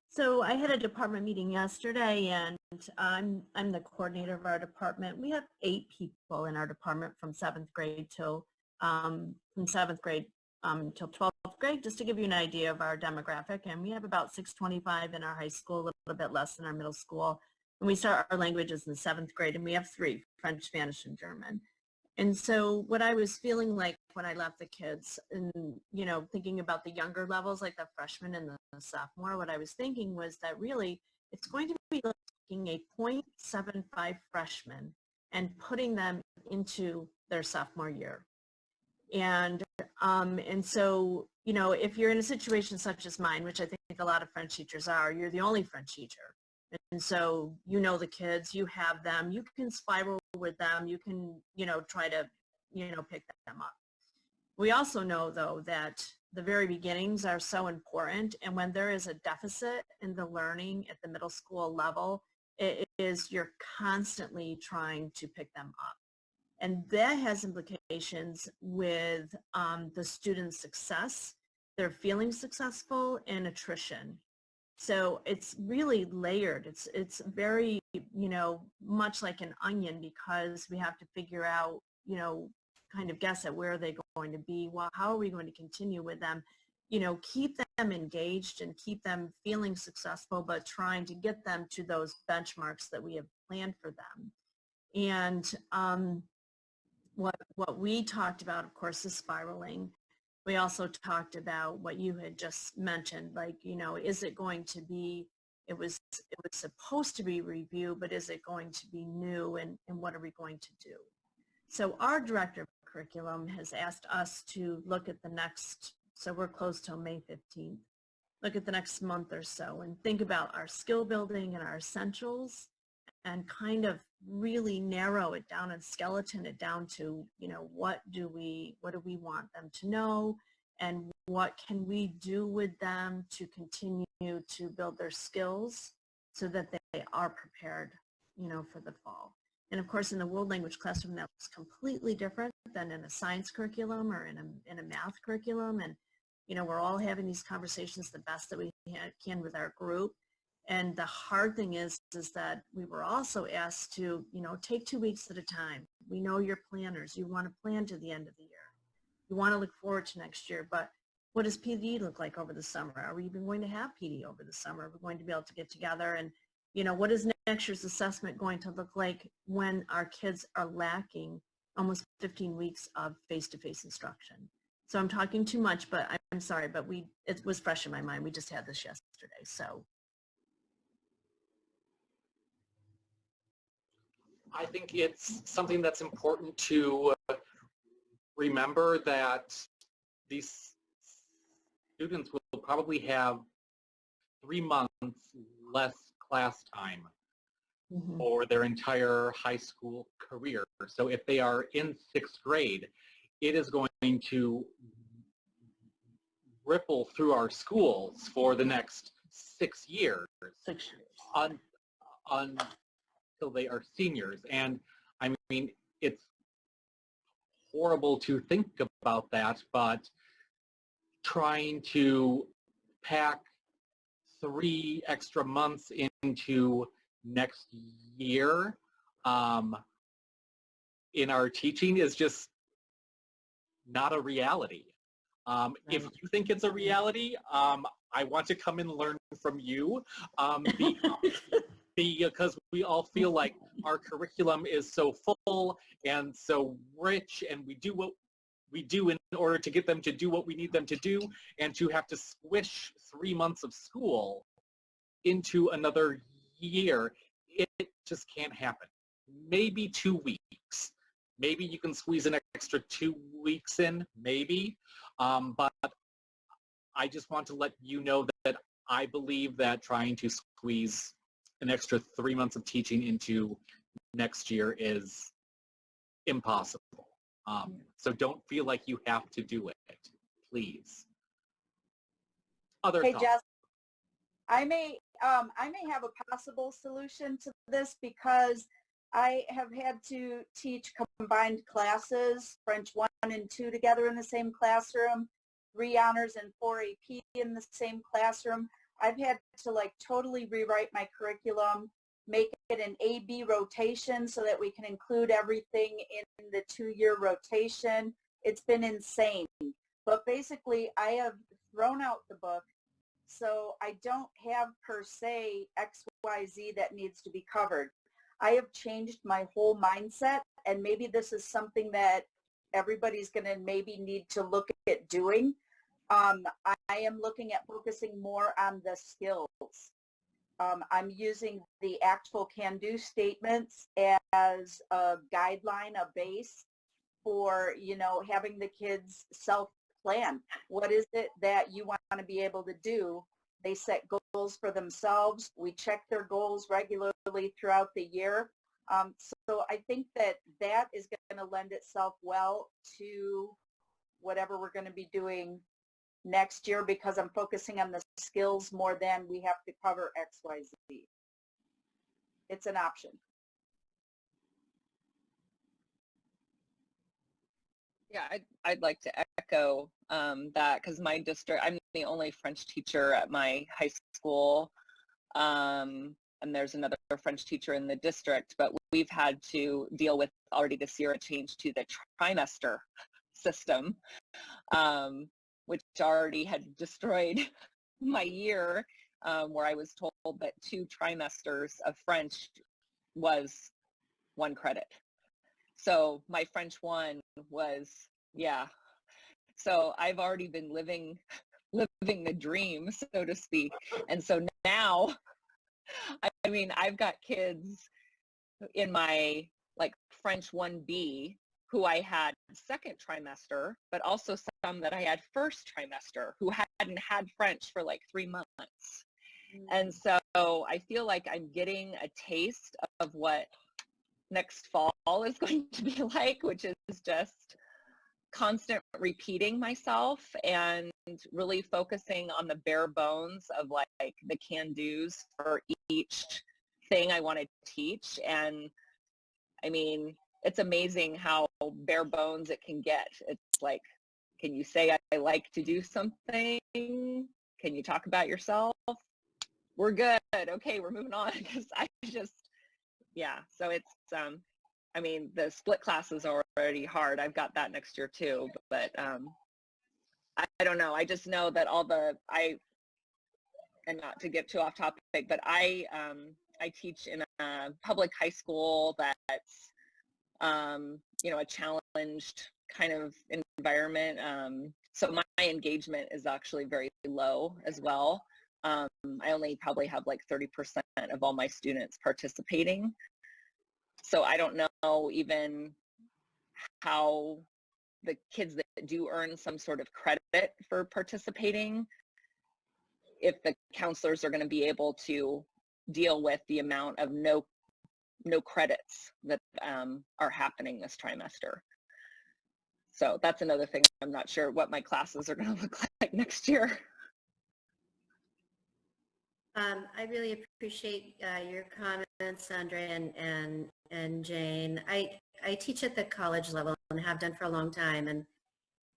So I had a department meeting yesterday, and I'm the coordinator of our department. We have 8 people in our department from 7th grade till till 12th grade, just to give you an idea of our demographic. And we have about 625 in our high school, a little bit less in our middle school. And we start our languages in the 7th grade, and we have 3, French, Spanish, and German. And so what I was feeling like when I left the kids, and thinking about the younger levels, like the freshman and the sophomore, what I was thinking was that really it's going to be like taking a 0.75 freshman and putting them into their sophomore year. And so, if you're in a situation such as mine, which I think a lot of French teachers are, you're the only French teacher. And so the kids, you have them, you can spiral with them, you can, try to, pick them up. We also know, though, that the very beginnings are so important, and when there is a deficit in the learning at the middle school level, you're constantly trying to pick them up. And that has implications with the student's success, their feeling successful, and attrition. So it's really layered. It's very, much like an onion, because we have to figure out, kind of guess at where are they going to be. Well, how are we going to continue with them? Keep them engaged and keep them feeling successful, but trying to get them to those benchmarks that we have planned for them. And what we talked about, of course, is spiraling. We also talked about what you had just mentioned, like, is it going to be, it was supposed to be review, but is it going to be new, and what are we going to do? So our director of curriculum has asked us to look at the next, so we're closed till May 15th, look at the next month or so and think about our skill building and our essentials, and kind of really narrow it down and skeleton it down to, what do we want them to know, and what can we do with them to continue to build their skills so that they are prepared, for the fall. And of course, in the world language classroom, that was completely different than in a science curriculum or in a math curriculum. And, we're all having these conversations the best that we can with our group. And the hard thing is that we were also asked to, take 2 weeks at a time. We know you're planners. You want to plan to the end of the year. You want to look forward to next year. But what does PD look like over the summer? Are we even going to have PD over the summer? Are we going to be able to get together? And, what does next year's assessment going to look like when our kids are lacking almost 15 weeks of face-to-face instruction? So I'm talking too much, but I'm sorry, but it was fresh in my mind. We just had this yesterday, so. I think it's something that's important to remember, that these students will probably have 3 months less class time for their entire high school career. So if they are in 6th grade, it is going to ripple through our schools for the next 6 years. 6 years. Until they are seniors. And I mean, it's horrible to think about that, but trying to pack 3 extra months into next year in our teaching is just not a reality. If you think it's a reality, I want to come and learn from you, because we all feel like our curriculum is so full and so rich, and we do what we do in order to get them to do what we need them to do, and to have to squish 3 months of school into another year, it just can't happen. Maybe 2 weeks. Maybe you can squeeze an extra 2 weeks in, maybe. But I just want to let you know that I believe that trying to squeeze an extra 3 months of teaching into next year is impossible. So don't feel like you have to do it, please. Other Hey, thoughts? Jess, I may have a possible solution to this, because I have had to teach combined classes, French 1 and 2 together in the same classroom, 3 honors and 4 AP in the same classroom. I've had to like totally rewrite my curriculum, make it an A-B rotation so that we can include everything in the 2-year rotation. It's been insane. But basically, I have thrown out the book, so I don't have per se XYZ that needs to be covered. I have changed my whole mindset, and maybe this is something that everybody's going to maybe need to look at doing. I am looking at focusing more on the skills. I'm using the actual can-do statements as a guideline, a base for, you know, having the kids self-plan. What is it that you want to be able to do? They set goals for themselves. We check their goals regularly throughout the year. So I think that that is going to lend itself well to whatever we're going to be doing next year, because I'm focusing on the skills more than we have to cover XYZ. It's an option. Yeah, I'd like to echo that, because my district, I'm the only French teacher at my high school, and there's another French teacher in the district, but we've had to deal with already this year a change to the trimester system, which already had destroyed my year, where I was told that 2 trimesters of French was 1 credit. So my French 1 was, yeah. So I've already been living the dream, so to speak. And so now, I mean, I've got kids in my like French 1B who I had 2nd trimester, but also some that I had 1st trimester who hadn't had French for like 3 months. And so I feel like I'm getting a taste of what next fall is going to be like, which is just constant repeating myself and really focusing on the bare bones of like the can-dos for each thing I want to teach. And I mean, it's amazing how bare bones it can get. It's like, can you say I like to do something? Can you talk about yourself? We're good. Okay, we're moving on, because I just, yeah. So it's, I mean, the split classes are already hard. I've got that next year too, but I don't know. I just know that and not to get too off topic, but I I teach in a public high school that's, you know, a challenged kind of environment. So my engagement is actually very low as well. I only probably have like 30% of all my students participating. So I don't know even how the kids that do earn some sort of credit for participating, if the counselors are going to be able to deal with the amount of no credits that are happening this trimester. So that's another thing. I'm not sure what my classes are going to look like next year. I really appreciate your comments, Sandra and Jane. I teach at the college level and have done for a long time, and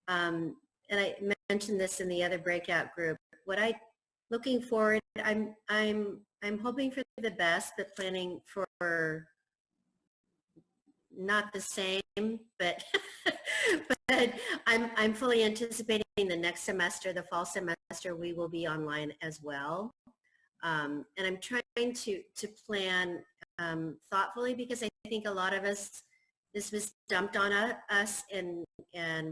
I mentioned this in the other breakout group. What I looking forward, I'm hoping for the best, but planning for not the same, but but I'm fully anticipating the next semester, the fall semester, we will be online as well. And I'm trying to plan thoughtfully, because I think a lot of us, this was dumped on us and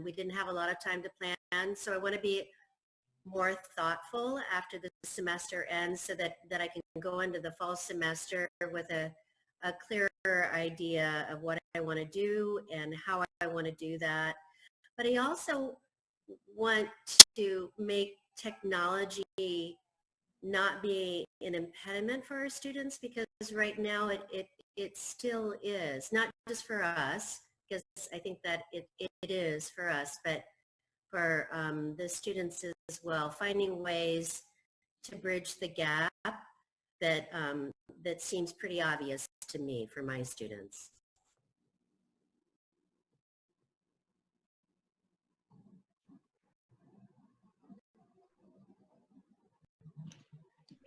we didn't have a lot of time to plan. So I want to be more thoughtful after the semester ends, so that I can go into the fall semester with a clearer idea of what I want to do and how I want to do that. But I also want to make technology not be an impediment for our students, because right now it still is, not just for us, because I think that it is for us, but for the students as well, finding ways to bridge the gap that that seems pretty obvious to me for my students.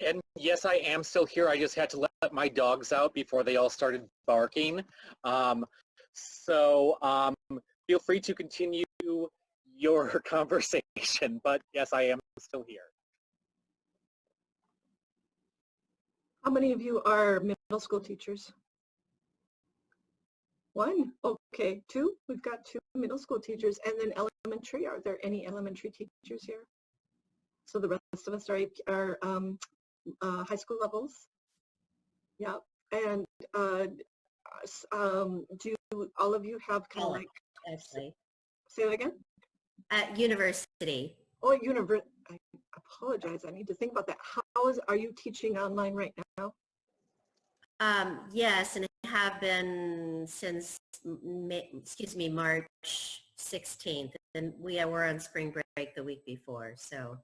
And yes, I am still here. I just had to let my dogs out before they all started barking. So feel free to continue your conversation, but yes, I am still here. How many of you are middle school teachers? One? Okay, two? We've got two middle school teachers, and then elementary. Are there any elementary teachers here? So the rest of us are high school levels. Yeah, and do all of you have kind of like, actually, say that again? At university. Oh, university. I apologize. I need to think about that. Are you teaching online right now? Yes, and I have been since March 16th, and we were on spring break the week before. So.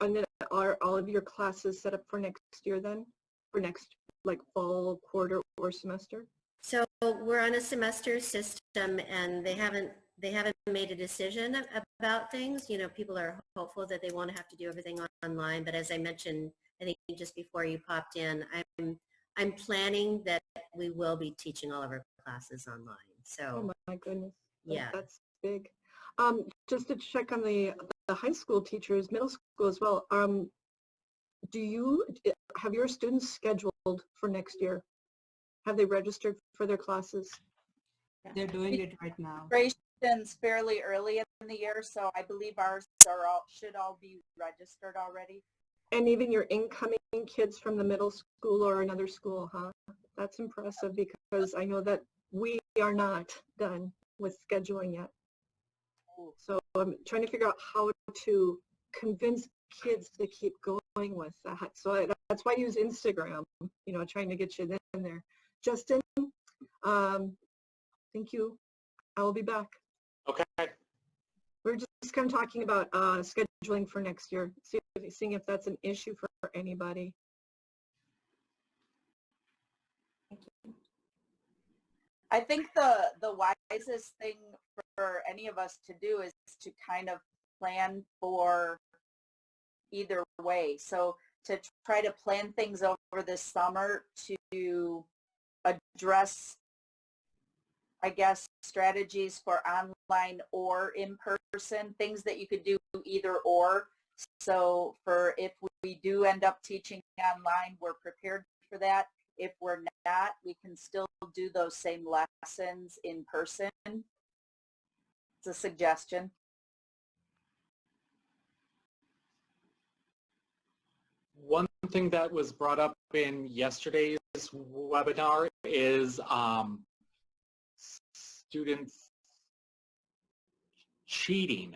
And then are all of your classes set up for next year then? For next like fall, quarter, or semester? So we're on a semester system, and they haven't made a decision about things. You know, people are hopeful that they won't have to do everything online, but as I mentioned, I think just before you popped in, I'm planning that we will be teaching all of our classes online. So. Oh my goodness. Yeah. That's big. Just to check on the high school teachers, middle school as well. Do you have your students scheduled for next year? Have they registered for their classes? They're doing it right now. Registration's fairly early in the year, so I believe ours should all be registered already. And even your incoming kids from the middle school or another school, huh? That's impressive, because I know that we are not done with scheduling yet. So I'm trying to figure out how to convince kids to keep going with that. So that's why I use Instagram, you know, trying to get you in there. Justin, thank you. I will be back. Okay. We're just kind of talking about scheduling for next year, seeing if that's an issue for anybody. I think the wisest thing for any of us to do is to kind of plan for either way. So to try to plan things over this summer to address, I guess, strategies for online or in person, things that you could do either or. So for if we do end up teaching online, we're prepared for that. if we're not, we can still do those same lessons in person. It's a suggestion. One thing that was brought up in yesterday's webinar is students cheating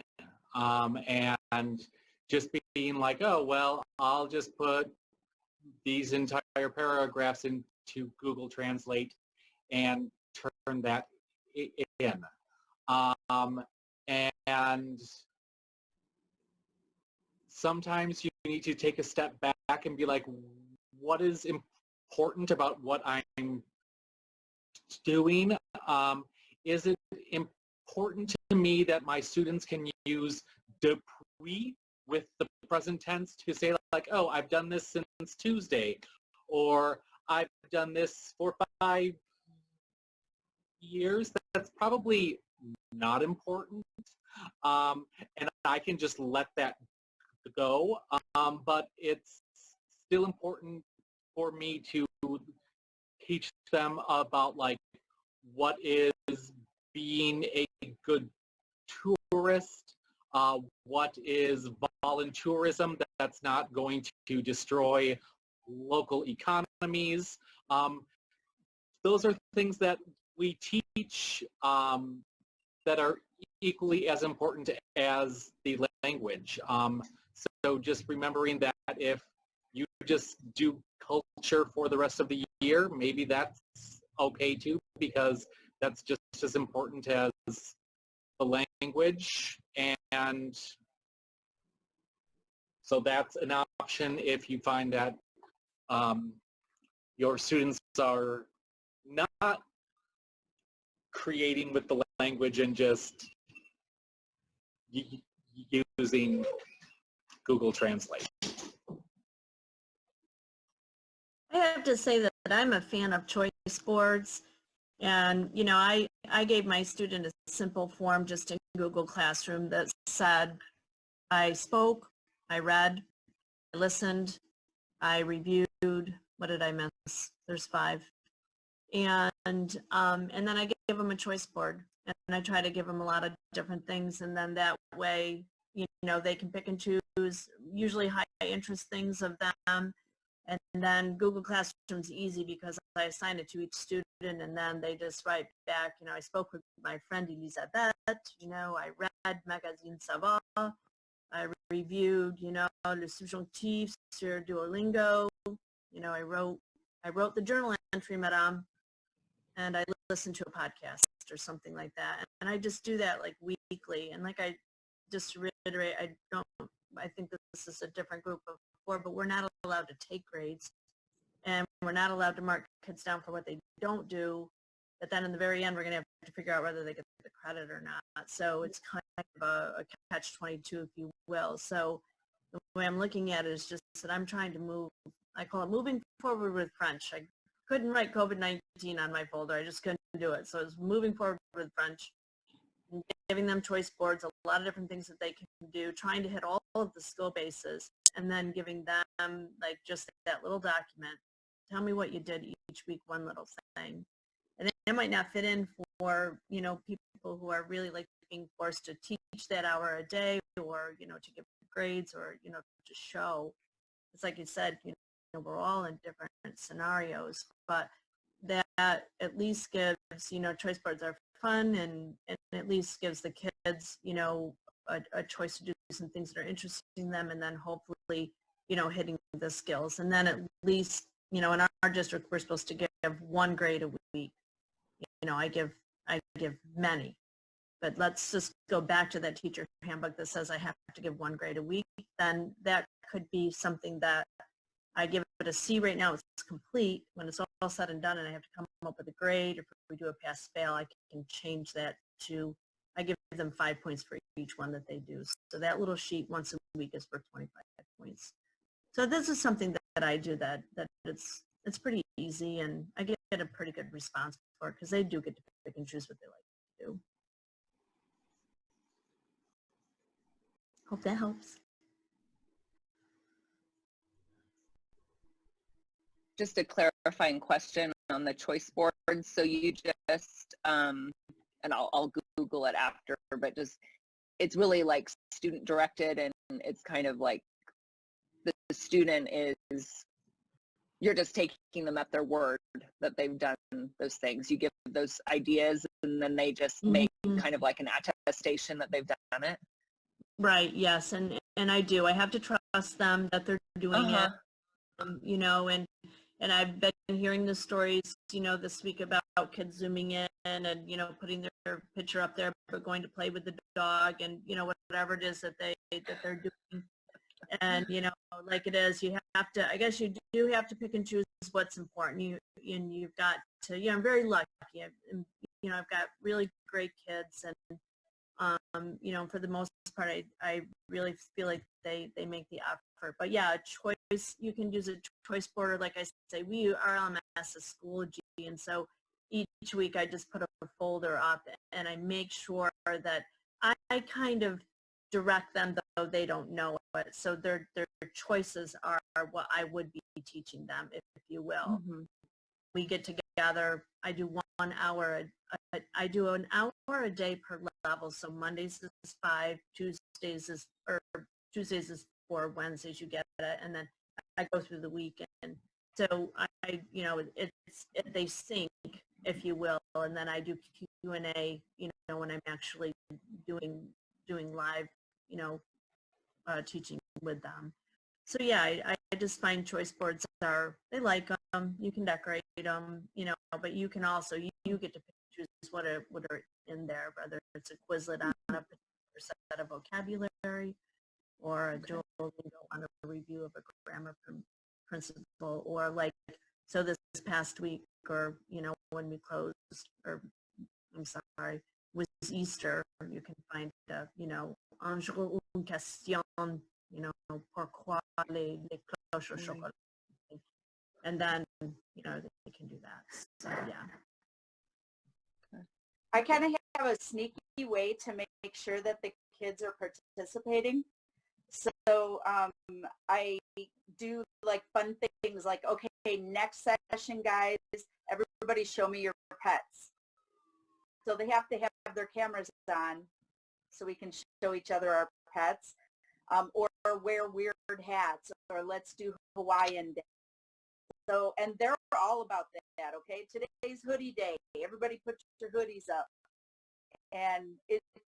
and just being like, oh, well, I'll just put these entire paragraphs into Google Translate and turn that in. And sometimes you need to take a step back and be like, what is important about what I'm doing? Is it important to me that my students can use depuis with the present tense to say like, oh, I've done this since Tuesday, or I've done this for 5 years? That's probably not important. And I can just let that go, but it's still important for me to teach them about like what is being a good tourist, what is volunteerism that's not going to destroy local economies. Those are things that we teach that are equally as important as the language. So just remembering that if you just do culture for the rest of the year, maybe that's okay too, because that's just as important as the language. And so that's an option if you find that your students are not creating with the language and just using Google Translate. I have to say that I'm a fan of choice boards. And, you know, I gave my student a simple form just in Google Classroom that said, I spoke, I read, I listened, I reviewed, what did I miss? There's 5. And then I give them a choice board, and I try to give them a lot of different things, and then that way, you know, they can pick and choose usually high interest things of them. And then Google Classroom's easy because I assign it to each student, and then they just write back, you know, I spoke with my friend Elisabeth, you know, I read Magazine Savoir, I reviewed, you know, Le Subjonctif sur Duolingo, you know, I wrote the journal entry, madame, and I listened to a podcast or something like that. And I just do that like weekly. And like I just reiterate, I think this is a different group of 4, but we're not allowed to take grades. And we're not allowed to mark kids down for what they don't do. But then in the very end, we're going to have to figure out whether they get the credit or not. So it's kind of a catch-22, if you will. So the way I'm looking at it is just that I'm trying to move, I call it moving forward with French. I couldn't write COVID-19 on my folder. I just couldn't do it. So it's moving forward with French, giving them choice boards, a lot of different things that they can do, trying to hit all of the skill bases, and then giving them like just that little document. Tell me what you did each week, one little thing. And it might not fit in for, you know, people who are really like being forced to teach that hour a day, or, you know, to give grades, or, you know, to show. It's like you said, you know, we're all in different scenarios, but that at least gives, you know, choice boards are fun, and at least gives the kids, you know, a choice to do some things that are interesting them, and then hopefully, you know, hitting the skills. And then at least, you know, in our district, we're supposed to give 1 grade a week. You know, I give many, but let's just go back to that teacher handbook that says I have to give 1 grade a week. Then that could be something that I give it a C right now. It's complete. When it's all said and done and I have to come up with a grade, or if we do a pass-fail, I can change that to, I give them 5 points for each one that they do. So that little sheet once a week is for 25 points. So this is something that I do that it's pretty easy, and I get a pretty good response for it because they do get to pick and choose what they like to do. Hope that helps. just a clarifying question on the choice board. So you just, and I'll Google it after, but just, it's really like student directed, and it's kind of like the student is, you're just taking them at their word that they've done those things. You give those ideas and then they just make kind of like an attestation that they've done it. Right, yes, and I do. I have to trust them that they're doing it, you know, and I've been hearing the stories, you know, this week about kids zooming in and, you know, putting their picture up there, but going to play with the dog and, you know, whatever it is that they're doing. And, you know, like it is, you have to, I guess you do have to pick and choose what's important. You've got to, you know, I'm very lucky. You know, I've got really great kids, and, you know, for the most part, I really feel like they make the effort. But yeah, a choice, you can use a choice board. Like I say, our LMS is Schoology, and so each week I just put a folder up and I make sure that I kind of direct them, though they don't know it. So their choices are what I would be teaching them, if you will. We get together. I do 1 hour. I do an hour a day per level. So Mondays is 5, Tuesdays is 4, Wednesdays you get it, and then I go through the weekend. So I you know, they sync, if you will, and then I do Q&A, you know, when I'm actually doing live, you know, teaching with them. So yeah, I just find choice boards they like them. You can decorate them, you know, but you can also, you get to choose what are in there, whether it's a Quizlet on a particular set of vocabulary, or a Duolingo on a review of a grammar principle, or like, so this past week, or, you know, when we closed, or I'm sorry, was Easter, you can find, you know, un jour une question, you know, pourquoi les cloches au chocolat, and then, you know, they can do that. So yeah. I kind of have a sneaky way to make sure that the kids are participating. So I do like fun things like, okay, next session, guys, everybody show me your pets. So they have to have their cameras on so we can show each other our pets, or wear weird hats, or let's do Hawaiian Day. So, and they're all about that, okay? Today's hoodie day. Everybody put your hoodies up. And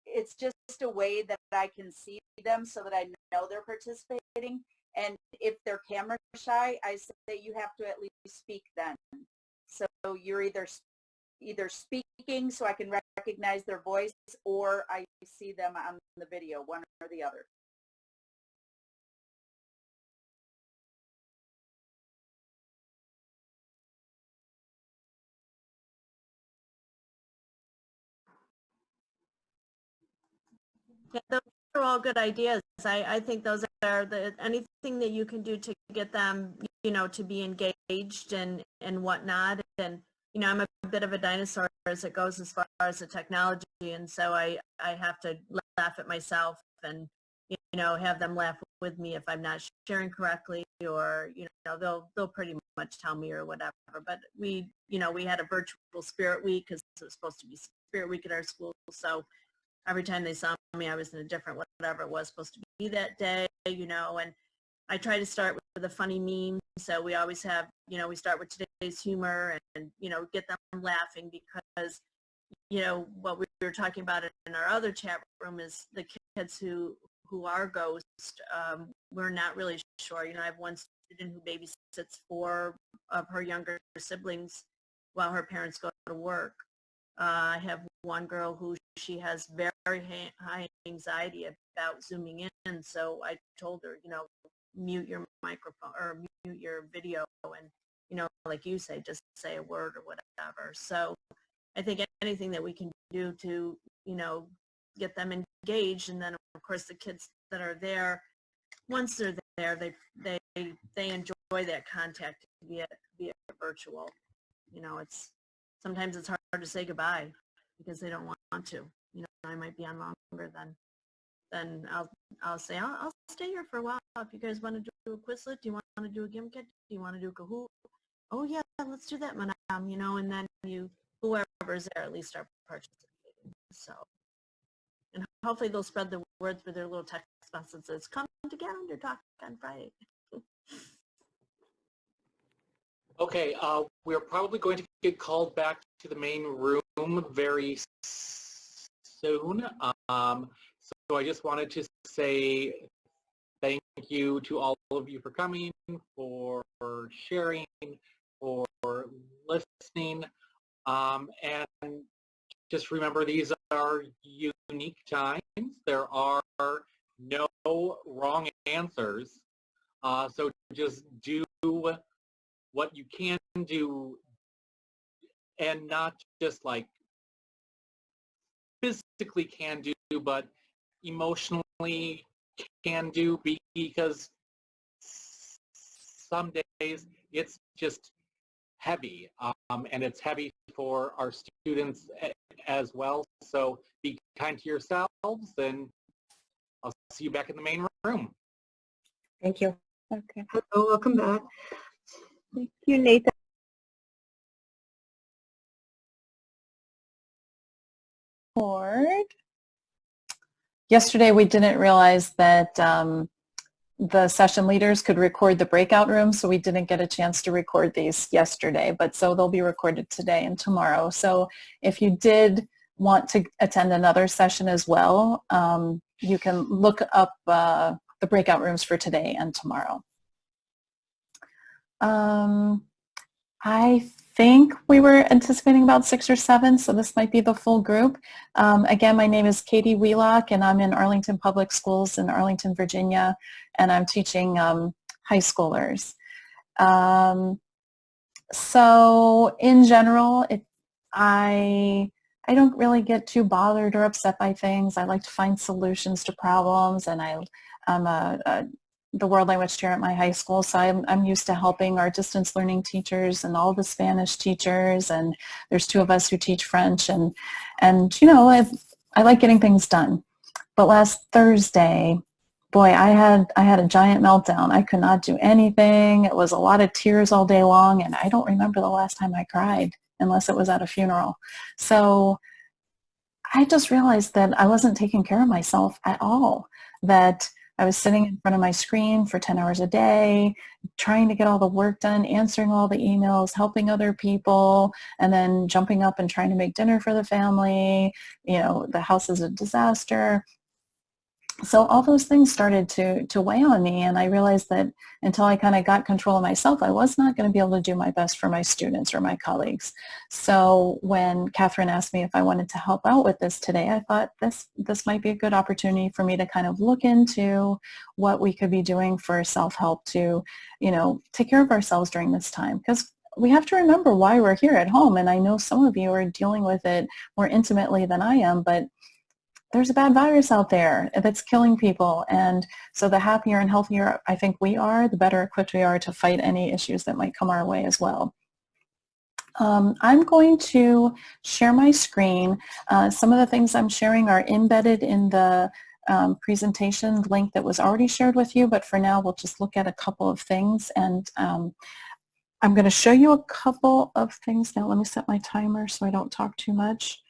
it's just a way that I can see them so that I know they're participating. And if they're camera shy, I say you have to at least speak then. So you're either speaking so I can recognize their voice, or I see them on the video, one or the other. Yeah, those are all good ideas. I think those are anything that you can do to get them, you know, to be engaged and whatnot. And, you know, I'm a bit of a dinosaur as it goes as far as the technology. And so I have to laugh at myself and, you know, have them laugh with me if I'm not sharing correctly, or, you know, they'll pretty much tell me or whatever. But we, you know, we had a virtual spirit week because it was supposed to be spirit week at our school. So every time they saw me, I was in a different whatever it was supposed to be that day, you know, and I try to start with a funny meme. So we always have, you know, we start with today's humor and, you know, get them laughing, because, you know, what we were talking about in our other chat room is the kids who are ghosts. We're not really sure. You know, I have one student who babysits 4 of her younger siblings while her parents go to work. I have one girl who she has very high anxiety about zooming in, so I told her, you know, mute your microphone or mute your video, and, you know, like you say, just say a word or whatever. So I think anything that we can do to, you know, get them engaged, and then of course the kids that are there, once they're there, they enjoy that contact via virtual. You know, sometimes it's hard to say goodbye because they don't want to. You know, I might be on longer then I'll say, I'll stay here for a while. If you guys want to do a Quizlet, do you want to do a Gimkit? Do you want to do Kahoot? oh yeah, let's do that, madam, you know, and then whoever's there at least are participating. So, and hopefully they'll spread the word through their little text messages. Come to calendar talk on Friday. Okay, we're probably going to get called back to the main room very soon. So I just wanted to say thank you to all of you for coming, for sharing, for listening, and just remember these are unique times. There are no wrong answers. So just do what you can do, and not just like physically can do, but emotionally can do, because some days it's just heavy, and it's heavy for our students as well. So be kind to yourselves, and I'll see you back in the main room. Thank you. Okay. Hello, welcome back. Thank you, Nathan. Yesterday we didn't realize that the session leaders could record the breakout room, so we didn't get a chance to record these yesterday, but so they'll be recorded today and tomorrow. So if you did want to attend another session as well, you can look up the breakout rooms for today and tomorrow. I think we were anticipating about 6 or 7, so this might be the full group. Again, my name is Katie Wheelock, and I'm in Arlington Public Schools in Arlington, Virginia, and I'm teaching high schoolers. So in general, I don't really get too bothered or upset by things. I like to find solutions to problems, and I'm the world language teacher at my high school, so I'm used to helping our distance learning teachers and all the Spanish teachers, and there's 2 of us who teach French, and you know, I like getting things done. But last Thursday, boy, I had a giant meltdown. I could not do anything. It was a lot of tears all day long, and I don't remember the last time I cried, unless it was at a funeral. So I just realized that I wasn't taking care of myself at all, that I was sitting in front of my screen for 10 hours a day, trying to get all the work done, answering all the emails, helping other people, and then jumping up and trying to make dinner for the family. You know, the house is a disaster. So all those things started to weigh on me, and I realized that until I kind of got control of myself, I was not going to be able to do my best for my students or my colleagues. So when Catherine asked me if I wanted to help out with this today, I thought this might be a good opportunity for me to kind of look into what we could be doing for self-help to, you know, take care of ourselves during this time, because we have to remember why we're here at home. And I know some of you are dealing with it more intimately than I am, but there's a bad virus out there that's killing people. And so the happier and healthier I think we are, the better equipped we are to fight any issues that might come our way as well. I'm going to share my screen. Some of the things I'm sharing are embedded in the presentation link that was already shared with you, but for now we'll just look at a couple of things. And I'm going to show you a couple of things now. Let me set my timer so I don't talk too much.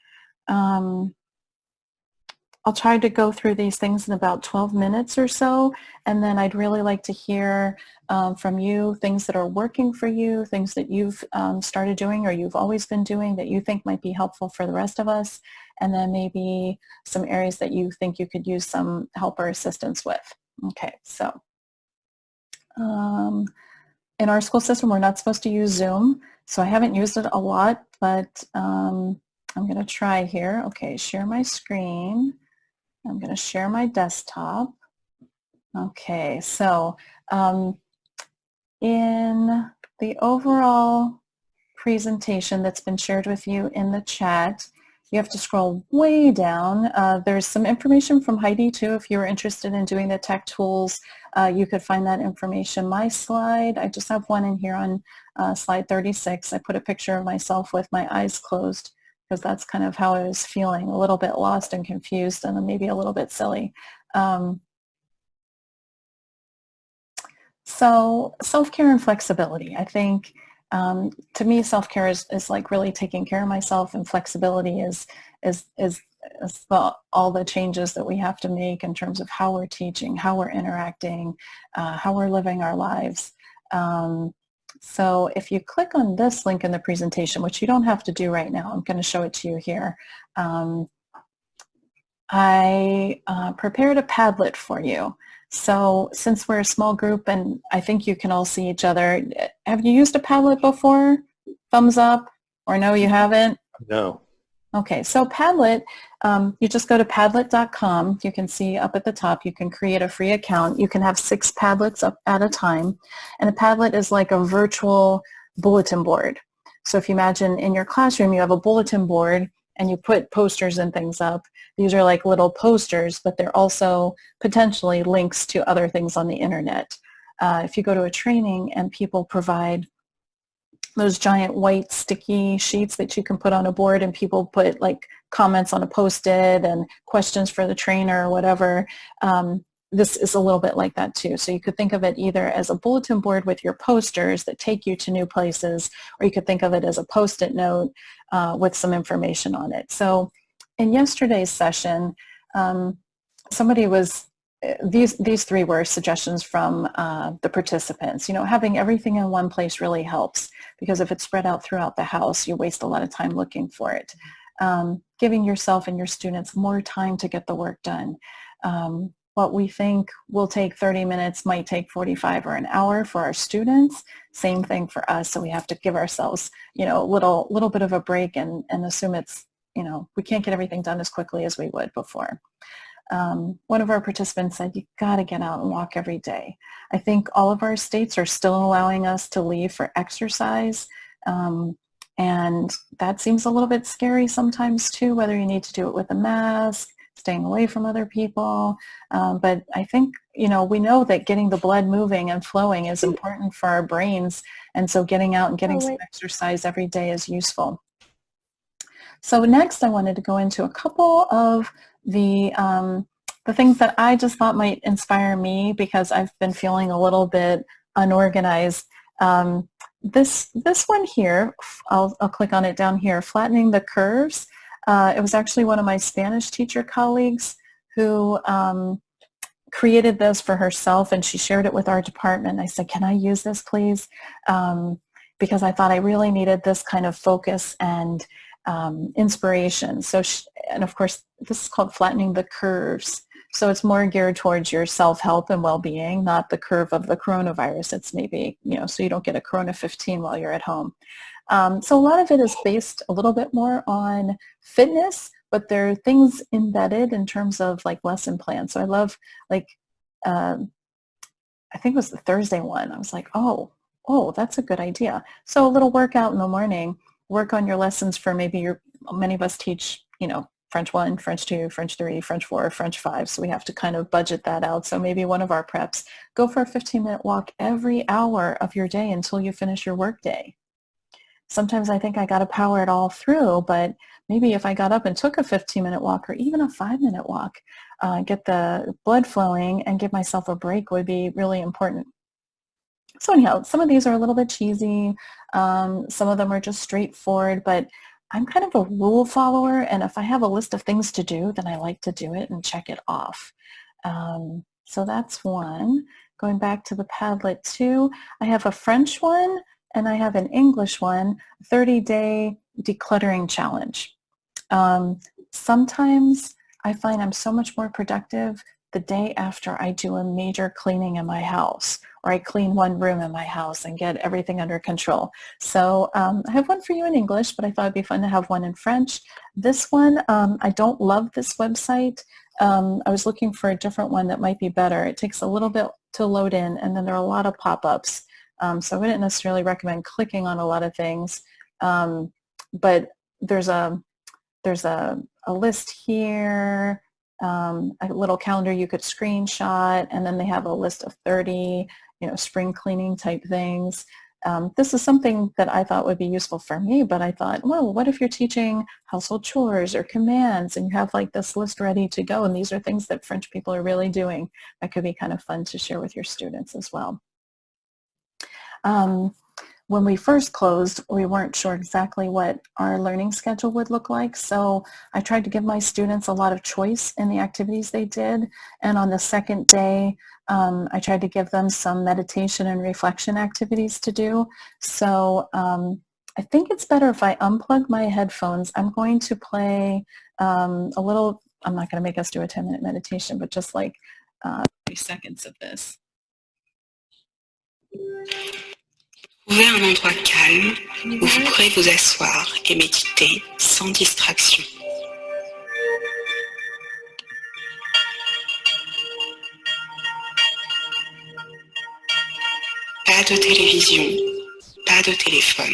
I'll try to go through these things in about 12 minutes or so, and then I'd really like to hear from you things that are working for you, things that you've started doing or you've always been doing that you think might be helpful for the rest of us, and then maybe some areas that you think you could use some help or assistance with. Okay, so in our school system, we're not supposed to use Zoom, so I haven't used it a lot, but I'm going to try here. Okay, share my screen. I'm going to share my desktop. Okay, so in the overall presentation that's been shared with you in the chat, you have to scroll way down. There's some information from Heidi too. If you're interested in doing the tech tools, you could find that information. My slide, I just have one in here on slide 36. I put a picture of myself with my eyes closed, because that's kind of how I was feeling, a little bit lost and confused and maybe a little bit silly. So self-care and flexibility. I think To me, self-care is like really taking care of myself, and flexibility is all the changes that we have to make in terms of how we're teaching, how we're interacting, how we're living our lives. So if you click on this link in the presentation, which you don't have to do right now, I'm going to show it to you here. I prepared a Padlet for you. So since we're a small group and I think you can all see each other, have you used a Padlet before? Thumbs up, or no, you haven't? No. Okay, so Padlet, you just go to padlet.com. You can see up at the top, you can create a free account. You can have 6 Padlets up at a time. And a Padlet is like a virtual bulletin board. So if you imagine in your classroom, you have a bulletin board and you put posters and things up. These are like little posters, but they're also potentially links to other things on the internet. If you go to a training and people provide those giant white sticky sheets that you can put on a board, and people put like comments on a post-it and questions for the trainer or whatever, this is a little bit like that too. So you could think of it either as a bulletin board with your posters that take you to new places, or you could think of it as a post-it note with some information on it. So in yesterday's session, somebody was, these 3 were suggestions from the participants. You know, having everything in one place really helps, because if it's spread out throughout the house, you waste a lot of time looking for it. Giving yourself and your students more time to get the work done. What we think will take 30 minutes might take 45 or an hour for our students. Same thing for us. So we have to give ourselves, you know, a little bit of a break and assume it's, you know, we can't get everything done as quickly as we would before. One of our participants said, you got to get out and walk every day. I think all of our states are still allowing us to leave for exercise. And that seems a little bit scary sometimes too, whether you need to do it with a mask, staying away from other people. But I think, you know, we know that getting the blood moving and flowing is important for our brains. And so getting out and getting some exercise every day is useful. So next I wanted to go into a couple of the things that I just thought might inspire me, because I've been feeling a little bit unorganized. This one here, I'll click on it down here, flattening the curves. It was actually one of my Spanish teacher colleagues who created this for herself, and she shared it with our department. I said, can I use this, please? Because I thought I really needed this kind of focus and inspiration. So, and of course, this is called flattening the curves. So it's more geared towards your self-help and well-being, not the curve of the coronavirus. It's maybe, you know, so you don't get a Corona 15 while you're at home. So a lot of it is based a little bit more on fitness, but there are things embedded in terms of like lesson plans. So I love, like, I think it was the Thursday one. I was like, oh, that's a good idea. So a little workout in the morning, work on your lessons for maybe many of us teach, you know, French 1, French 2, French 3, French 4, French 5. So we have to kind of budget that out. So maybe one of our preps, go for a 15-minute walk every hour of your day until you finish your work day. Sometimes I think I got to power it all through, but maybe if I got up and took a 15-minute walk or even a 5-minute walk, get the blood flowing and give myself a break would be really important. So anyhow, some of these are a little bit cheesy. Some of them are just straightforward, but I'm kind of a rule follower, and if I have a list of things to do, then I like to do it and check it off. So that's one. Going back to the Padlet 2, I have a French one and I have an English one, 30-day decluttering challenge. Sometimes I find I'm so much more productive the day after I do a major cleaning in my house, or I clean one room in my house and get everything under control. So I have one for you in English, but I thought it'd be fun to have one in French. This one, I don't love this website. I was looking for a different one that might be better. It takes a little bit to load in, and then there are a lot of pop-ups. So I wouldn't necessarily recommend clicking on a lot of things, but there's a list here, a little calendar you could screenshot, and then they have a list of 30, you know, spring cleaning type things. This is something that I thought would be useful for me, but I thought, well, what if you're teaching household chores or commands and you have like this list ready to go, and these are things that French people are really doing? That could be kind of fun to share with your students as well. when we first closed, we weren't sure exactly what our learning schedule would look like. So I tried to give my students a lot of choice in the activities they did. And on the second day, I tried to give them some meditation and reflection activities to do. So I think it's better if I unplug my headphones. I'm going to play a little, I'm not going to make us do a 10-minute meditation, but just like 30 seconds of this. Trouvez un endroit calme où vous pourrez vous asseoir et méditer sans distraction. Pas de télévision, pas de téléphone.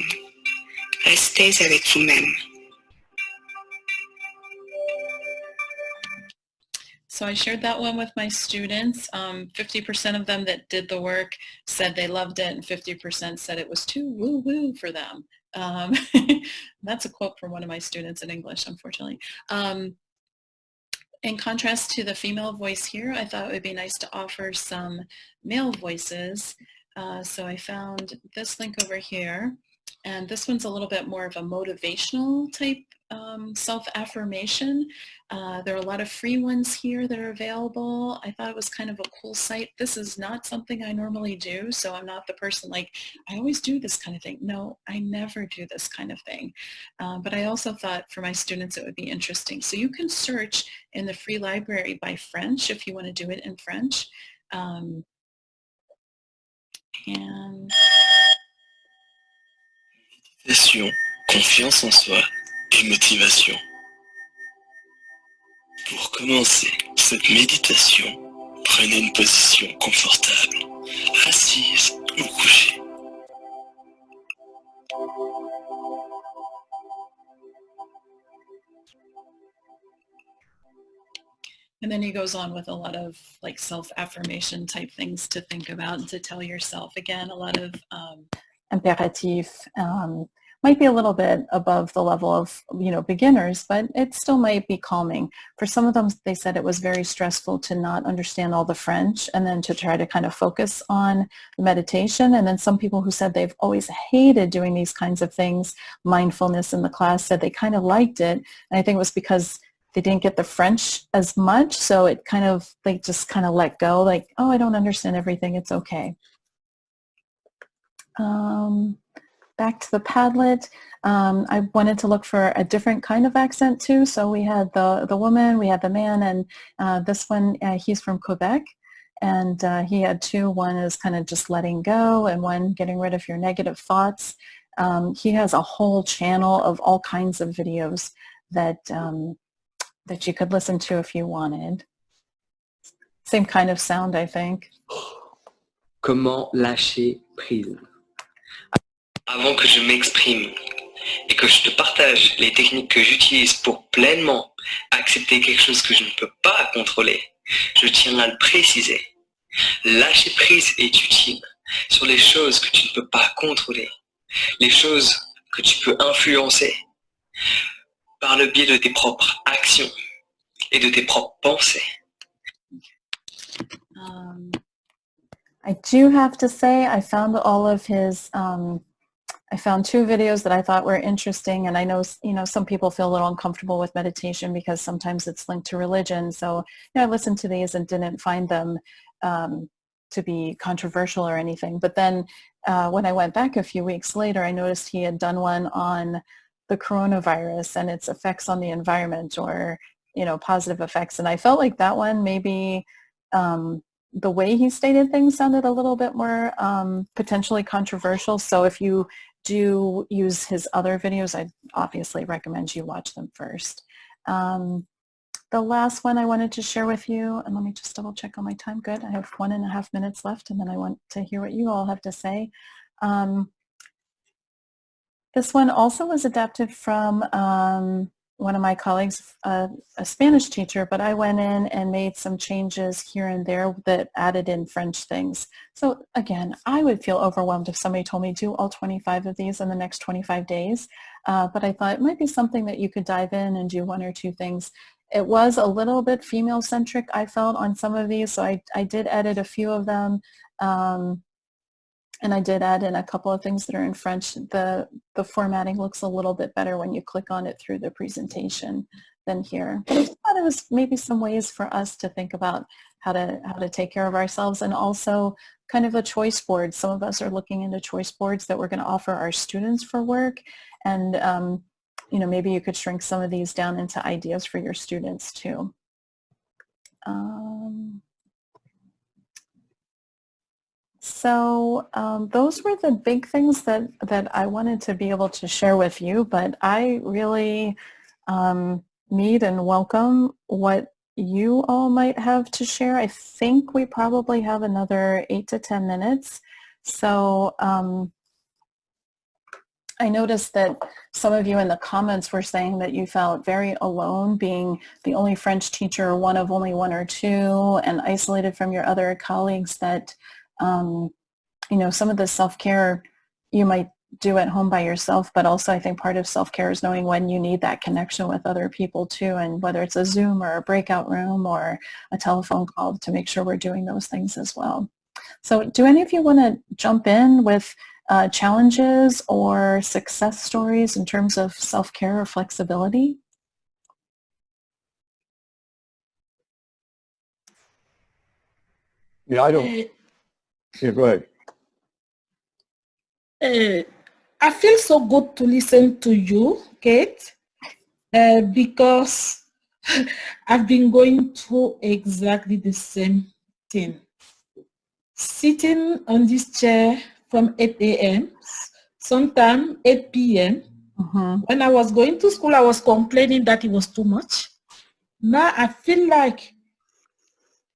Restez avec vous-même. So I shared that one with my students. 50% of them that did the work said they loved it, and 50% said it was too woo-woo for them. That's a quote from one of my students in English, unfortunately. In contrast to the female voice here, I thought it would be nice to offer some male voices. So I found this link over here, and this one's a little bit more of a motivational type self-affirmation. There are a lot of free ones here that are available. I thought it was kind of a cool site. This is not something I normally do, so I'm not the person like, I always do this kind of thing. No, I never do this kind of thing. But I also thought for my students it would be interesting. So you can search in the free library by French if you want to do it in French. And Méditation, confiance en soi et motivation. Pour commencer cette méditation, prenez une position confortable, assise ou couchée. And then he goes on with a lot of like self-affirmation type things to think about and to tell yourself. Again, a lot of imperatif. Might be a little bit above the level of, beginners, but it still might be calming. For some of them, they said it was very stressful to not understand all the French and then to try to kind of focus on the meditation. And then some people who said they've always hated doing these kinds of things, mindfulness in the class, said they kind of liked it. And I think it was because they didn't get the French as much. So it kind of, they just kind of let go, like, oh, I don't understand everything. It's okay. Back to the Padlet. I wanted to look for a different kind of accent too. So we had the woman, we had the man, and this one, he's from Quebec. And he had two. One is kind of just letting go, and one getting rid of your negative thoughts. He has a whole channel of all kinds of videos that that you could listen to if you wanted. Same kind of sound, I think. Comment lâcher prise? Avant que je m'exprime et que je te partage les techniques que j'utilise pour pleinement accepter quelque chose que je ne peux pas contrôler, je tiens à le préciser. Lâcher prise est utile sur les choses que tu ne peux pas contrôler, les choses que tu peux influencer par le biais de tes propres actions et de tes propres pensées. I do have to say I found all of his I found two videos that I thought were interesting, and I know, some people feel a little uncomfortable with meditation because sometimes it's linked to religion. So, I listened to these and didn't find them to be controversial or anything. But then when I went back a few weeks later, I noticed he had done one on the coronavirus and its effects on the environment, or, positive effects. And I felt like that one maybe the way he stated things sounded a little bit more potentially controversial. So if you do use his other videos, I obviously recommend you watch them first. The last one I wanted to share with you, and let me just double check on my time. Good. I have 1.5 minutes left, and then I want to hear what you all have to say. This one also was adapted from one of my colleagues, a Spanish teacher, but I went in and made some changes here and there that added in French things. So again, I would feel overwhelmed if somebody told me do all 25 of these in the next 25 days. But I thought it might be something that you could dive in and do one or two things. It was a little bit female-centric, I felt, on some of these, so I did edit a few of them. And I did add in a couple of things that are in French. The formatting looks a little bit better when you click on it through the presentation than here. But I just thought it was maybe some ways for us to think about how to take care of ourselves, and also kind of a choice board. Some of us are looking into choice boards that we're going to offer our students for work, and you know, maybe you could shrink some of these down into ideas for your students too. So those were the big things that I wanted to be able to share with you, but I really need and welcome what you all might have to share. I think we probably have another 8 to 10 minutes. So I noticed that some of you in the comments were saying that you felt very alone, being the only French teacher, one of only one or two, and isolated from your other colleagues, that you know, some of the self-care you might do at home by yourself, but also I think part of self-care is knowing when you need that connection with other people too, and whether it's a Zoom or a breakout room or a telephone call, to make sure we're doing those things as well. So do any of you want to jump in with challenges or success stories in terms of self-care or flexibility? Yeah, I don't. Yeah, go ahead. I feel so good to listen to you, Kate, because I've been going through exactly the same thing. Sitting on this chair from 8 a.m., sometimes 8 p.m. When I was going to school, I was complaining that it was too much. Now I feel like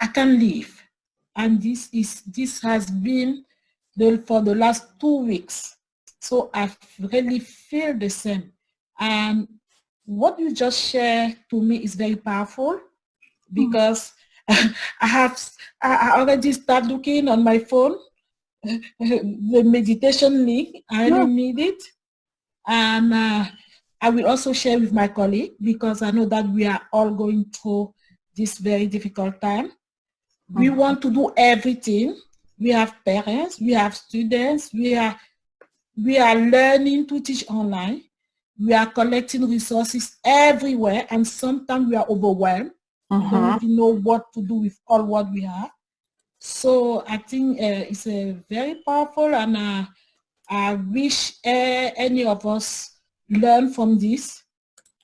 I can leave. And this has been for the last 2 weeks. So I really feel the same. And what you just shared to me is very powerful, because I already started looking on my phone, the meditation link. I really need it. And I will also share with my colleague, because I know that we are all going through this very difficult time. We want to do everything. We have parents, we have students, we are learning to teach online. We are collecting resources everywhere, and sometimes we are overwhelmed. We don't even know what to do with all what we have. So I think it's a very powerful, and I wish any of us learn from this.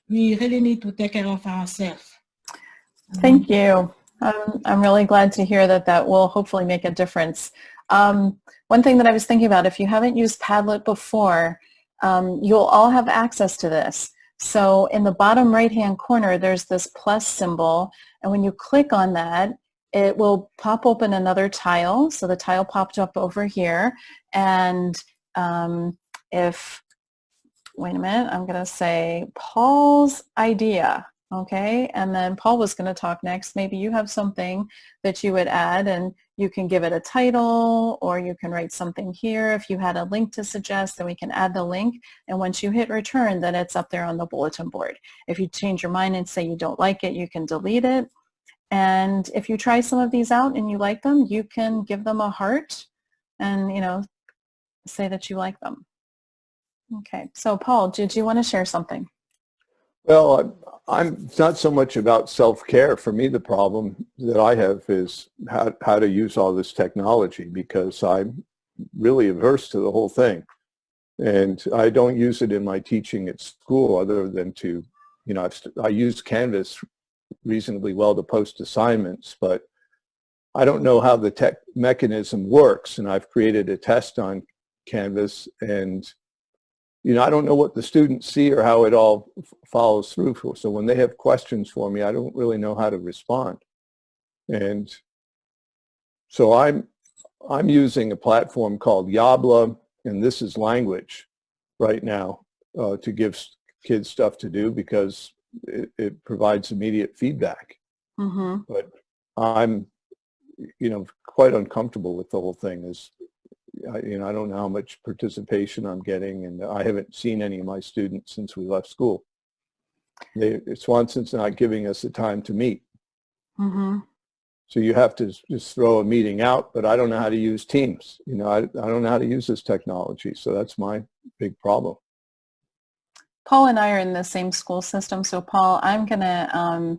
We really need to take care of ourselves. Thank you. I'm really glad to hear that will hopefully make a difference. One thing that I was thinking about, if you haven't used Padlet before, you'll all have access to this. So in the bottom right-hand corner, there's this plus symbol, and when you click on that, it will pop open another tile. So the tile popped up over here, and wait a minute, I'm going to say Paul's idea. Okay, and then Paul was going to talk next. Maybe you have something that you would add, and you can give it a title, or you can write something here. If you had a link to suggest, then we can add the link. And once you hit return, then it's up there on the bulletin board. If you change your mind and say you don't like it, you can delete it. And if you try some of these out and you like them, you can give them a heart and, you know, say that you like them. Okay, so Paul, did you want to share something? Well, I'm not so much about self-care. For me, the problem that I have is how to use all this technology, because I'm really averse to the whole thing. And I don't use it in my teaching at school, other than to, you know, I use Canvas reasonably well to post assignments, but I don't know how the tech mechanism works. And I've created a test on Canvas, and you know, I don't know what the students see or how it all follows through. So when they have questions for me, I don't really know how to respond. And so I'm using a platform called Yabla, and this is language right now to give kids stuff to do, because it provides immediate feedback. But I'm, you know, quite uncomfortable with the whole thing. You know, I don't know how much participation I'm getting, and I haven't seen any of my students since we left school. Swanson's not giving us the time to meet. So you have to just throw a meeting out, but I don't know how to use Teams. You know, I don't know how to use this technology. So that's my big problem. Paul and I are in the same school system. So Paul, I'm going to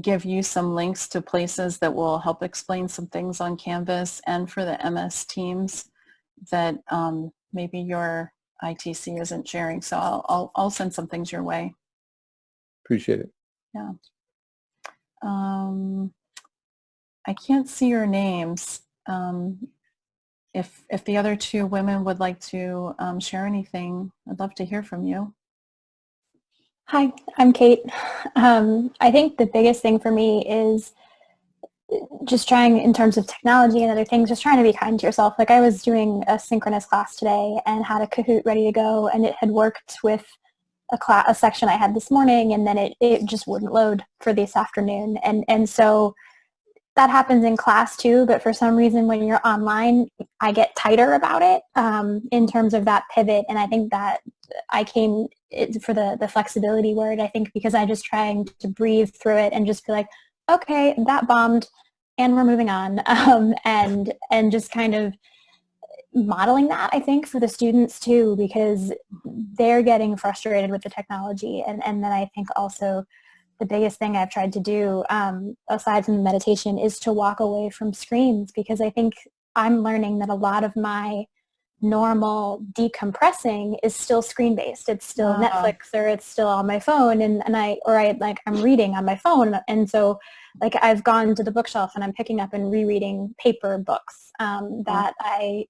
give you some links to places that will help explain some things on Canvas and for the MS Teams that maybe your ITC isn't sharing. So I'll send some things your way. Appreciate it. Yeah. I can't see your names. If the other two women would like to share anything, I'd love to hear from you. Hi, I'm Kate. I think the biggest thing for me is just trying, in terms of technology and other things, just trying to be kind to yourself. Like, I was doing a synchronous class today and had a Kahoot ready to go, and it had worked with a section I had this morning, and then it just wouldn't load for this afternoon. And so that happens in class too, but for some reason when you're online, I get tighter about it in terms of that pivot. And I think that I came for the flexibility word, I think, because I just trying to breathe through it and just be like, okay, that bombed and we're moving on. And just kind of modeling that, I think, for the students too, because they're getting frustrated with the technology. And then I think also the biggest thing I've tried to do, aside from the meditation, is to walk away from screens, because I think I'm learning that a lot of my normal decompressing is still screen-based. It's still Netflix, or it's still on my phone, and I'm reading on my phone. And so like I've gone to the bookshelf and I'm picking up and rereading paper books that I,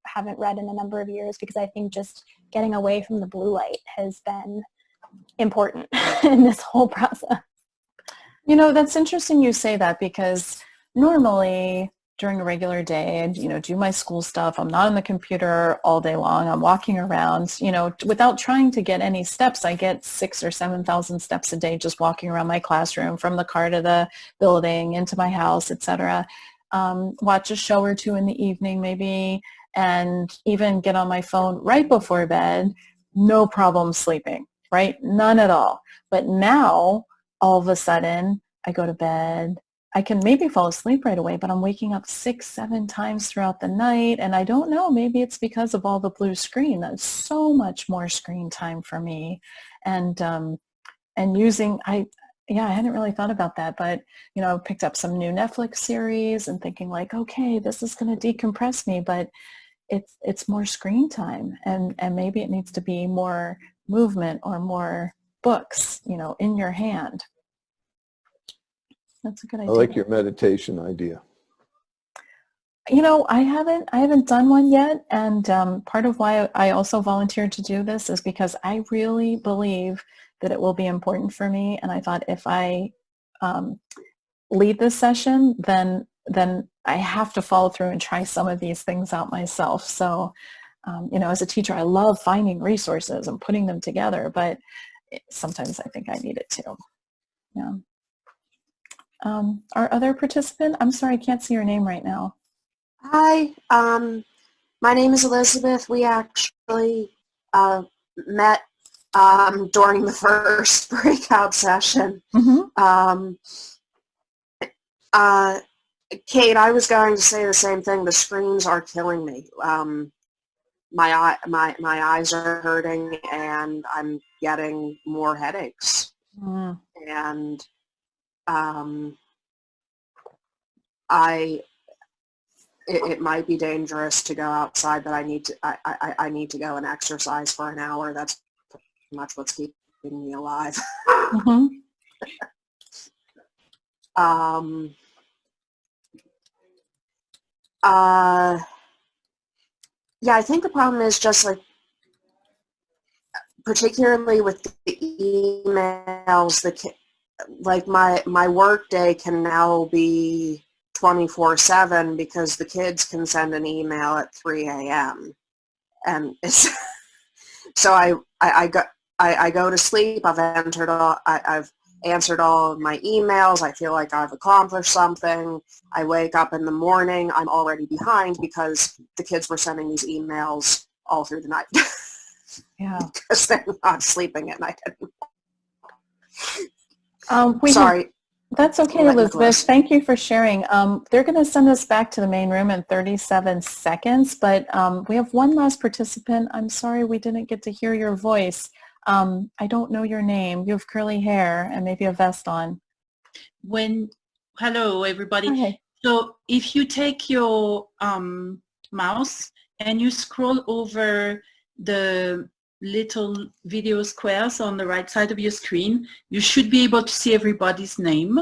haven't read in a number of years, because I think just getting away from the blue light has been important in this whole process. That's interesting you say that, because normally during a regular day, I do my school stuff. I'm not on the computer all day long. I'm walking around, without trying to get any steps. I get 6,000 or 7,000 steps a day just walking around my classroom, from the car to the building, into my house, etc. Watch a show or two in the evening maybe, and even get on my phone right before bed. No problem sleeping. Right? None at all. But now, all of a sudden, I go to bed. I can maybe fall asleep right away, but I'm waking up 6-7 times throughout the night. And I don't know, maybe it's because of all the blue screen. That's so much more screen time for me. And using, I hadn't really thought about that, but, I picked up some new Netflix series and thinking like, okay, this is going to decompress me, but it's more screen time. And maybe it needs to be more movement or more books, in your hand. That's a good idea. I like your meditation idea. I haven't done one yet. And part of why I also volunteered to do this is because I really believe that it will be important for me. And I thought if I lead this session, then I have to follow through and try some of these things out myself. So as a teacher, I love finding resources and putting them together, but sometimes I think I need it too. Yeah. Our other participant, I'm sorry, I can't see your name right now. Hi, my name is Elizabeth. We actually met during the first breakout session. Mm-hmm. Kate, I was going to say the same thing. The screens are killing me. My eyes are hurting, and I'm getting more headaches. Mm. And it might be dangerous to go outside, but I need to go and exercise for an hour. That's pretty much what's keeping me alive. Mm-hmm. Yeah, I think the problem is just like, particularly with the emails, like my work day can now be 24/7 because the kids can send an email at 3 a.m. and it's so I go to sleep. I've answered all of my emails. I feel like I've accomplished something. I wake up in the morning. I'm already behind because the kids were sending these emails all through the night. Yeah. Because they're not sleeping at night anymore. We Sorry. That's okay, Let Elizabeth. Nicholas. Thank you for sharing. They're going to send us back to the main room in 37 seconds, but we have one last participant. I'm sorry we didn't get to hear your voice. I don't know your name. You have curly hair and maybe a vest on. Hello, everybody. Hi. So if you take your mouse and you scroll over the little video squares on the right side of your screen, you should be able to see everybody's name.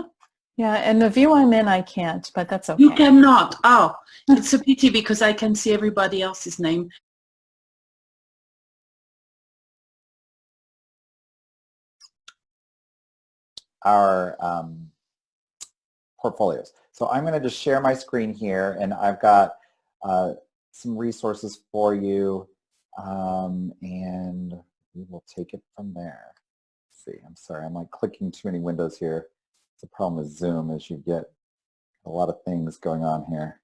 Yeah, and the view I'm in, I can't, but that's okay. You cannot. Oh, it's a pity because I can see everybody else's name. Our portfolios. So I'm going to just share my screen here, and I've got some resources for you, and we will take it from there. Let's see, I'm sorry, I'm like clicking too many windows here. It's a problem with Zoom as you get a lot of things going on here.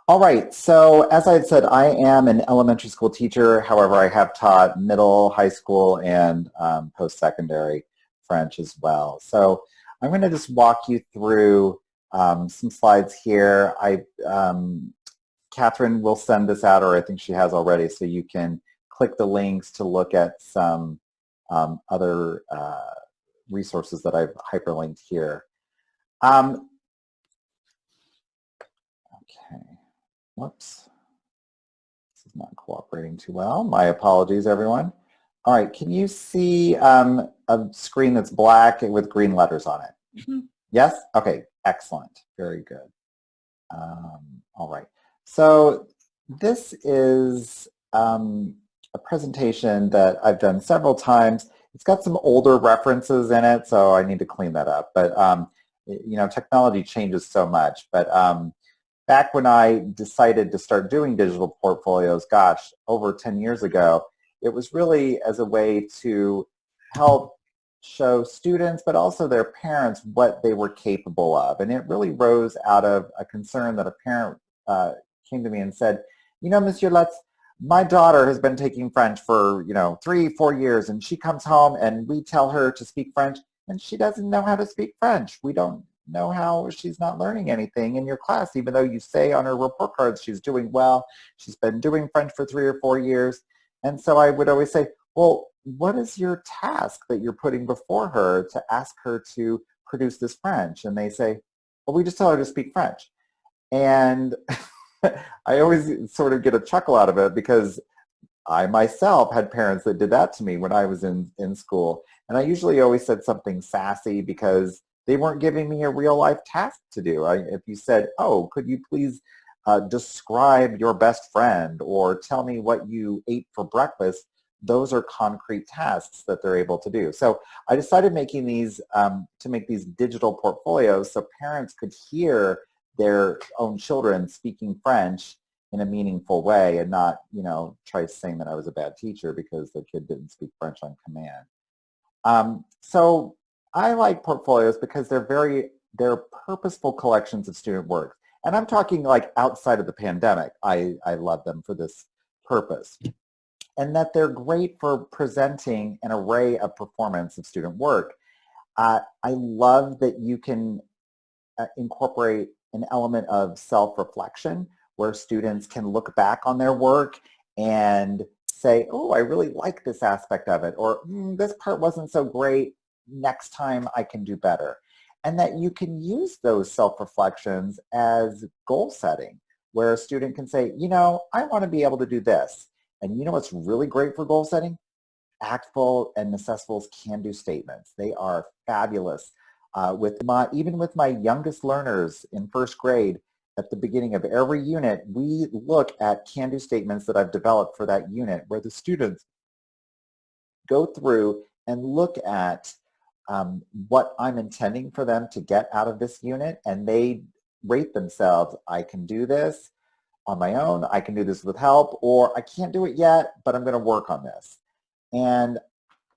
All right, so as I had said, I am an elementary school teacher. However, I have taught middle, high school, and post-secondary French as well. So I'm going to just walk you through some slides here. Catherine will send this out, or I think she has already, so you can click the links to look at some other resources that I've hyperlinked here. Okay, whoops. This is not cooperating too well. My apologies, everyone. All right, can you see a screen that's black with green letters on it? Mm-hmm. Yes? Okay, excellent. Very good. All right. So this is a presentation that I've done several times. It's got some older references in it, so I need to clean that up. But, you know, technology changes so much. But back when I decided to start doing digital portfolios, gosh, over 10 years ago, it was really as a way to help show students, but also their parents, what they were capable of. And it really rose out of a concern that a parent came to me and said, you know, Monsieur Lutz, my daughter has been taking French for, you know, 3-4 years, and she comes home and we tell her to speak French and she doesn't know how to speak French. We don't know how she's not learning anything in your class, even though you say on her report cards she's doing well. She's been doing French for 3 or 4 years. And so I would always say, well, what is your task that you're putting before her to ask her to produce this French? And they say, well, we just tell her to speak French. And I always sort of get a chuckle out of it because I myself had parents that did that to me when I was in school. And I usually always said something sassy because they weren't giving me a real life task to do. If you said, oh, could you please describe your best friend or tell me what you ate for breakfast, those are concrete tasks that they're able to do. So I decided making these to make these digital portfolios so parents could hear their own children speaking French in a meaningful way and not, you know, try saying that I was a bad teacher because their kid didn't speak French on command. So I like portfolios because they're purposeful collections of student work. And I'm talking like outside of the pandemic. I love them for this purpose. And that they're great for presenting an array of performance of student work. I love that you can incorporate an element of self-reflection where students can look back on their work and say, oh, I really like this aspect of it, or this part wasn't so great, next time I can do better. And that you can use those self-reflections as goal setting, where a student can say, you know, I want to be able to do this. And you know what's really great for goal setting? ACTFL and Necessful's can-do statements. They are fabulous. Even with my youngest learners in first grade, at the beginning of every unit, we look at can-do statements that I've developed for that unit where the students go through and look at what I'm intending for them to get out of this unit, and they rate themselves. I can do this on my own, I can do this with help, or I can't do it yet, but I'm going to work on this. And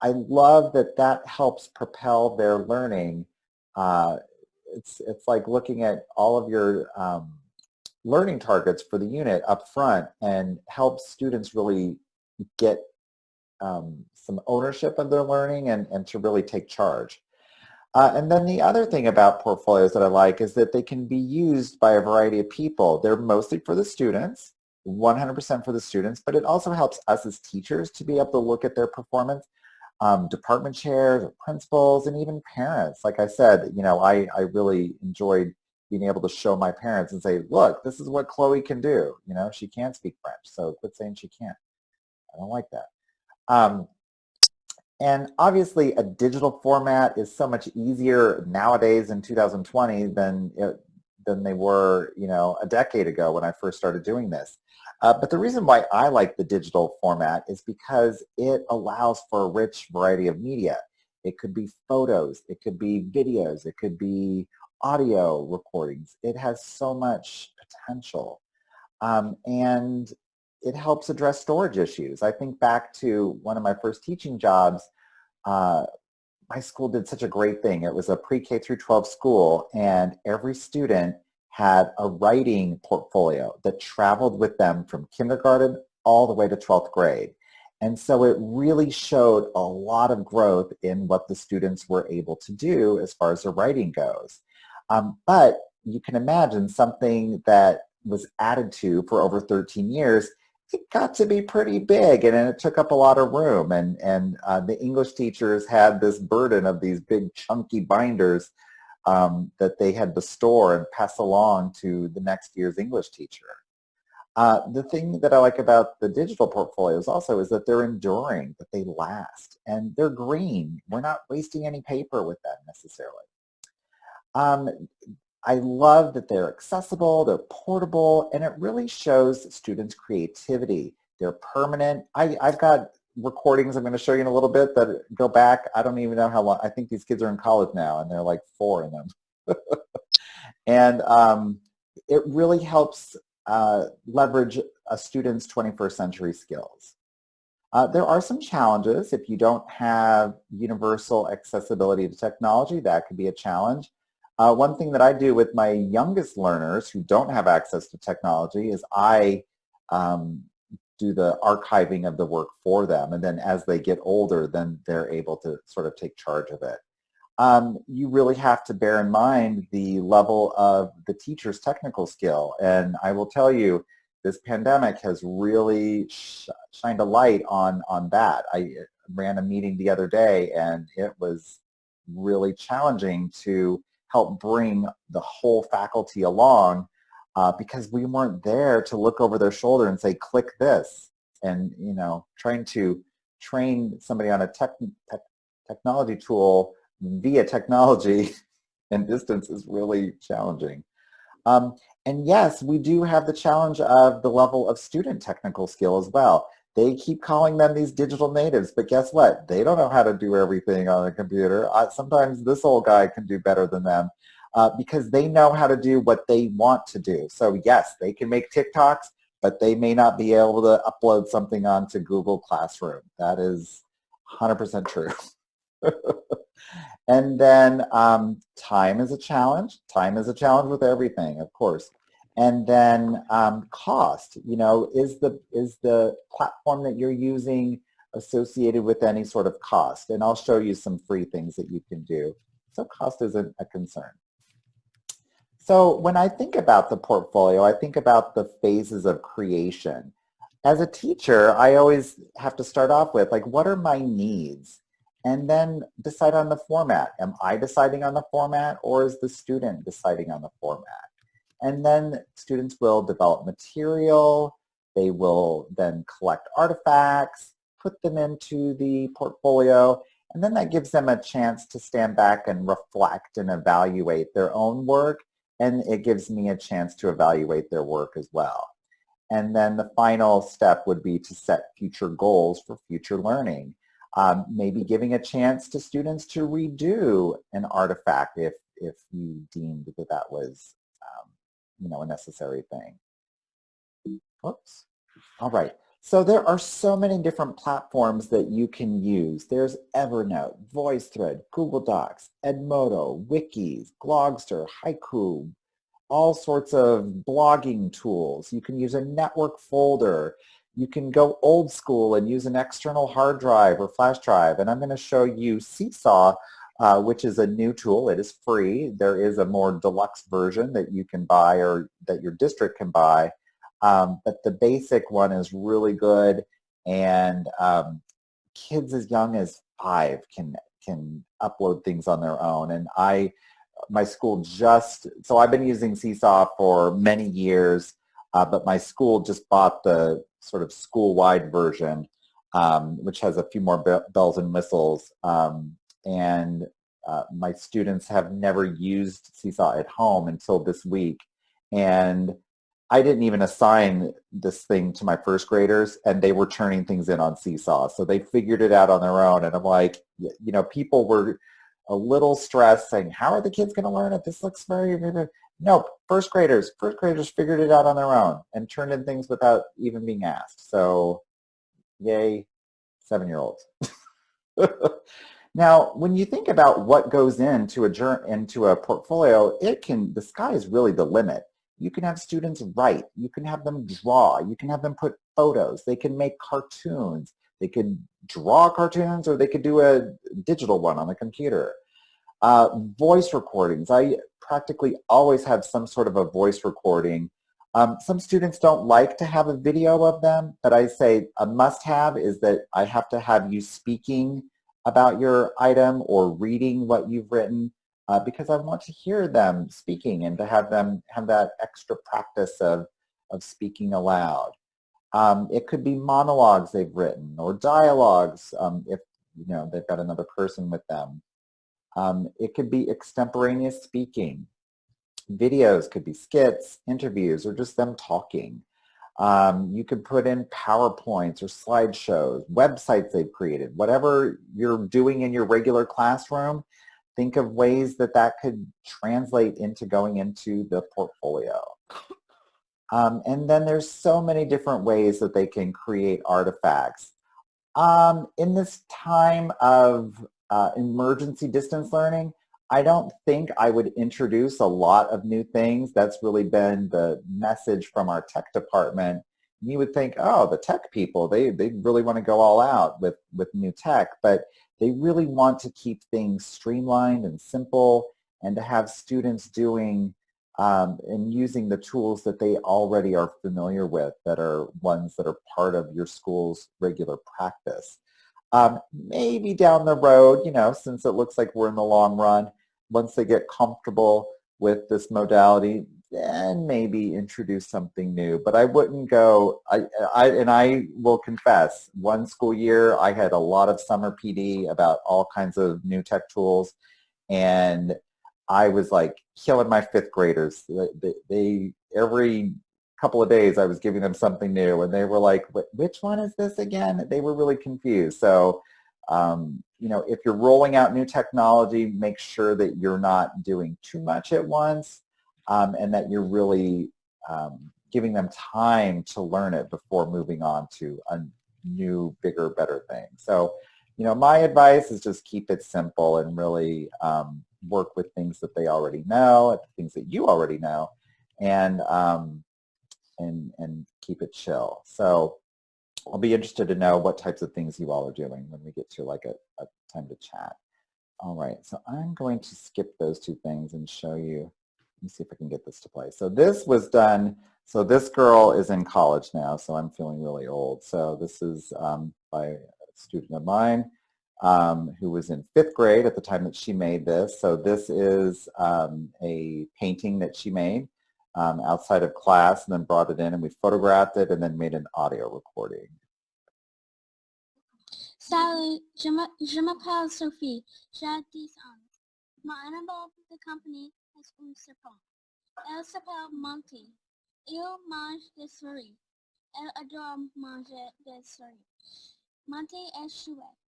I love that that helps propel their learning. It's like looking at all of your learning targets for the unit up front and helps students really get some ownership of their learning and to really take charge. And then the other thing about portfolios that I like is that they can be used by a variety of people. They're mostly for the students, 100% for the students, but it also helps us as teachers to be able to look at their performance. Department chairs or principals and even parents. Like I said, I really enjoyed being able to show my parents and say, look, this is what Chloe can do. She can't speak French, so quit saying she can't. I don't like that. And obviously a digital format is so much easier nowadays in 2020 than they were, a decade ago when I first started doing this. But the reason why I like the digital format is because it allows for a rich variety of media. It could be photos, it could be videos, it could be audio recordings. It has so much potential. And it helps address storage issues. I think back to one of my first teaching jobs. My school did such a great thing. It was a pre-K through 12 school, and every student had a writing portfolio that traveled with them from kindergarten all the way to 12th grade. And so it really showed a lot of growth in what the students were able to do as far as their writing goes. But you can imagine something that was added to for over 13 years, it got to be pretty big, and it took up a lot of room. And the English teachers had this burden of these big chunky binders that they had to store and pass along to the next year's English teacher. The thing that I like about the digital portfolios also is that they're enduring, that they last, and they're green. We're not wasting any paper with that necessarily. I love that they're accessible, they're portable, and it really shows students' creativity. They're permanent. I've got recordings I'm going to show you in a little bit that go back, I don't even know how long. I think these kids are in college now, and they're like 4 in them. And it really helps leverage a student's 21st century skills. There are some challenges. If you don't have universal accessibility to technology, that could be a challenge. One thing that I do with my youngest learners who don't have access to technology is I do the archiving of the work for them, and then as they get older, then they're able to sort of take charge of it. You really have to bear in mind the level of the teacher's technical skill, and I will tell you, this pandemic has really shined a light on that. I ran a meeting the other day, and it was really challenging to help bring the whole faculty along because we weren't there to look over their shoulder and say, click this. And, trying to train somebody on a technology tool via technology and distance is really challenging. And yes, we do have the challenge of the level of student technical skill as well. They keep calling them these digital natives, but guess what? They don't know how to do everything on a computer. Sometimes this old guy can do better than them because they know how to do what they want to do. So yes, they can make TikToks, but they may not be able to upload something onto Google Classroom. That is 100% true. And then time is a challenge. Time is a challenge with everything, of course. And then cost, is the platform that you're using associated with any sort of cost? And I'll show you some free things that you can do. So cost isn't a concern. So when I think about the portfolio, I think about the phases of creation. As a teacher, I always have to start off with, like, what are my needs? And then decide on the format. Am I deciding on the format, or is the student deciding on the format? And then students will develop material, they will then collect artifacts, put them into the portfolio, and then that gives them a chance to stand back and reflect and evaluate their own work, and it gives me a chance to evaluate their work as well. And then the final step would be to set future goals for future learning. Maybe giving a chance to students to redo an artifact if you deemed that that was a necessary thing. Oops. All right. So there are so many different platforms that you can use. There's Evernote, VoiceThread, Google Docs, Edmodo, Wikis, Blogster, Haiku, all sorts of blogging tools. You can use a network folder. You can go old school and use an external hard drive or flash drive. And I'm going to show you Seesaw, which is a new tool. It is free. There is a more deluxe version that you can buy or that your district can buy. But the basic one is really good, and kids as young as 5 can upload things on their own. And my school so I've been using Seesaw for many years, but my school just bought the sort of school-wide version, which has a few more bells and whistles. And my students have never used Seesaw at home until this week. And I didn't even assign this thing to my first graders, and they were turning things in on Seesaw. So they figured it out on their own. And I'm like, you know, people were a little stressed saying, how are the kids going to learn it? This looks very. No, first graders figured it out on their own and turned in things without even being asked. So yay, 7-year-olds. Now, when you think about what goes into a portfolio, the sky is really the limit. You can have students write, you can have them draw, you can have them put photos, they can make cartoons, they could draw cartoons, or they could do a digital one on the computer. Voice recordings, I practically always have some sort of a voice recording. Some students don't like to have a video of them, but I say a must-have is that I have to have you speaking about your item or reading what you've written, because I want to hear them speaking and to have them have that extra practice of speaking aloud. It could be monologues they've written or dialogues if they've got another person with them. It could be extemporaneous speaking. Videos could be skits, interviews, or just them talking. You could put in PowerPoints or slideshows, websites they've created, whatever you're doing in your regular classroom. Think of ways that could translate into going into the portfolio. And then there's so many different ways that they can create artifacts. In this time of emergency distance learning, I don't think I would introduce a lot of new things. That's really been the message from our tech department. You would think, oh, the tech people, they really want to go all out with new tech, but they really want to keep things streamlined and simple, and to have students doing and using the tools that they already are familiar with, that are ones that are part of your school's regular practice. Maybe down the road, since it looks like we're in the long run, once they get comfortable with this modality, then maybe introduce something new. But I wouldn't go, and I will confess, one school year I had a lot of summer PD about all kinds of new tech tools, and I was like killing my 5th graders. They every couple of days I was giving them something new, and they were like, which one is this again? They were really confused. So if you're rolling out new technology, make sure that you're not doing too much at once, and that you're really giving them time to learn it before moving on to a new, bigger, better thing. So, my advice is just keep it simple and really work with things that they already know, things that you already know, and keep it chill. So I'll be interested to know what types of things you all are doing when we get to like a time to chat. All right, so I'm going to skip those 2 things and show you. Let me see if I can get this to play. So this was done, so this girl is in college now, so I'm feeling really old. So this is by a student of mine who was in 5th grade at the time that she made this. So this is a painting that she made outside of class, and then brought it in, and we photographed it and then made an audio recording. Salut, je m'appelle Sophie, j'ai 10 ans. Mon animal de compagnie est un serpent. Elle s'appelle Monty. Il mange des souris. Elle adore manger des souris. Monty est chouette.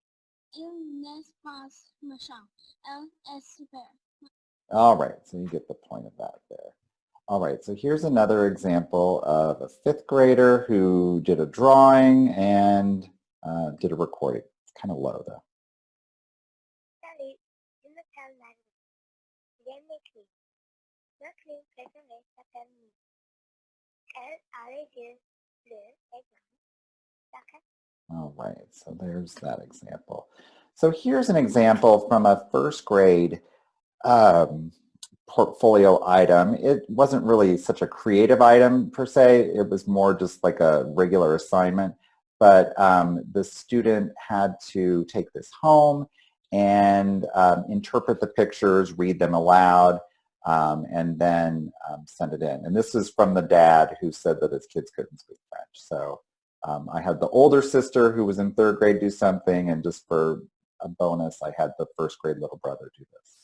Il n'est pas méchant. Elle est super. All right, so you get the point of that there. All right, so here's another example of a 5th grader who did a drawing and did a recording. It's kind of low though. Salut, je m'appelle Marie. J'aime écrire. Ma plume préférée s'appelle Mie. Elle a les yeux bleus et blancs. All right, so there's that example. So here's an example from a first grade portfolio item. It wasn't really such a creative item per se. It was more just like a regular assignment. But the student had to take this home and interpret the pictures, read them aloud, and then send it in. And this is from the dad who said that his kids couldn't speak French. So I had the older sister who was in third grade do something, and just for a bonus, I had the first grade little brother do this.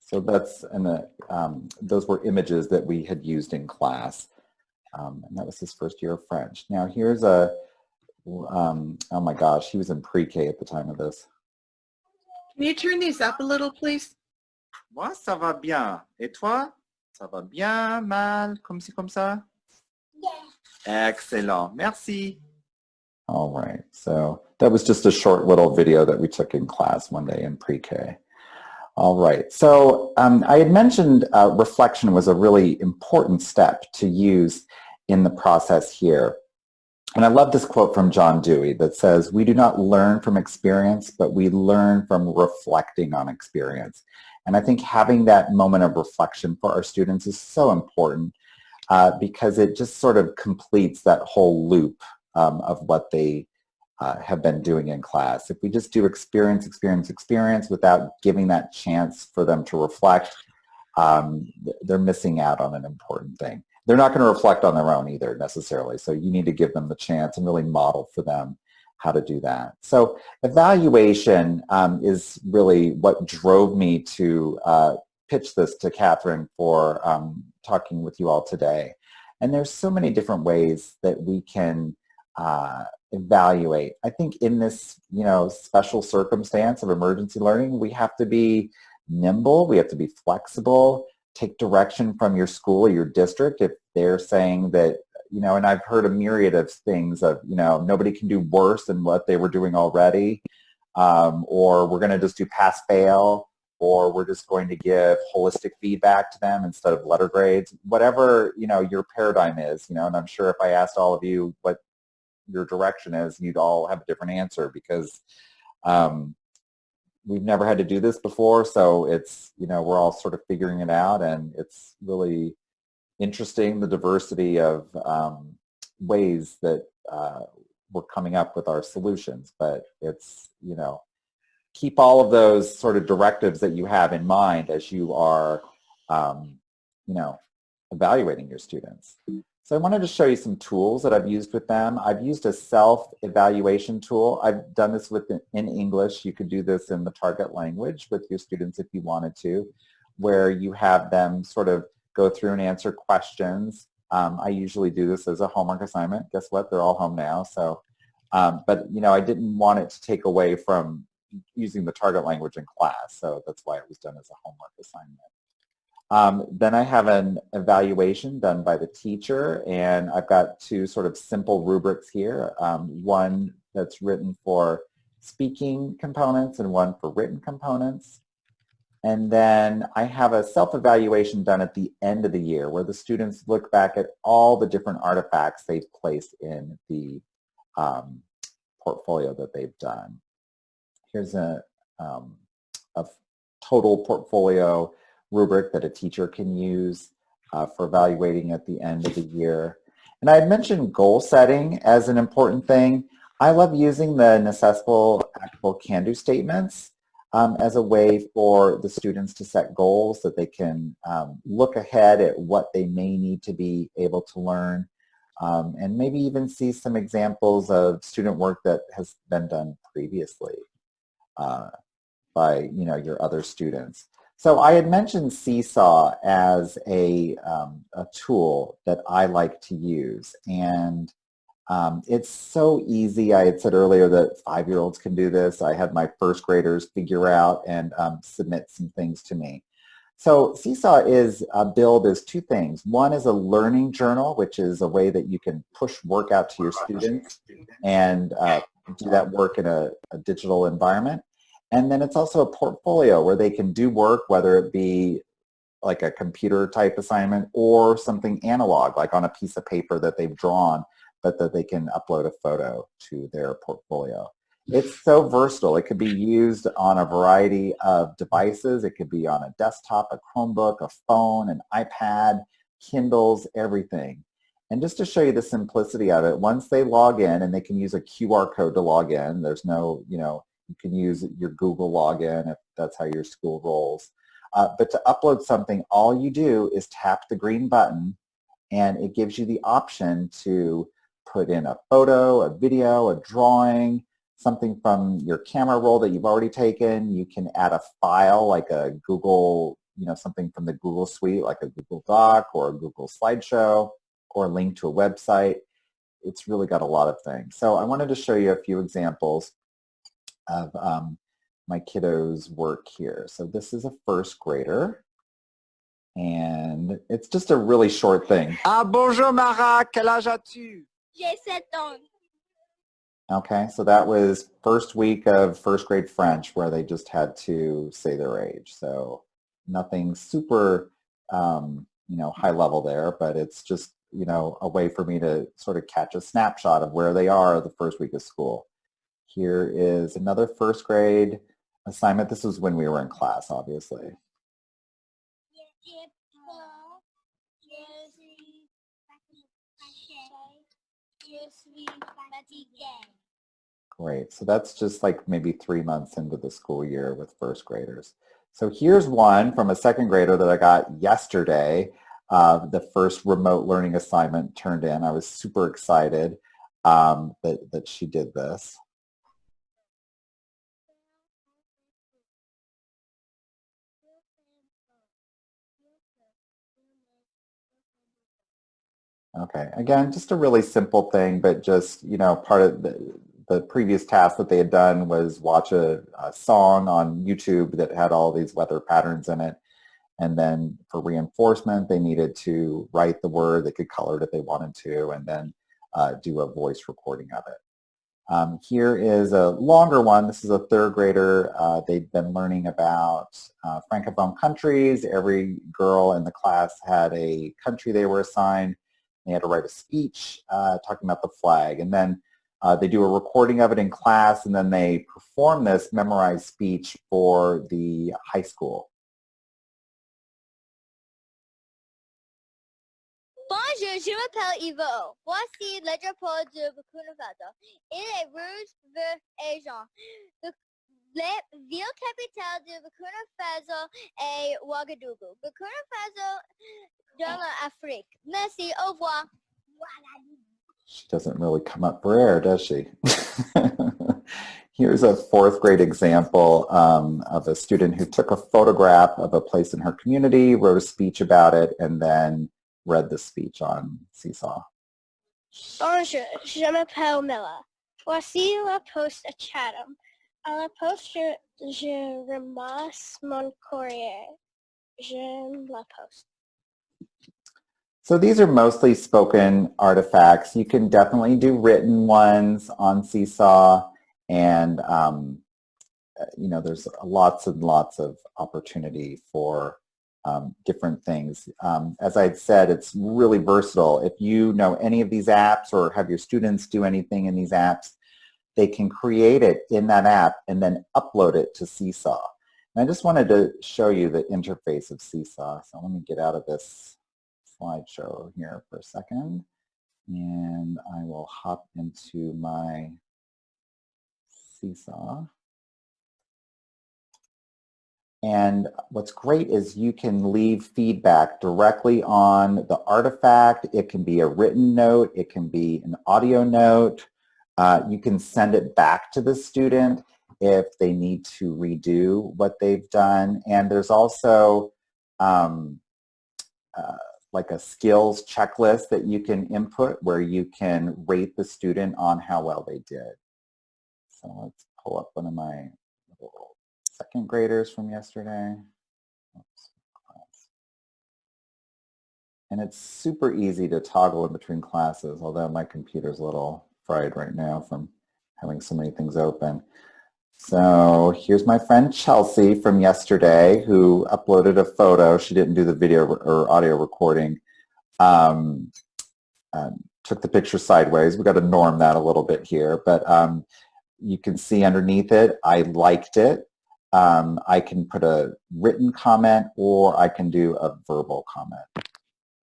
So that's, and those were images that we had used in class. And that was his first year of French. Now here's a, oh my gosh, he was in pre-K at the time of this. Can you turn these up a little, please? Moi, ça va bien. Et toi? Ça va bien, mal, comme ci, comme ça? Excellent. Merci. All right. So that was just a short little video that we took in class one day in pre-K. All right. So I had mentioned reflection was a really important step to use in the process here. And I love this quote from John Dewey that says, "We do not learn from experience, but we learn from reflecting on experience." And I think having that moment of reflection for our students is so important because it just sort of completes that whole loop of what they have been doing in class. If we just do experience, experience, experience without giving that chance for them to reflect, they're missing out on an important thing. They're not going to reflect on their own either necessarily, so you need to give them the chance and really model for them how to do that. So evaluation is really what drove me to pitch this to Catherine for talking with you all today. And there's so many different ways that we can evaluate. I think in this, special circumstance of emergency learning, we have to be nimble, we have to be flexible, take direction from your school or your district if they're saying that, and I've heard a myriad of things of, nobody can do worse than what they were doing already, or we're going to just do pass-fail, or we're just going to give holistic feedback to them instead of letter grades, whatever, your paradigm is, and I'm sure if I asked all of you what your direction is, you'd all have a different answer because we've never had to do this before, so it's, we're all sort of figuring it out, and it's really interesting, the diversity of ways that we're coming up with our solutions, but it's, keep all of those sort of directives that you have in mind as you are, evaluating your students. So I wanted to show you some tools that I've used with them. I've used a self-evaluation tool. I've done this in English. You could do this in the target language with your students if you wanted to, where you have them sort of go through and answer questions. I usually do this as a homework assignment. Guess what? They're all home now. So, but I didn't want it to take away from using the target language in class. So that's why it was done as a homework assignment. Then I have an evaluation done by the teacher, and I've got two sort of simple rubrics here. One that's written for speaking components and one for written components. And then I have a self-evaluation done at the end of the year where the students look back at all the different artifacts they've placed in the portfolio that they've done. Here's a total portfolio rubric that a teacher can use for evaluating at the end of the year. And I had mentioned goal setting as an important thing. I love using the necessitable, actable, can-do statements as a way for the students to set goals that they can look ahead at what they may need to be able to learn and maybe even see some examples of student work that has been done previously by your other students. So I had mentioned Seesaw as a tool that I like to use, and it's so easy. I had said earlier that 5-year-olds can do this. I had my first graders figure out and submit some things to me. So Seesaw is billed as two things. One is a learning journal, which is a way that you can push work out to your students and do that work in a digital environment. And then it's also a portfolio where they can do work, whether it be like a computer type assignment or something analog, like on a piece of paper that they've drawn, but that they can upload a photo to their portfolio. It's so versatile. It could be used on a variety of devices. It could be on a desktop, a Chromebook, a phone, an iPad, Kindles, everything. And just to show you the simplicity of it, once they log in, and they can use a QR code to log in, there's no, you can use your Google login if that's how your school rolls. But to upload something, all you do is tap the green button, and it gives you the option to put in a photo, a video, a drawing, something from your camera roll that you've already taken. You can add a file like a Google, something from the Google Suite, like a Google Doc or a Google Slideshow, or a link to a website. It's really got a lot of things. So I wanted to show you a few examples of my kiddos' work here. So this is a first grader, and it's just a really short thing. Ah, bonjour Mara, quel âge as-tu? J'ai 7 ans. Okay, so that was first week of first grade French, where they just had to say their age. So nothing super, high level there, but it's just, a way for me to sort of catch a snapshot of where they are the first week of school. Here is another first grade assignment. This was when we were in class, obviously. Great. So that's just like maybe 3 months into the school year with first graders. So here's one from a second grader that I got yesterday. The first remote learning assignment turned in. I was super excited that she did this. Okay, again, just a really simple thing, but just, part of the previous task that they had done was watch a song on YouTube that had all these weather patterns in it. And then for reinforcement, they needed to write the word. They could color it if they wanted to, and then do a voice recording of it. Here is a longer one. This is a third grader. They'd been learning about Francophone countries. Every girl in the class had a country they were assigned. They had to write a speech talking about the flag. And then they do a recording of it in class, and then they perform this memorized speech for the high school. Bonjour, je m'appelle Ivo. Voici le drapeau de Burkina Faso. Il est rouge, vert et jaune. La ville capitale de Burkina Faso est Ouagadougou. Burkina Faso dans l'Afrique. Merci, au revoir. She doesn't really come up for air, does she? Here's a fourth grade example of a student who took a photograph of a place in her community, wrote a speech about it, and then read the speech on Seesaw. Bonjour, je m'appelle Mila. Voici la poste à Chatham. À la poste, je ramasse mon courrier. J'aime la poste. So these are mostly spoken artifacts. You can definitely do written ones on Seesaw, and there's lots and lots of opportunity for different things. As I said, it's really versatile. If you know any of these apps or have your students do anything in these apps, they can create it in that app and then upload it to Seesaw. And I just wanted to show you the interface of Seesaw. So let me get out of this slideshow here for a second, and I will hop into my Seesaw. And what's great is you can leave feedback directly on the artifact. It can be a written note. It can be an audio note. You can send it back to the student if they need to redo what they've done. And there's also like a skills checklist that you can input where you can rate the student on how well they did. So let's pull up one of my little second graders from yesterday. Oops. And it's super easy to toggle in between classes, although my computer's a little fried right now from having so many things open. So here's my friend Chelsea from yesterday who uploaded a photo. She didn't do the video or audio recording. Took the picture sideways. We've got to norm that a little bit here, but you can see underneath it, I liked it. I can put a written comment or I can do a verbal comment.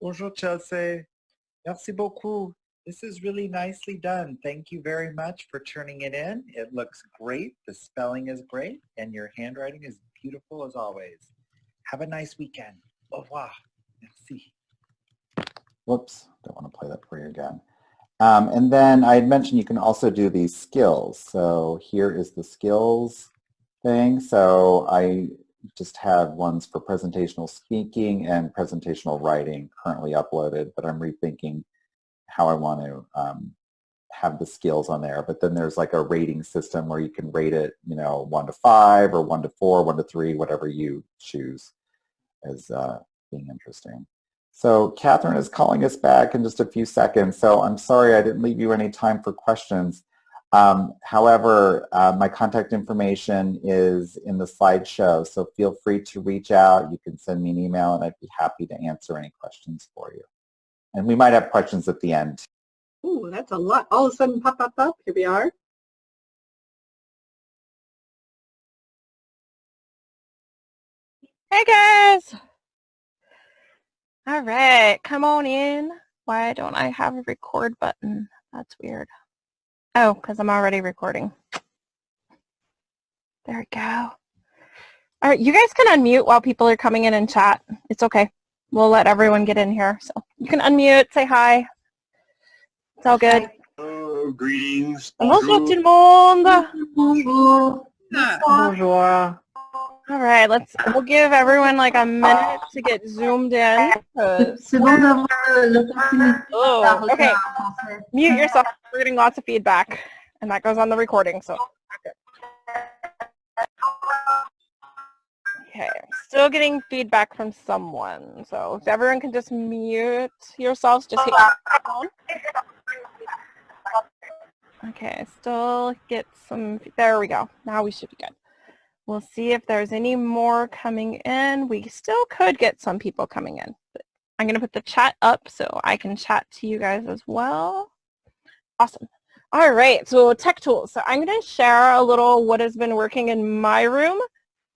Bonjour, Chelsea. Merci beaucoup. This is really nicely done. Thank you very much for turning it in. It looks great. The spelling is great, and your handwriting is beautiful as always. Have a nice weekend. Au revoir. Merci. Whoops, don't want to play that for you again. And then I had mentioned you can also do these skills. So here is the skills thing. So I just have ones for presentational speaking and presentational writing currently uploaded, but I'm rethinking how I want to have the skills on there. But then there's like a rating system where you can rate it, 1 to 5 or 1 to 4, 1 to 3, whatever you choose as being interesting. So Catherine is calling us back in just a few seconds. So I'm sorry I didn't leave you any time for questions. However, my contact information is in the slideshow, so feel free to reach out. You can send me an email and I'd be happy to answer any questions for you. And we might have questions at the end. Ooh, that's a lot. All of a sudden, pop, pop, pop. Here we are. Hey guys! All right, come on in. Why don't I have a record button? That's weird. Oh, because I'm already recording. There we go. All right, you guys can unmute while people are coming in and chat. It's okay. We'll let everyone get in here. So you can unmute, say hi. It's all good. Oh, greetings. Bonjour tout le monde. Bonjour. Bonjour. All right, we'll give everyone like a minute to get zoomed in. Oh, okay. Mute yourself. We're getting lots of feedback, and that goes on the recording. So, okay, still getting feedback from someone. So, if everyone can just mute yourselves, just hit your phone. Okay, still get some. There we go. Now we should be good. We'll see if there's any more coming in. We still could get some people coming in. But I'm going to put the chat up so I can chat to you guys as well. Awesome. All right, so tech tools. So I'm going to share a little what has been working in my room,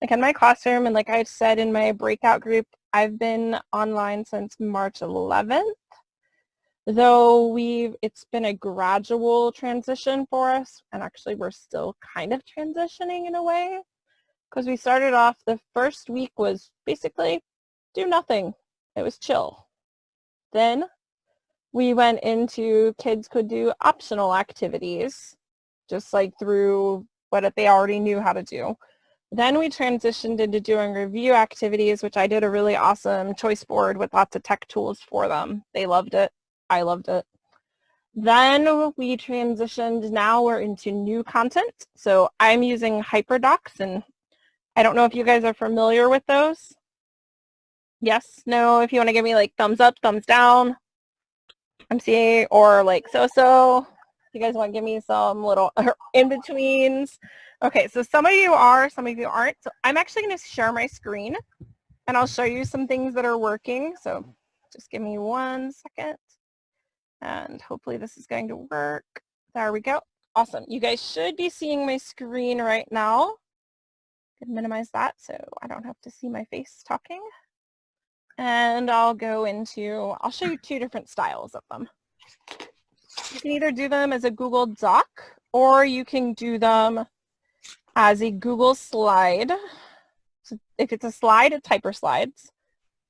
like in my classroom. And like I said in my breakout group, I've been online since March 11th. Though it's been a gradual transition for us. And actually, we're still kind of transitioning in a way. Because we started off, the first week was basically do nothing. It was chill. Then we went into kids could do optional activities, just like through what they already knew how to do. Then we transitioned into doing review activities, which I did a really awesome choice board with lots of tech tools for them. They loved it. I loved it. Then we transitioned, now we're into new content. So I'm using HyperDocs, and I don't know if you guys are familiar with those. Yes, no, if you want to give me like thumbs up, thumbs down, MC, or like so-so. If you guys want to give me some little in-betweens. Okay, so some of you are, some of you aren't. So I'm actually going to share my screen, and I'll show you some things that are working. So just give me 1 second, and hopefully this is going to work. There we go. Awesome. You guys should be seeing my screen right now. Minimize that so I don't have to see my face talking. And I'll show you 2 different styles of them. You can either do them as a Google Doc, or you can do them as a Google slide. So if it's a slide, it's HyperSlides.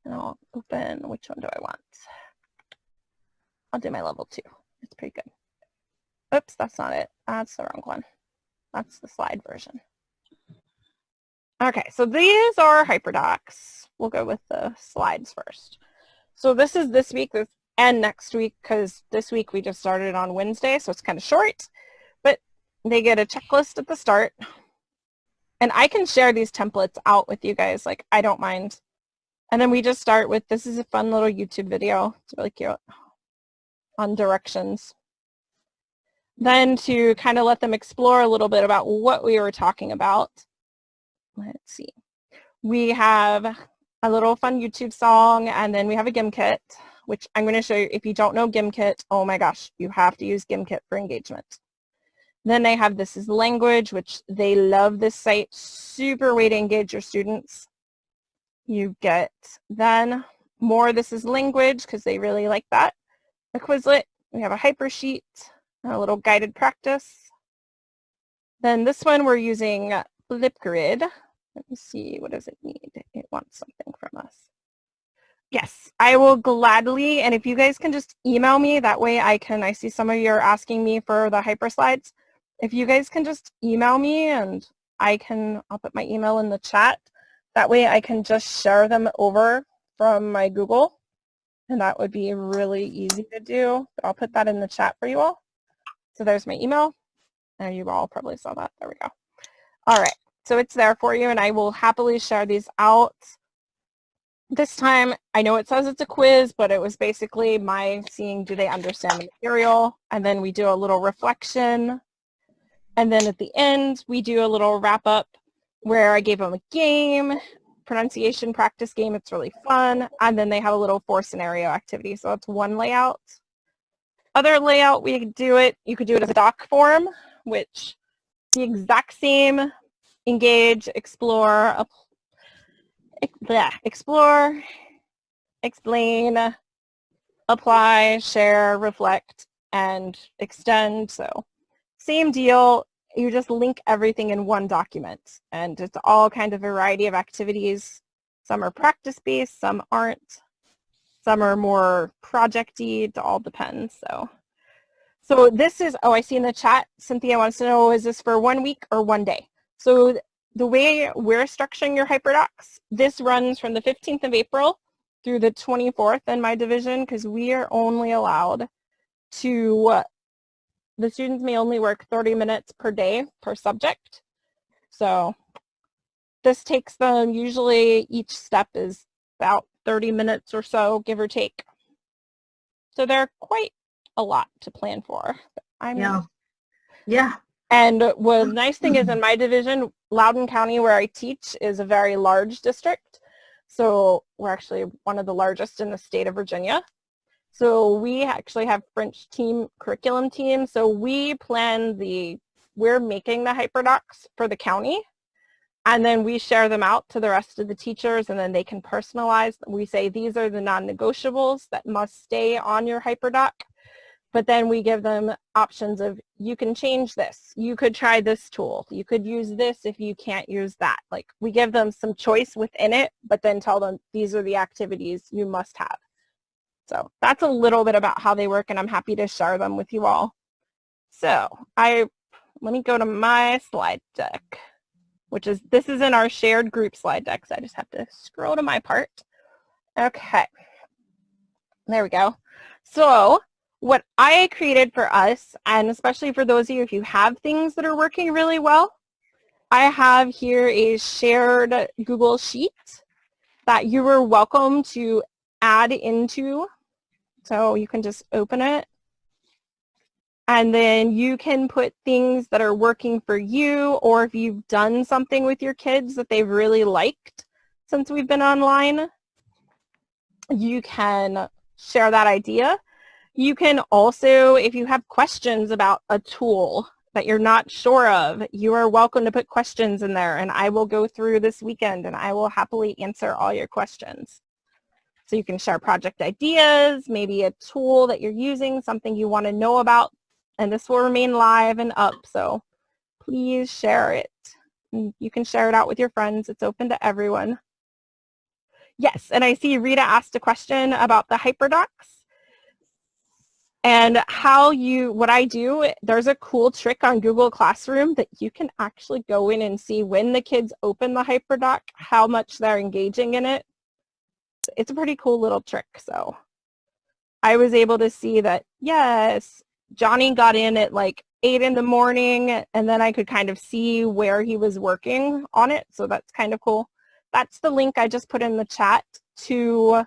And I'll open, which one do I want? I'll do my level 2. It's pretty good. Oops, that's not it. That's the wrong one. That's the slide version. Okay, so these are HyperDocs. We'll go with the slides first. So this is this week and next week, because this week we just started on Wednesday, so it's kind of short. But they get a checklist at the start. And I can share these templates out with you guys, like I don't mind. And then we just start with, this is a fun little YouTube video. It's really cute, on directions. Then to kind of let them explore a little bit about what we were talking about, let's see. We have a little fun YouTube song, and then we have a GimKit, which I'm going to show you. If you don't know GimKit, oh my gosh, you have to use GimKit for engagement. Then they have This is Language, which they love this site. Super way to engage your students. You get then more This is Language, because they really like that. A Quizlet. We have a Hypersheet, a little guided practice. Then this one we're using Flipgrid. Let me see, what does it need? It wants something from us. Yes, I will gladly, and if you guys can just email me, that way I see some of you are asking me for the hyper slides. If you guys can just email me, and I'll put my email in the chat. That way I can just share them over from my Google, and that would be really easy to do. I'll put that in the chat for you all. So there's my email, and you all probably saw that. There we go. All right. So it's there for you, and I will happily share these out. This time, I know it says it's a quiz, but it was basically my seeing, do they understand the material? And then we do a little reflection. And then at the end, we do a little wrap up where I gave them a game, pronunciation practice game. It's really fun. And then they have a little 4-scenario activity. So it's one layout. Other layout, we could do it. You could do it as a doc form, which the exact same. Engage, explore, explain, apply, share, reflect, and extend. So same deal. You just link everything in one document, and it's all kind of variety of activities. Some are practice-based, some aren't. Some are more project-y. It all depends. So this is, oh, I see in the chat, Cynthia wants to know, is this for 1 week or 1 day? So the way we're structuring your hyperdocs, this runs from the 15th of April through the 24th in my division, because we are only allowed to, the students may only work 30 minutes per day per subject. So this takes them, usually each step is about 30 minutes or so, give or take. So they're quite a lot to plan for. Yeah. And the nice thing is in my division, Loudoun County, where I teach, is a very large district. So we're actually one of the largest in the state of Virginia. So we actually have French curriculum team. So we plan we're making the hyperdocs for the county. And then we share them out to the rest of the teachers, and then they can personalize. We say these are the non-negotiables that must stay on your hyperdoc. But then we give them options of, you can change this. You could try this tool. You could use this if you can't use that. Like, we give them some choice within it, but then tell them these are the activities you must have. So that's a little bit about how they work, and I'm happy to share them with you all. So let me go to my slide deck, this is in our shared group slide deck, so I just have to scroll to my part. Okay. There we go. So what I created for us, and especially for those of you who have things that are working really well, I have here a shared Google Sheet that you are welcome to add into. So you can just open it, and then you can put things that are working for you, or if you've done something with your kids that they've really liked since we've been online, you can share that idea. You can also, if you have questions about a tool that you're not sure of, you are welcome to put questions in there, and I will go through this weekend and I will happily answer all your questions. So you can share project ideas, maybe a tool that you're using, something you want to know about, and this will remain live and up, so please share it. And you can share it out with your friends. It's open to everyone. Yes, and I see Rita asked a question about the hyperdocs. And what I do, there's a cool trick on Google Classroom that you can actually go in and see when the kids open the hyperdoc, how much they're engaging in it. It's a pretty cool little trick. So I was able to see that, yes, Johnny got in at like 8 in the morning, and then I could kind of see where he was working on it. So that's kind of cool. That's the link I just put in the chat to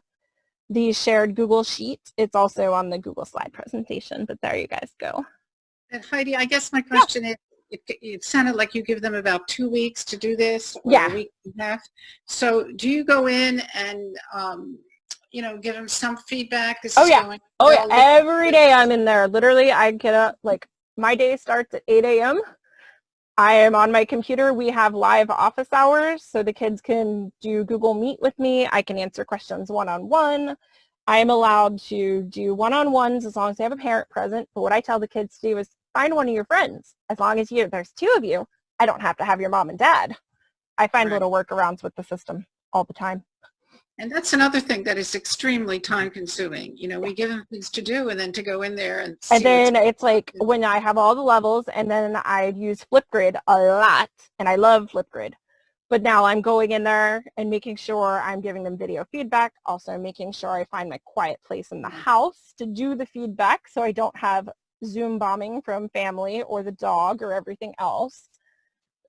the shared Google Sheet. It's also on the Google slide presentation, but there you guys go. And Heidi, I guess my question is, it sounded like you give them about 2 weeks to do this, or Yeah. a week and a half. So do you go in and, give them some feedback? This Oh is yeah. going Oh yeah. well. Every day I'm in there. Literally, I get up, like, my day starts at 8 a.m. I am on my computer. We have live office hours, so the kids can do Google Meet with me. I can answer questions one-on-one. I'm allowed to do one-on-ones as long as they have a parent present. But what I tell the kids to do is find one of your friends. As long as there's two of you, I don't have to have your mom and dad. I find little workarounds with the system all the time. And that's another thing that is extremely time consuming. We give them things to do, and then to go in there and see. And then it's like when I have all the levels, and then I use Flipgrid a lot, and I love Flipgrid. But now I'm going in there and making sure I'm giving them video feedback, also making sure I find my quiet place in the house to do the feedback so I don't have Zoom bombing from family or the dog or everything else.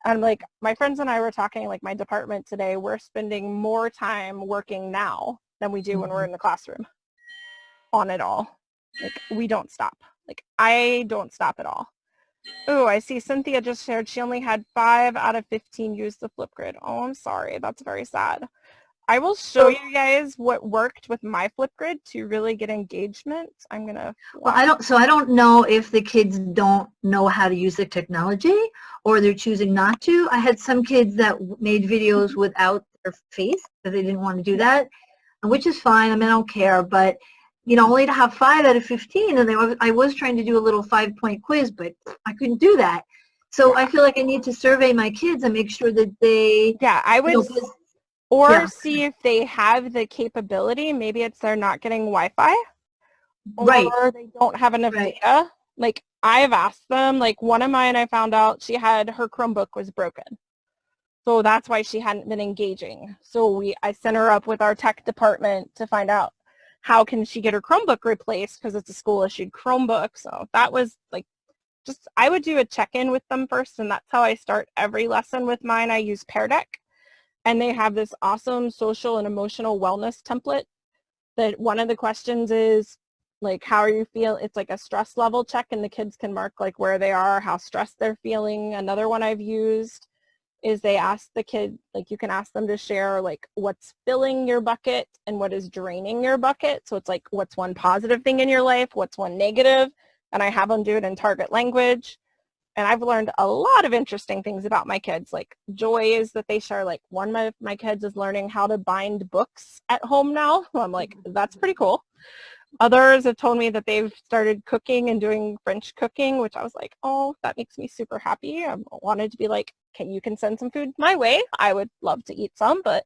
And like my friends and I were talking, like my department today, we're spending more time working now than we do when we're in the classroom on it all. Like we don't stop. Like I don't stop at all. Oh, I see Cynthia just shared she only had 5 out of 15 use the Flipgrid. Oh, I'm sorry. That's very sad. I will show you guys what worked with my Flipgrid to really get engagement. I'm going to... Well, I don't know if the kids don't know how to use the technology or they're choosing not to. I had some kids that made videos without their face because they didn't want to do that, which is fine. I mean, I don't care, but only to have 5 out of 15, and I was trying to do a little 5-point quiz, but I couldn't do that. So I feel like I need to survey my kids and make sure that they... Yeah, I would... Or see if they have the capability. Maybe it's they're not getting Wi-Fi. Or they don't have enough data. Like, I've asked them, like, one of mine I found out her Chromebook was broken. So that's why she hadn't been engaging. So I sent her up with our tech department to find out how can she get her Chromebook replaced because it's a school-issued Chromebook. So that was, like, I would do a check-in with them first, and that's how I start every lesson with mine. I use Pear Deck. And they have this awesome social and emotional wellness template that one of the questions is, like, how are you feel? It's like a stress level check, and the kids can mark, like, where they are, how stressed they're feeling. Another one I've used is they ask the kid, like, you can ask them to share, like, what's filling your bucket and what is draining your bucket. So it's like, what's one positive thing in your life? What's one negative? And I have them do it in target language. And I've learned a lot of interesting things about my kids, like joys that they share. Like one of my kids is learning how to bind books at home now. I'm like, that's pretty cool. Others have told me that they've started cooking and doing French cooking, which I was like, oh, that makes me super happy. I wanted to be like, you can send some food my way. I would love to eat some, but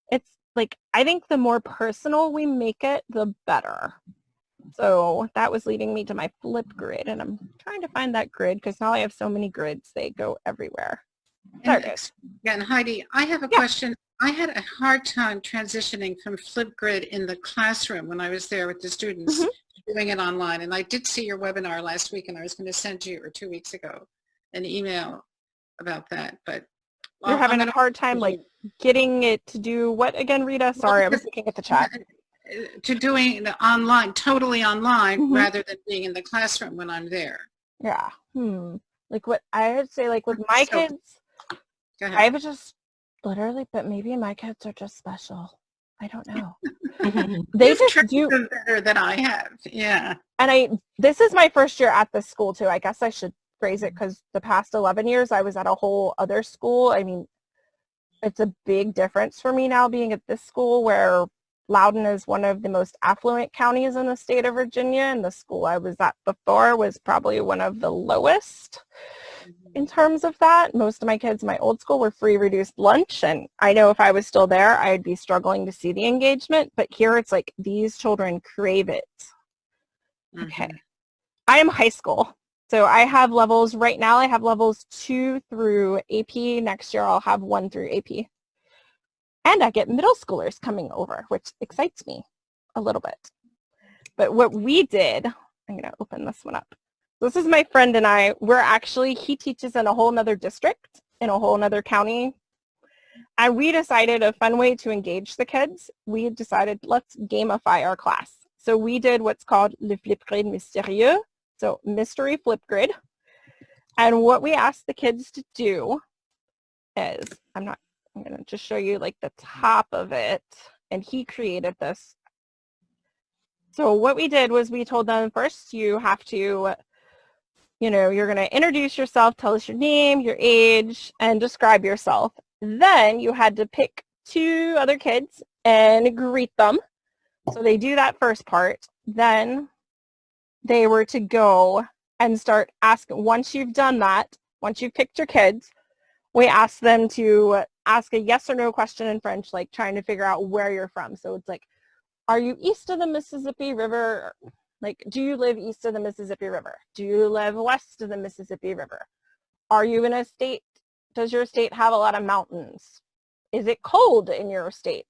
it's like, I think the more personal we make it, the better. So that was leading me to my Flipgrid, and I'm trying to find that grid because now I have so many grids, they go everywhere. There it is. Again, Heidi, I have a question. I had a hard time transitioning from Flipgrid in the classroom when I was there with the students doing it online. And I did see your webinar last week, and I was going to send you, or 2 weeks ago, an email about that. But you're having a hard time, like, getting it to do what again, Rita? Sorry, I was looking at the chat. To doing the online, totally online, rather than being in the classroom when I'm there. Yeah. Like what I would say, like with my kids, I would just literally, but maybe my kids are just special. I don't know. They just do better than I have. Yeah. And this is my first year at this school too. I guess I should phrase it because the past 11 years I was at a whole other school. I mean, it's a big difference for me now being at this school where Loudoun is one of the most affluent counties in the state of Virginia, and the school I was at before was probably one of the lowest in terms of that. Most of my kids in my old school were free reduced lunch, and I know if I was still there, I'd be struggling to see the engagement, but here it's like these children crave it. Okay. I am high school, so I have levels, right now I have levels 2 through AP. Next year I'll have 1 through AP. And I get middle schoolers coming over, which excites me a little bit. But what we did, I'm going to open this one up. This is my friend and I. He teaches in a whole nother district, in a whole nother county. And we decided a fun way to engage the kids. We decided, let's gamify our class. So we did what's called le Flipgrid mystérieux. So mystery Flipgrid. And what we asked the kids to do is, I'm going to just show you like the top of it. And he created this. So what we did was we told them first you have to, you're going to introduce yourself, tell us your name, your age, and describe yourself. Then you had to pick 2 other kids and greet them. So they do that first part. Then they were to go and start asking, once you've done that, once you've picked your kids, we asked them to ask a yes or no question in French, like trying to figure out where you're from. So it's like, are you east of the Mississippi River? Like, do you live east of the Mississippi River? Do you live west of the Mississippi River? Are you in a state? Does your state have a lot of mountains? Is it cold in your state?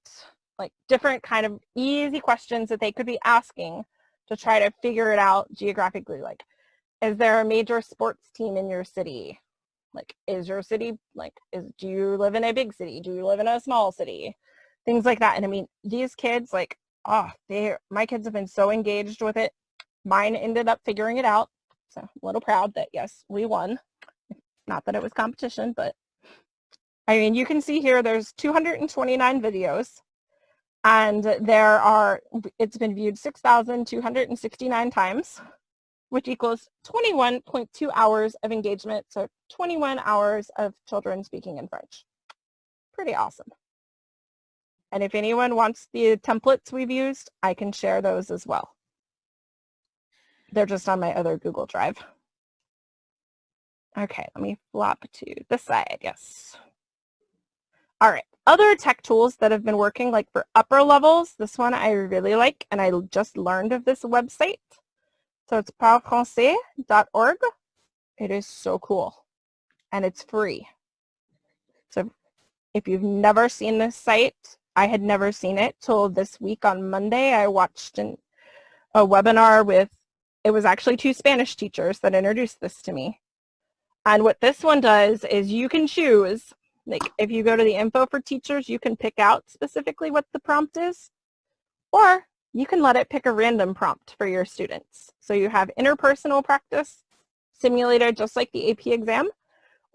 Like different kind of easy questions that they could be asking to try to figure it out geographically. Like, is there a major sports team in your city? Like, is your city, do you live in a big city? Do you live in a small city? Things like that. And I mean, these kids, like, my kids have been so engaged with it. Mine ended up figuring it out. So I'm a little proud that, yes, we won. Not that it was competition, but I mean, you can see here there's 229 videos. And it's been viewed 6,269 times, which equals 21.2 hours of engagement. So 21 hours of children speaking in French. Pretty awesome. And if anyone wants the templates we've used, I can share those as well. They're just on my other Google Drive. Okay, let me flop to this side, yes. All right, other tech tools that have been working like for upper levels, this one I really like, and I just learned of this website. So it's parlefrançais.org. It is so cool, and it's free. So if you've never seen this site, I had never seen it till this week on Monday. I watched a webinar with, it was actually 2 Spanish teachers that introduced this to me. And what this one does is you can choose, like if you go to the info for teachers, you can pick out specifically what the prompt is, or you can let it pick a random prompt for your students. So you have interpersonal practice simulated just like the AP exam,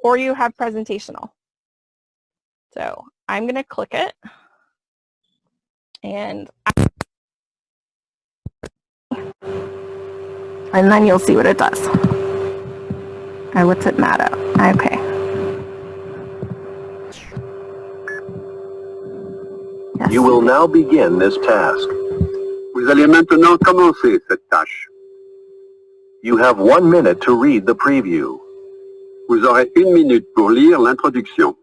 or you have presentational. So I'm going to click it. And then you'll see what it does. What's it mad at? Okay. Yes. You will now begin this task. Vous allez maintenant commencer cette tâche. You have 1 minute to read the preview. Vous aurez 1 minute pour lire l'introduction.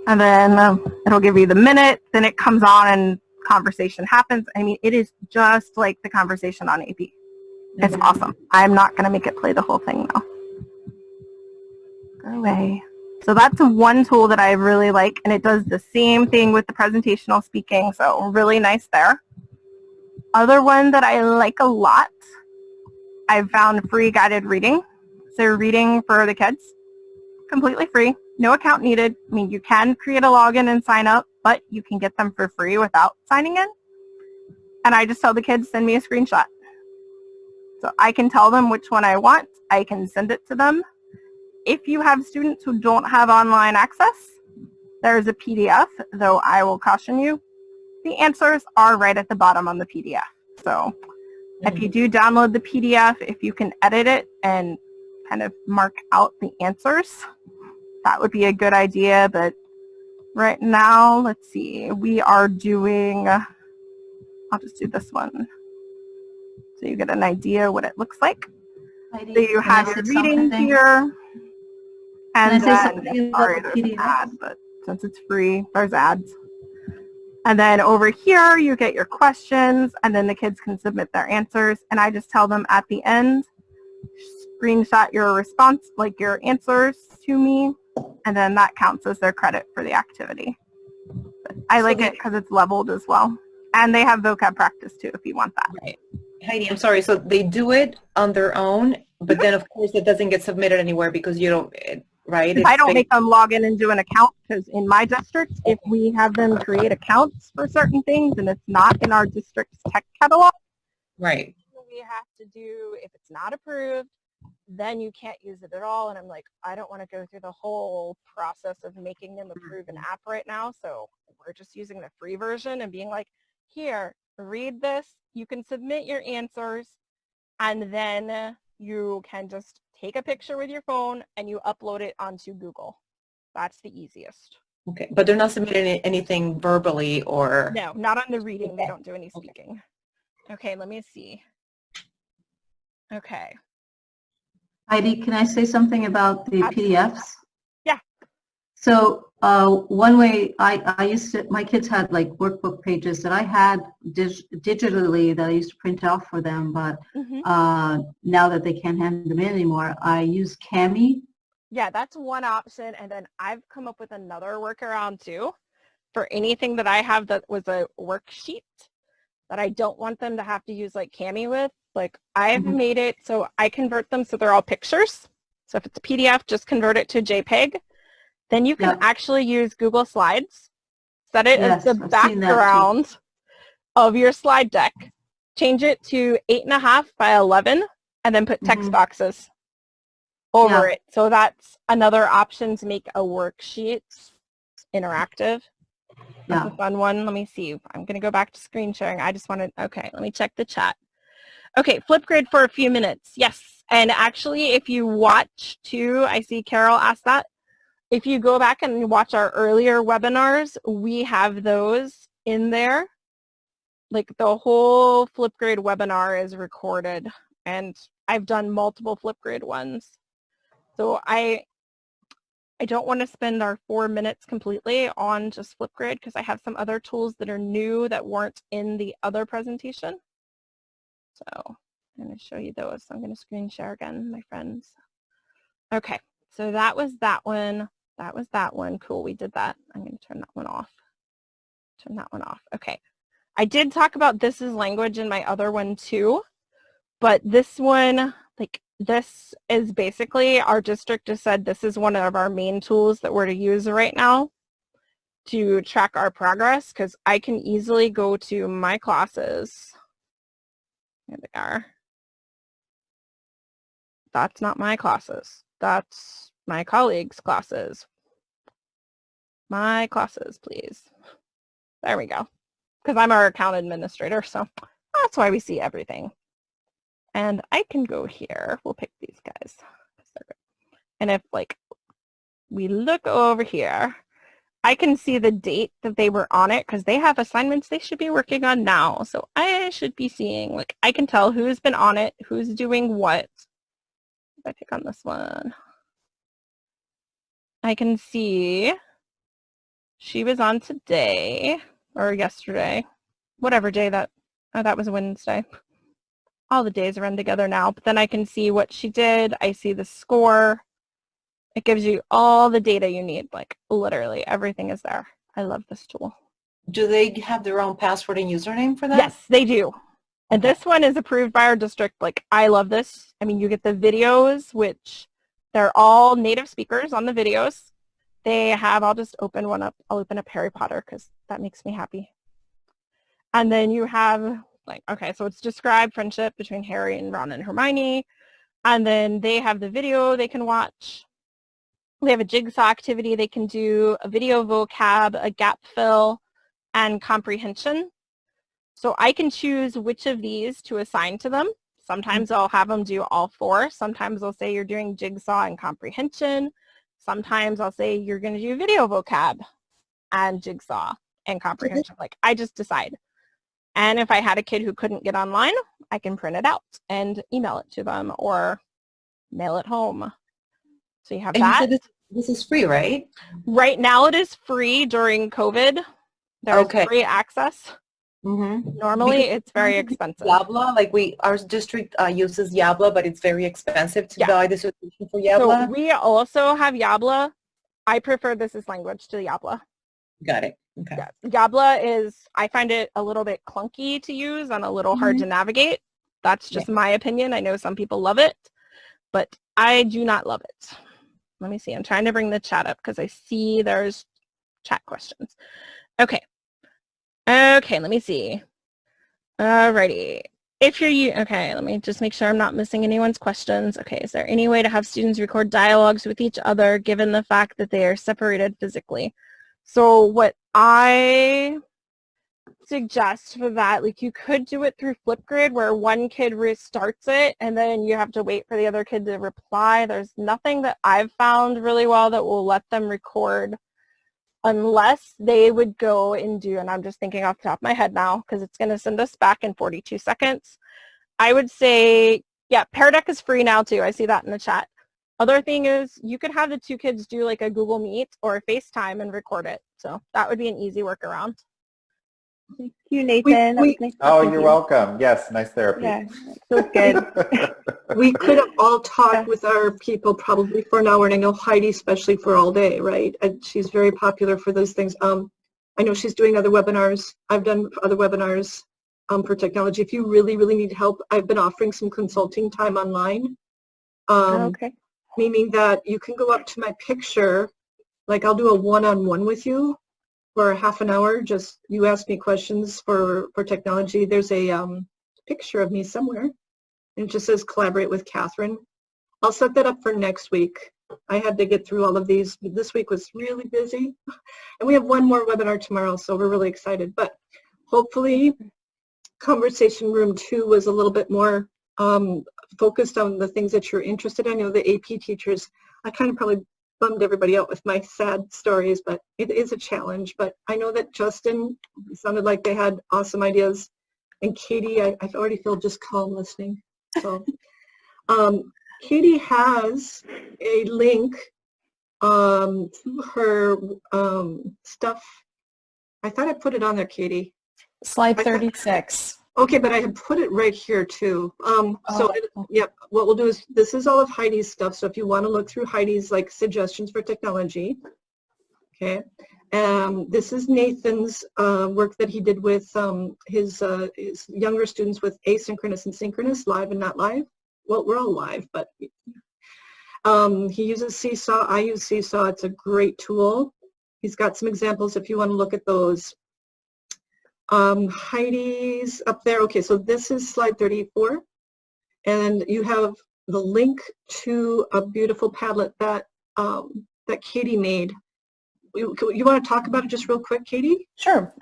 And then it'll give you the minute, then it comes on and conversation happens. I mean, it is just like the conversation on AP. It's awesome. I'm not going to make it play the whole thing though. Go away. So that's one tool that I really like, and it does the same thing with the presentational speaking, so really nice there. Other one that I like a lot, I've found free guided reading. So reading for the kids, completely free, no account needed. I mean, you can create a login and sign up, but you can get them for free without signing in. And I just tell the kids, send me a screenshot. So I can tell them which one I want. I can send it to them. If you have students who don't have online access, there's a PDF, though I will caution you, the answers are right at the bottom on the PDF. So if you do download the PDF, if you can edit it and kind of mark out the answers, that would be a good idea. But right now, let's see, we are doing, I'll just do this one so you get an idea what it looks like. Heidi, so you have your reading here. And then, sorry, there's an ad, but since it's free, there's ads. And then over here, you get your questions, and then the kids can submit their answers. And I just tell them at the end, screenshot your response, like your answers to me, and then that counts as their credit for the activity. But I like it because it's leveled as well. And they have vocab practice too, if you want that. Right. Heidi, I'm sorry, so they do it on their own, but then of course it doesn't get submitted anywhere because you don't, right? I don't make them log in and do an account, because in my district, if we have them create accounts for certain things and it's not in our district's tech catalog, right, we you have to do. If it's not approved, then you can't use it at all. And I'm like, I don't want to go through the whole process of making them approve an app right now. So we're just using the free version and being like, here, read this. You can submit your answers, and then you can just take a picture with your phone and you upload it onto Google. That's the easiest. Okay, but they're not submitting anything verbally or? No, not on the reading. They don't do any speaking. Okay, let me see. Okay. Heidi, can I say something about the PDFs? Yeah. So one way I used to, my kids had like workbook pages that I had digitally that I used to print out for them, but now that they can't hand them in anymore, I use Cami. Yeah, that's one option. And then I've come up with another workaround too for anything that I have that was a worksheet that I don't want them to have to use like Cami with. Like I've made it so I convert them so they're all pictures. So if it's a PDF, just convert it to JPEG. Then you can actually use Google Slides. Set it as the background of your slide deck. Change it to 8.5 by 11 and then put text boxes over it. So that's another option to make a worksheet interactive. That's a fun one. Let me see. I'm going to go back to screen sharing. I just wanted, okay, let me check the chat. Okay, Flipgrid for a few minutes. Yes. And actually, if you watch too, I see Carol asked that. If you go back and watch our earlier webinars, we have those in there. Like the whole Flipgrid webinar is recorded, and I've done multiple Flipgrid ones. So I don't want to spend our 4 minutes completely on just Flipgrid because I have some other tools that are new that weren't in the other presentation. So I'm going to show you those. So I'm going to screen share again, my friends. Okay, so that was that one. That was that one. Cool, we did that. I'm going to turn that one off. Turn that one off. Okay. I did talk about this is language in my other one too, but this one, like this is basically our district has said this is one of our main tools that we're to use right now to track our progress, because I can easily go to my classes. Here they are. That's not my classes. That's my colleagues' classes. My classes, please. There we go. Because I'm our account administrator, so that's why we see everything. And I can go here. We'll pick these guys. And if like we look over here, I can see the date that they were on it because they have assignments they should be working on now. So I should be seeing, like, I can tell who's been on it, who's doing what. If I pick on this one, I can see she was on today or yesterday, whatever day that, oh, that was Wednesday. All the days run together now, but then I can see what she did. I see the score. It gives you all the data you need, like literally everything is there. I love this tool. Do they have their own password and username for that? Yes, they do. And this one is approved by our district. Like, I love this. I mean, you get the videos, which they're all native speakers on the videos. They have, I'll just open one up. I'll open up Harry Potter because that makes me happy. And then you have, like, okay, so it's described friendship between Harry and Ron and Hermione. And then they have the video they can watch. They have a jigsaw activity they can do, a video vocab, a gap fill, and comprehension. So I can choose which of these to assign to them. Sometimes I'll have them do all four. Sometimes I'll say you're doing jigsaw and comprehension. Sometimes I'll say you're going to do video vocab and jigsaw and comprehension. Like, I just decide. And if I had a kid who couldn't get online, I can print it out and email it to them or mail it home. So you have and that. You said this is free, right? Right now it is free. During COVID, there's free access. Normally Because it's very expensive. Yabla, like our district uses Yabla, but it's very expensive to buy the subscription for Yabla. So we also have Yabla. I prefer This is Language to Yabla. Got it. Okay. Yeah. Yabla is, I find it a little bit clunky to use and a little hard to navigate. That's just my opinion. I know some people love it, but I do not love it. Let me see. I'm trying to bring the chat up because I see there's chat questions. Okay. Okay, let me see. Alrighty. if you're, okay, let me just make sure I'm not missing anyone's questions. Okay, is there any way to have students record dialogues with each other given the fact that they are separated physically? So what I suggest for that, like you could do it through Flipgrid where one kid restarts it and then you have to wait for the other kid to reply. There's nothing that I've found really well that will let them record unless they would go and do, and I'm just thinking off the top of my head now because it's going to send us back in 42 seconds. I would say, yeah, Pear Deck is free now too. I see that in the chat. Other thing is you could have the two kids do like a Google Meet or a FaceTime and record it. So that would be an easy workaround. Thank you, Nathan. That was nice Oh, talking to you're you. welcome. Yes, nice therapy. Yeah, feels good. We could have all talked with our people probably for an hour, and I know Heidi especially for all day, right? And she's very popular for those things. I know she's doing other webinars. I've done other webinars for technology. If you really, really need help, I've been offering some consulting time online. Okay. Meaning that you can go up to my picture, like I'll do a one-on-one with you for half an hour. Just you ask me questions for technology. There's a picture of me somewhere, and it just says collaborate with Catherine. I'll set that up for next week. I had to get through all of these. This week was really busy, and we have one more webinar tomorrow, so we're really excited. But hopefully Conversation Room 2 was a little bit more focused on the things that you're interested in. You know, the AP teachers, I kind of probably bummed everybody out with my sad stories, but it is a challenge. But I know that Justin sounded like they had awesome ideas, and Katie, I already feel just calm listening. So Katie has a link to her stuff. I thought I put it on there, Katie. Slide 36. Okay, but I had put it right here too. Yep, what we'll do is, this is all of Heidi's stuff. So if you want to look through Heidi's like suggestions for technology, okay. This is Nathan's work that he did with his younger students with asynchronous and synchronous, live and not live. Well, we're all live, but he uses Seesaw. I use Seesaw. It's a great tool. He's got some examples if you want to look at those. Heidi's up there. Okay, so this is slide 34, and you have the link to a beautiful Padlet that that Katie made. You want to talk about it just real quick, Katie? Sure.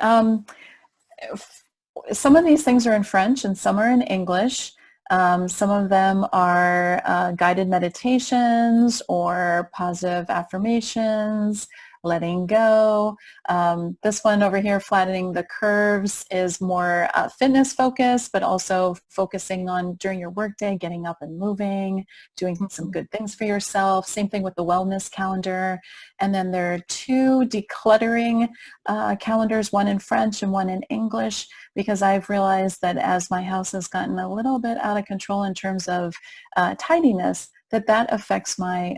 Some of these things are in French and some are in English. Some of them are guided meditations or positive affirmations, letting go. This one over here, flattening the curves, is more fitness focused, but also focusing on during your workday, getting up and moving, doing some good things for yourself. Same thing with the wellness calendar. And then there are two decluttering calendars, one in French and one in English, because I've realized that as my house has gotten a little bit out of control in terms of tidiness, that affects my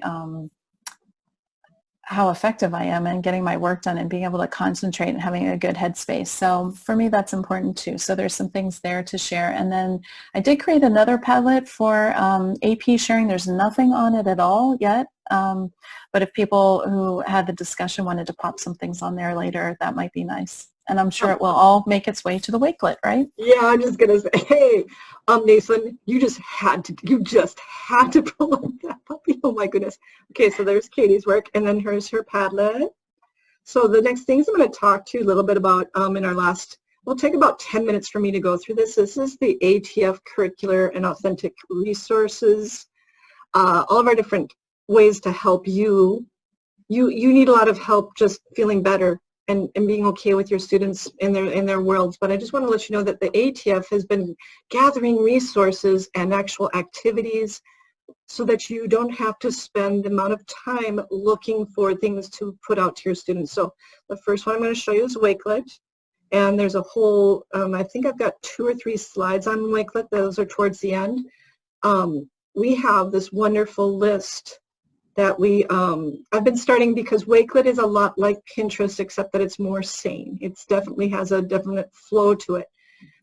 how effective I am in getting my work done and being able to concentrate and having a good headspace. So for me, that's important too. So there's some things there to share. And then I did create another Padlet for AP sharing. There's nothing on it at all yet. But if people who had the discussion wanted to pop some things on there later, that might be nice. And I'm sure it will all make its way to the Wakelet, right? Yeah, I'm just gonna say, hey, Nathan, you just had to pull up that puppy. Oh my goodness. Okay, so there's Katie's work, and then here's her Padlet. So the next things I'm going to talk to you a little bit about in our last, will take about 10 minutes for me to go through this. This is the AATF curricular and authentic resources. All of our different ways to help you. You need a lot of help just feeling better and being okay with your students in their worlds. But I just want to let you know that the AATF has been gathering resources and actual activities so that you don't have to spend the amount of time looking for things to put out to your students. So the first one I'm going to show you is Wakelet. And there's a whole, I think I've got 2 or 3 slides on Wakelet. Those are towards the end. We have this wonderful list that I've been starting because Wakelet is a lot like Pinterest, except that it's more sane. It definitely has a definite flow to it.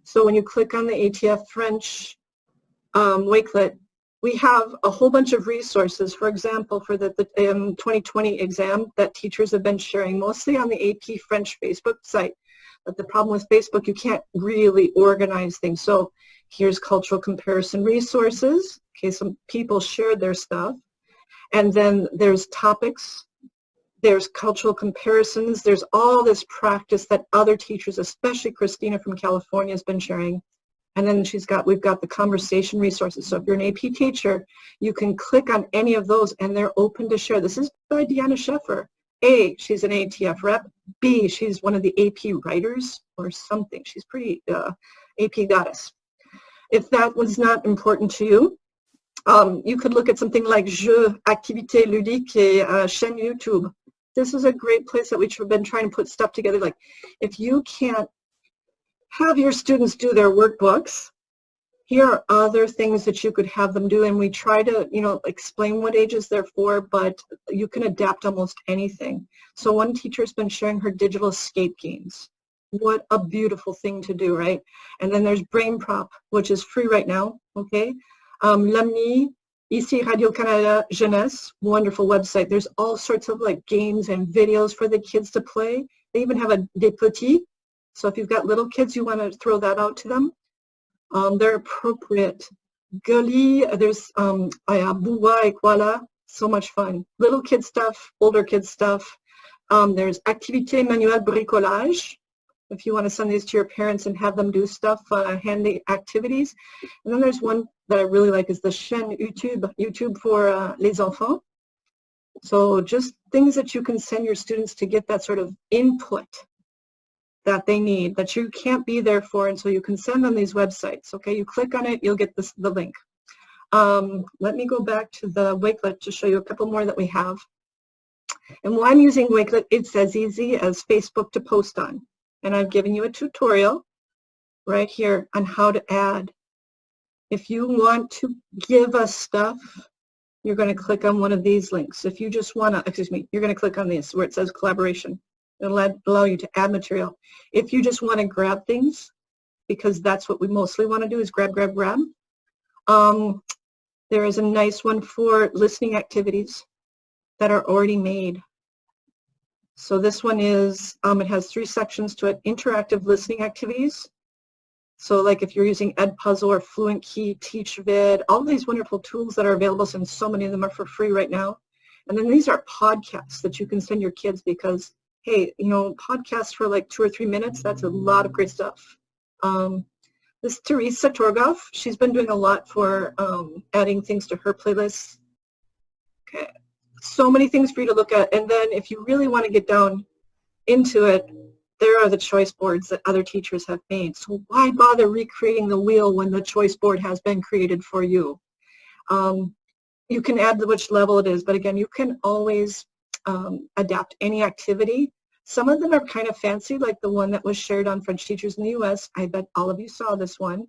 So when you click on the AATF French Wakelet, we have a whole bunch of resources, for example, for the 2020 exam that teachers have been sharing, mostly on the AP French Facebook site. But the problem with Facebook, you can't really organize things. So Here's cultural comparison resources. Okay, some people shared their stuff. And then there's topics. There's cultural comparisons. There's all this practice that other teachers, especially Christina from California, has been sharing. And then we've got the conversation resources. So if you're an AP teacher, you can click on any of those and they're open to share. This is by Deanna Sheffer. A, she's an AATF rep. B, she's one of the AP writers or something. She's pretty AP goddess. If that was not important to you, you could look at something like Jeux, Activités Ludiques, et chaîne YouTube. This is a great place that we've been trying to put stuff together. Like, if you can't have your students do their workbooks, here are other things that you could have them do. And we try to, explain what ages they're for, but you can adapt almost anything. So one teacher's been sharing her digital escape games. What a beautiful thing to do, right? And then there's Brain Prop, which is free right now, okay? L'Amni, ici Radio-Canada Jeunesse, wonderful website. There's all sorts of like games and videos for the kids to play. They even have a Des Petits. So if you've got little kids, you want to throw that out to them. They're appropriate. Gully, there's Bouwa et Koala, so much fun. Little kid stuff, older kid stuff. There's Activité Manuelle Bricolage, if you want to send these to your parents and have them do stuff, handy activities. And then there's one that I really like is the chaîne YouTube for les enfants. So just things that you can send your students to get that sort of input that they need, that you can't be there for, and so you can send them these websites. Okay, you click on it, you'll get the link. Let me go back to the Wakelet to show you a couple more that we have. And while I'm using Wakelet, it's as easy as Facebook to post on. And I've given you a tutorial right here on how to add. If you want to give us stuff, you're going to click on one of these links. If you just want to, you're going to click on this where it says collaboration. It'll allow you to add material. If you just want to grab things, because that's what we mostly want to do is grab. There is a nice one for listening activities that are already made. So this one is, it has 3 sections to it. Interactive listening activities. So like if you're using Edpuzzle or Fluent Key, TeachVid, all these wonderful tools that are available, and so many of them are for free right now. And then these are podcasts that you can send your kids because, hey, podcasts for like 2 or 3 minutes, that's a lot of great stuff. This Teresa Torgoff, she's been doing a lot for adding things to her playlists. Okay. So many things for you to look at, and then if you really want to get down into it, there are the choice boards that other teachers have made. So why bother recreating the wheel when the choice board has been created for you? You can add which level it is, but again, you can always adapt any activity. Some of them are kind of fancy, like the one that was shared on French Teachers in the U.S. I bet all of you saw this one.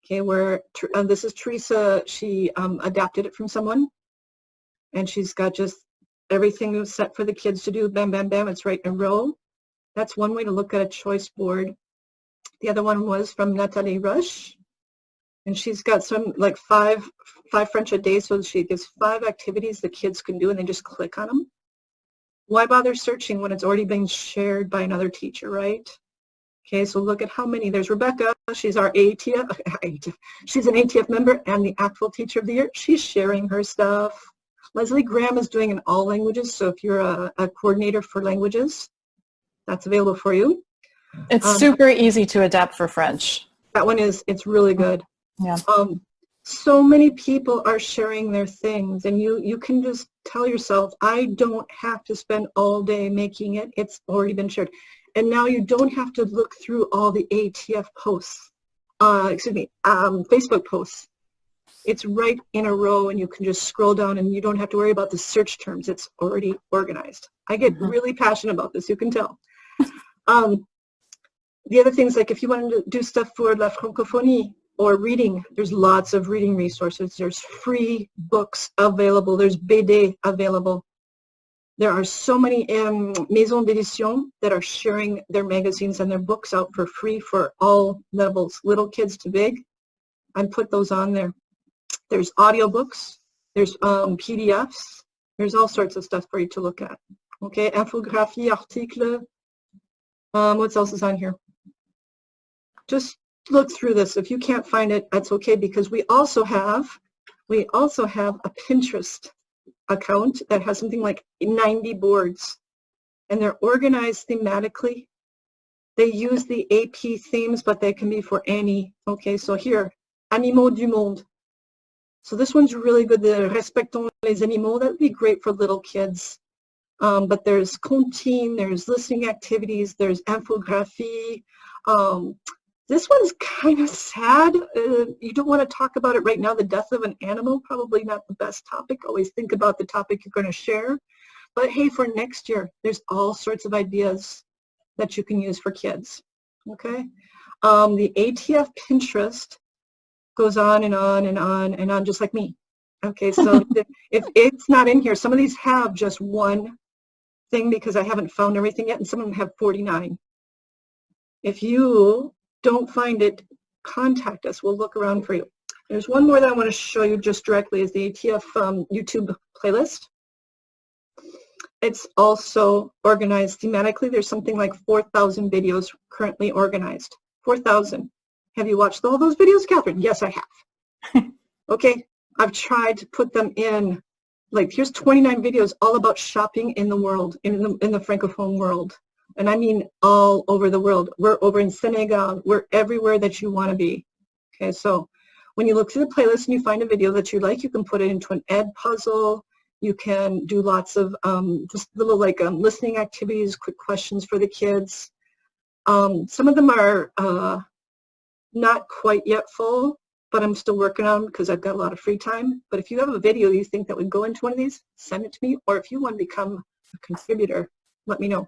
Okay, where this is Teresa. She adapted it from someone. And she's got just everything set for the kids to do. Bam, bam, bam. It's right in a row. That's one way to look at a choice board. The other one was from Nathalie Rush. And she's got some like five French a day. So she gives 5 activities the kids can do and they just click on them. Why bother searching when it's already being shared by another teacher, right? Okay, so look at how many. There's Rebecca. She's our AATF. She's an AATF member and the actual teacher of the year. She's sharing her stuff. Leslie Graham is doing in all languages, so if you're a coordinator for languages, that's available for you. It's super easy to adapt for French. That one it's really good. Yeah. So many people are sharing their things, and you can just tell yourself, I don't have to spend all day making it. It's already been shared. And now you don't have to look through all the AATF posts, Facebook posts. It's right in a row and you can just scroll down and you don't have to worry about the search terms. It's already organized. I get really passionate about this, you can tell. The other things, like if you want to do stuff for La Francophonie or reading, there's lots of reading resources. There's free books available. There's BD available. There are so many maisons d'édition that are sharing their magazines and their books out for free for all levels, little kids to big. I put those on there. There's audiobooks, there's PDFs, there's all sorts of stuff for you to look at. Okay, infographie, article, what else is on here? Just look through this. If you can't find it, that's okay, because we also have a Pinterest account that has something like 90 boards, and they're organized thematically. They use the AP themes, but they can be for any. Okay, so here, Animaux du Monde. So this one's really good. The Respectons les animaux, that would be great for little kids. But there's comptine, there's listening activities, there's infographie. This one's kind of sad. You don't want to talk about it right now. The death of an animal, probably not the best topic. Always think about the topic you're going to share. But hey, for next year, there's all sorts of ideas that you can use for kids. Okay? The ATF Pinterest goes on and on and on and on, just like me. Okay, so if it's not in here, some of these have just one thing because I haven't found everything yet, and some of them have 49. If you don't find it, contact us. We'll look around for you. There's one more that I want to show you just directly is the ATF YouTube playlist. It's also organized thematically. There's something like 4,000 videos currently organized. 4,000. Have you watched all those videos, Catherine? Yes, I have. Okay, I've tried to put them in. Like, here's 29 videos all about shopping in the world, in the Francophone world. And I mean all over the world. We're over in Senegal. We're everywhere that you want to be. Okay, so when you look through the playlist and you find a video that you like, you can put it into an ed puzzle. You can do lots of just little like listening activities, quick questions for the kids. Some of them are not quite yet full, but I'm still working on them because I've got a lot of free time. But if you have a video you think that would go into one of these, send it to me. Or if you want to become a contributor, let me know.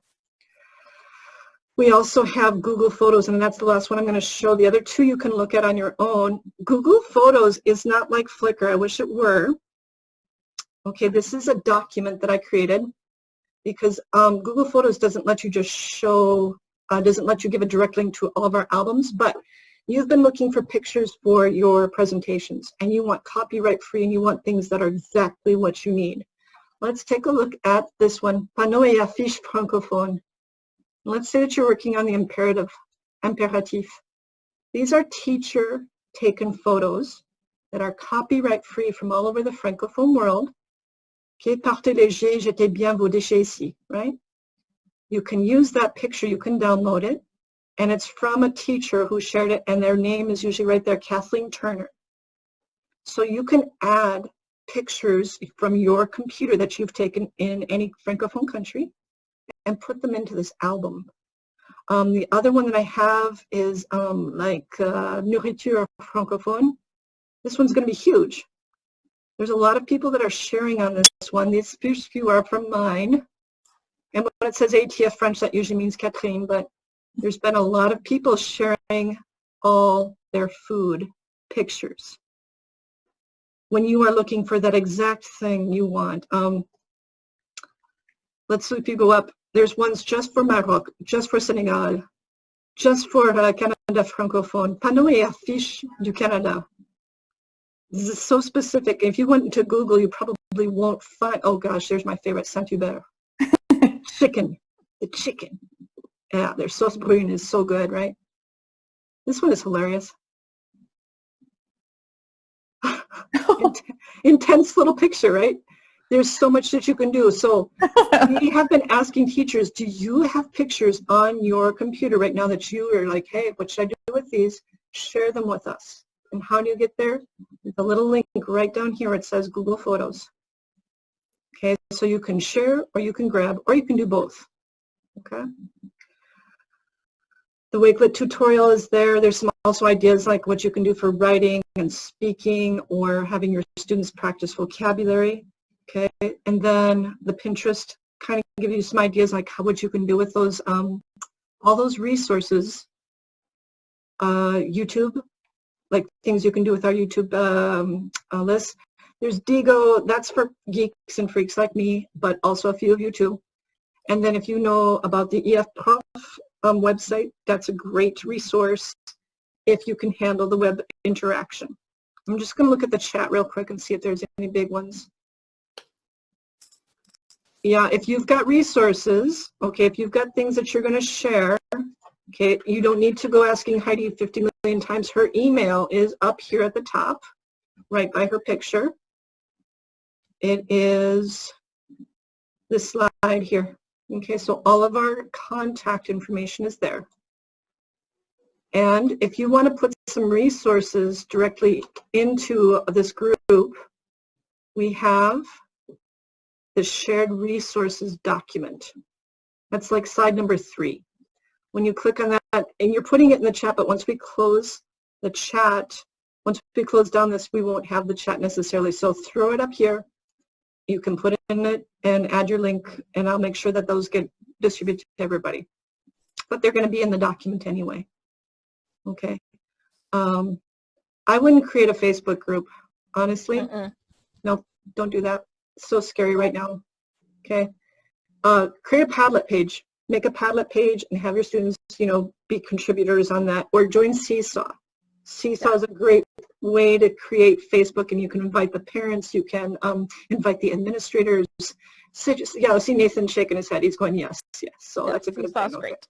We also have Google Photos, and that's the last one I'm going to show. The other two you can look at on your own. Google Photos is not like Flickr. I wish it were. Okay, this is a document that I created because Google Photos doesn't let you just show, doesn't let you give a direct link to all of our albums, but you've been looking for pictures for your presentations, and you want copyright-free, and you want things that are exactly what you need. Let's take a look at this one, Panneaux et affiches francophones. Let's say that you're working on the imperatif. These are teacher-taken photos that are copyright-free from all over the Francophone world. Okay, partez léger, jetez bien vos déchets ici, right? You can use that picture, you can download it, and it's from a teacher who shared it, and their name is usually right there, Kathleen Turner. So you can add pictures from your computer that you've taken in any Francophone country and put them into this album. The other one that I have is Nourriture Francophone. This one's going to be huge. There's a lot of people that are sharing on this one. These first few are from mine. And when it says ATF French, that usually means Catherine, but there's been a lot of people sharing all their food pictures. When you are looking for that exact thing you want, let's see if you go up. There's ones just for Maroc, just for Senegal, just for Canada Francophone, Panneaux et affiches du Canada. This is so specific. If you went into Google, you probably won't find, oh gosh, there's my favorite, Saint-Hubert. Chicken, the chicken. Yeah, their sauce brune is so good, right? This one is hilarious. Intense little picture, right? There's so much that you can do. So we have been asking teachers, do you have pictures on your computer right now that you are like, hey, what should I do with these? Share them with us. And how do you get there? There's a little link right down here. It says Google Photos. Okay, so you can share or you can grab or you can do both. Okay. The Wakelet tutorial is there. There's some also ideas like what you can do for writing and speaking or having your students practice vocabulary. Okay, and then the Pinterest kind of give you some ideas like what you can do with those, all those resources. YouTube, like things you can do with our YouTube list. There's Digo, that's for geeks and freaks like me, but also a few of you too. And then if you know about the EF Prof website, that's a great resource if you can handle the web interaction. I'm just going to look at the chat real quick and see if there's any big ones. Yeah, if you've got resources, okay, if you've got things that you're going to share, Okay, you don't need to go asking Heidi 50 million times. Her email is up here at the top, right by her picture. It is this slide here. Okay, so all of our contact information is there. And if you want to put some resources directly into this group, we have the shared resources document. That's like slide number 3. When you click on that, and you're putting it in the chat, but once we close the chat, once we close down this, we won't have the chat necessarily. So throw it up here. You can put it in it and add your link, and I'll make sure that those get distributed to everybody. But they're going to be in the document anyway. Okay. I wouldn't create a Facebook group, honestly. No, don't do that. It's so scary right now. Okay. Create a Padlet page. Make a Padlet page and have your students, you know, be contributors on that, or join Seesaw. Seesaw is a great way to create Facebook, and you can invite the parents, you can invite the administrators. So just, yeah, I see Nathan shaking his head. He's going, yes, yes. So that's a good thing. Seesaw's great.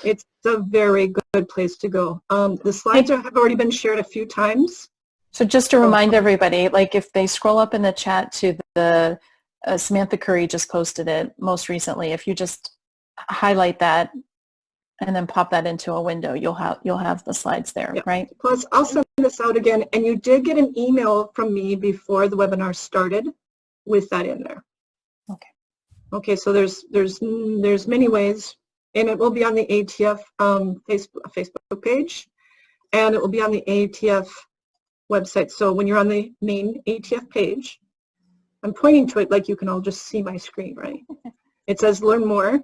It's a very good place to go. The slides have already been shared a few times. So just to remind everybody, like if they scroll up in the chat to the Samantha Curry just posted it most recently, if you just highlight that and then pop that into a window, you'll have the slides there, right? Plus, I'll send this out again, and you did get an email from me before the webinar started with that in there. Okay. Okay, so there's many ways, and it will be on the AATF Facebook page, and it will be on the AATF website. So when you're on the main AATF page, I'm pointing to it like you can all just see my screen, right? It says learn more.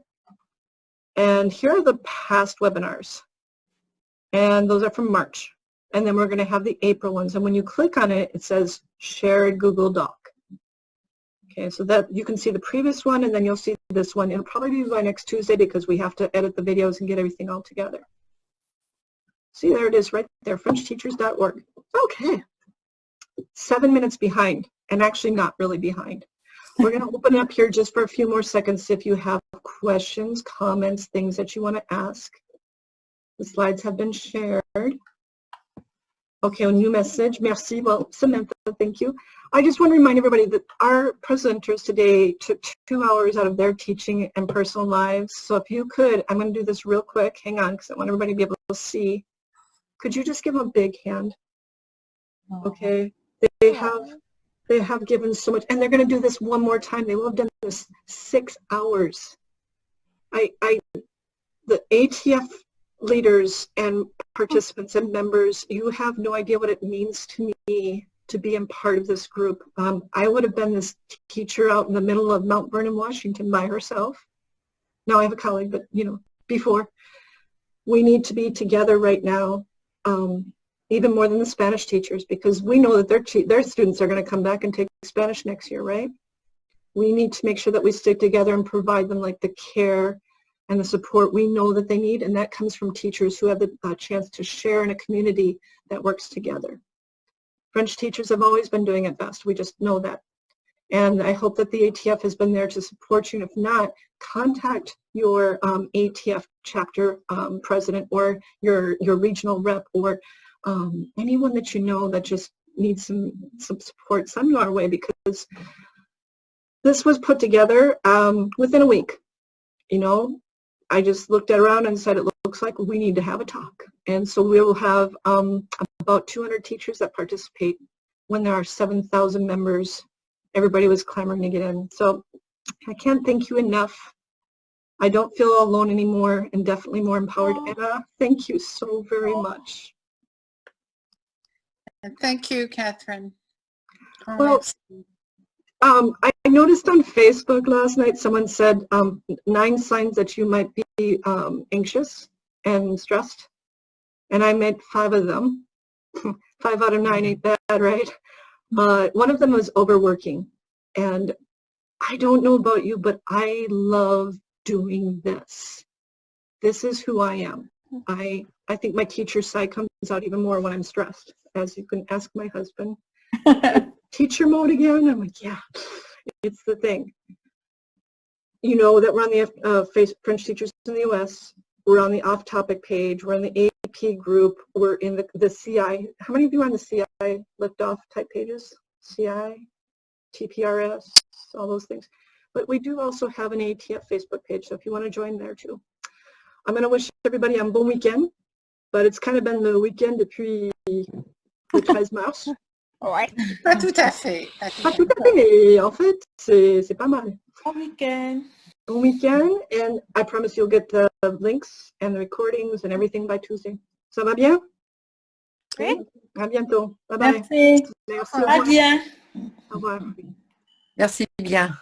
And here are the past webinars. And those are from March. And then we're going to have the April ones. And when you click on it, it says shared Google Doc. Okay, so that you can see the previous one, and then you'll see this one. It'll probably be by next Tuesday because we have to edit the videos and get everything all together. See, there it is right there, FrenchTeachers.org. Okay, 7 minutes behind, and actually not really behind. We're going to open up here just for a few more seconds if you have questions, comments, things that you want to ask. The slides have been shared. Okay, a new message. Merci. Well, Samantha, thank you. I just want to remind everybody that our presenters today took 2 hours out of their teaching and personal lives. So if you could, I'm going to do this real quick. Hang on, because I want everybody to be able to see. Could you just give them a big hand? Okay. They have given so much, and they're going to do this one more time. They will have done this 6 hours. The ATF leaders and participants and members, you have no idea what it means to me to be a part of this group. I would have been this teacher out in the middle of Mount Vernon, Washington by herself. Now I have a colleague, but you know, before. We need to be together right now, even more than the Spanish teachers, because we know that their students are going to come back and take Spanish next year, right? We need to make sure that we stick together and provide them like the care and the support we know that they need, and that comes from teachers who have the chance to share in a community that works together. French teachers have always been doing it best. We just know that. And I hope that the ATF has been there to support you. And if not, contact your ATF chapter president or your regional rep or anyone that you know that just needs some support. Send our way, because this was put together within a week. You know, I just looked around and said, it looks like we need to have a talk. And so we will have about 200 teachers that participate when there are 7,000 members. Everybody was clamoring to get in. So I can't thank you enough. I don't feel alone anymore, and definitely more empowered. Anna, thank you so very much. And thank you, Catherine. Well, I noticed on Facebook last night someone said 9 signs that you might be anxious and stressed, and I meant 5 of them. 5 out of 9 ain't bad, right? One of them was overworking, and I don't know about you, but I love doing this. This is who I am. I think my teacher side comes out even more when I'm stressed, as you can ask my husband. Teacher mode again? I'm like, yeah, it's the thing. You know that we're on the French Teachers in the U.S. We're on the off-topic page. We're in the AP group. We're in the CI. How many of you are on the CI lift-off type pages? CI, TPRS, all those things. But we do also have an AATF Facebook page, so if you want to join there too. I'm going to wish everybody un bon week-end, but it's kind of been the week-end depuis le 13 mars. Ouais. Pas tout à fait. Pas tout à fait, mais en fait, c'est pas mal. Bon weekend. Bon weekend, and I promise you'll get the links and the recordings and everything by Tuesday. Ça va bien? Great. À bientôt. Bye bye. Merci. Merci. Ça va bien. Au revoir. Merci bien.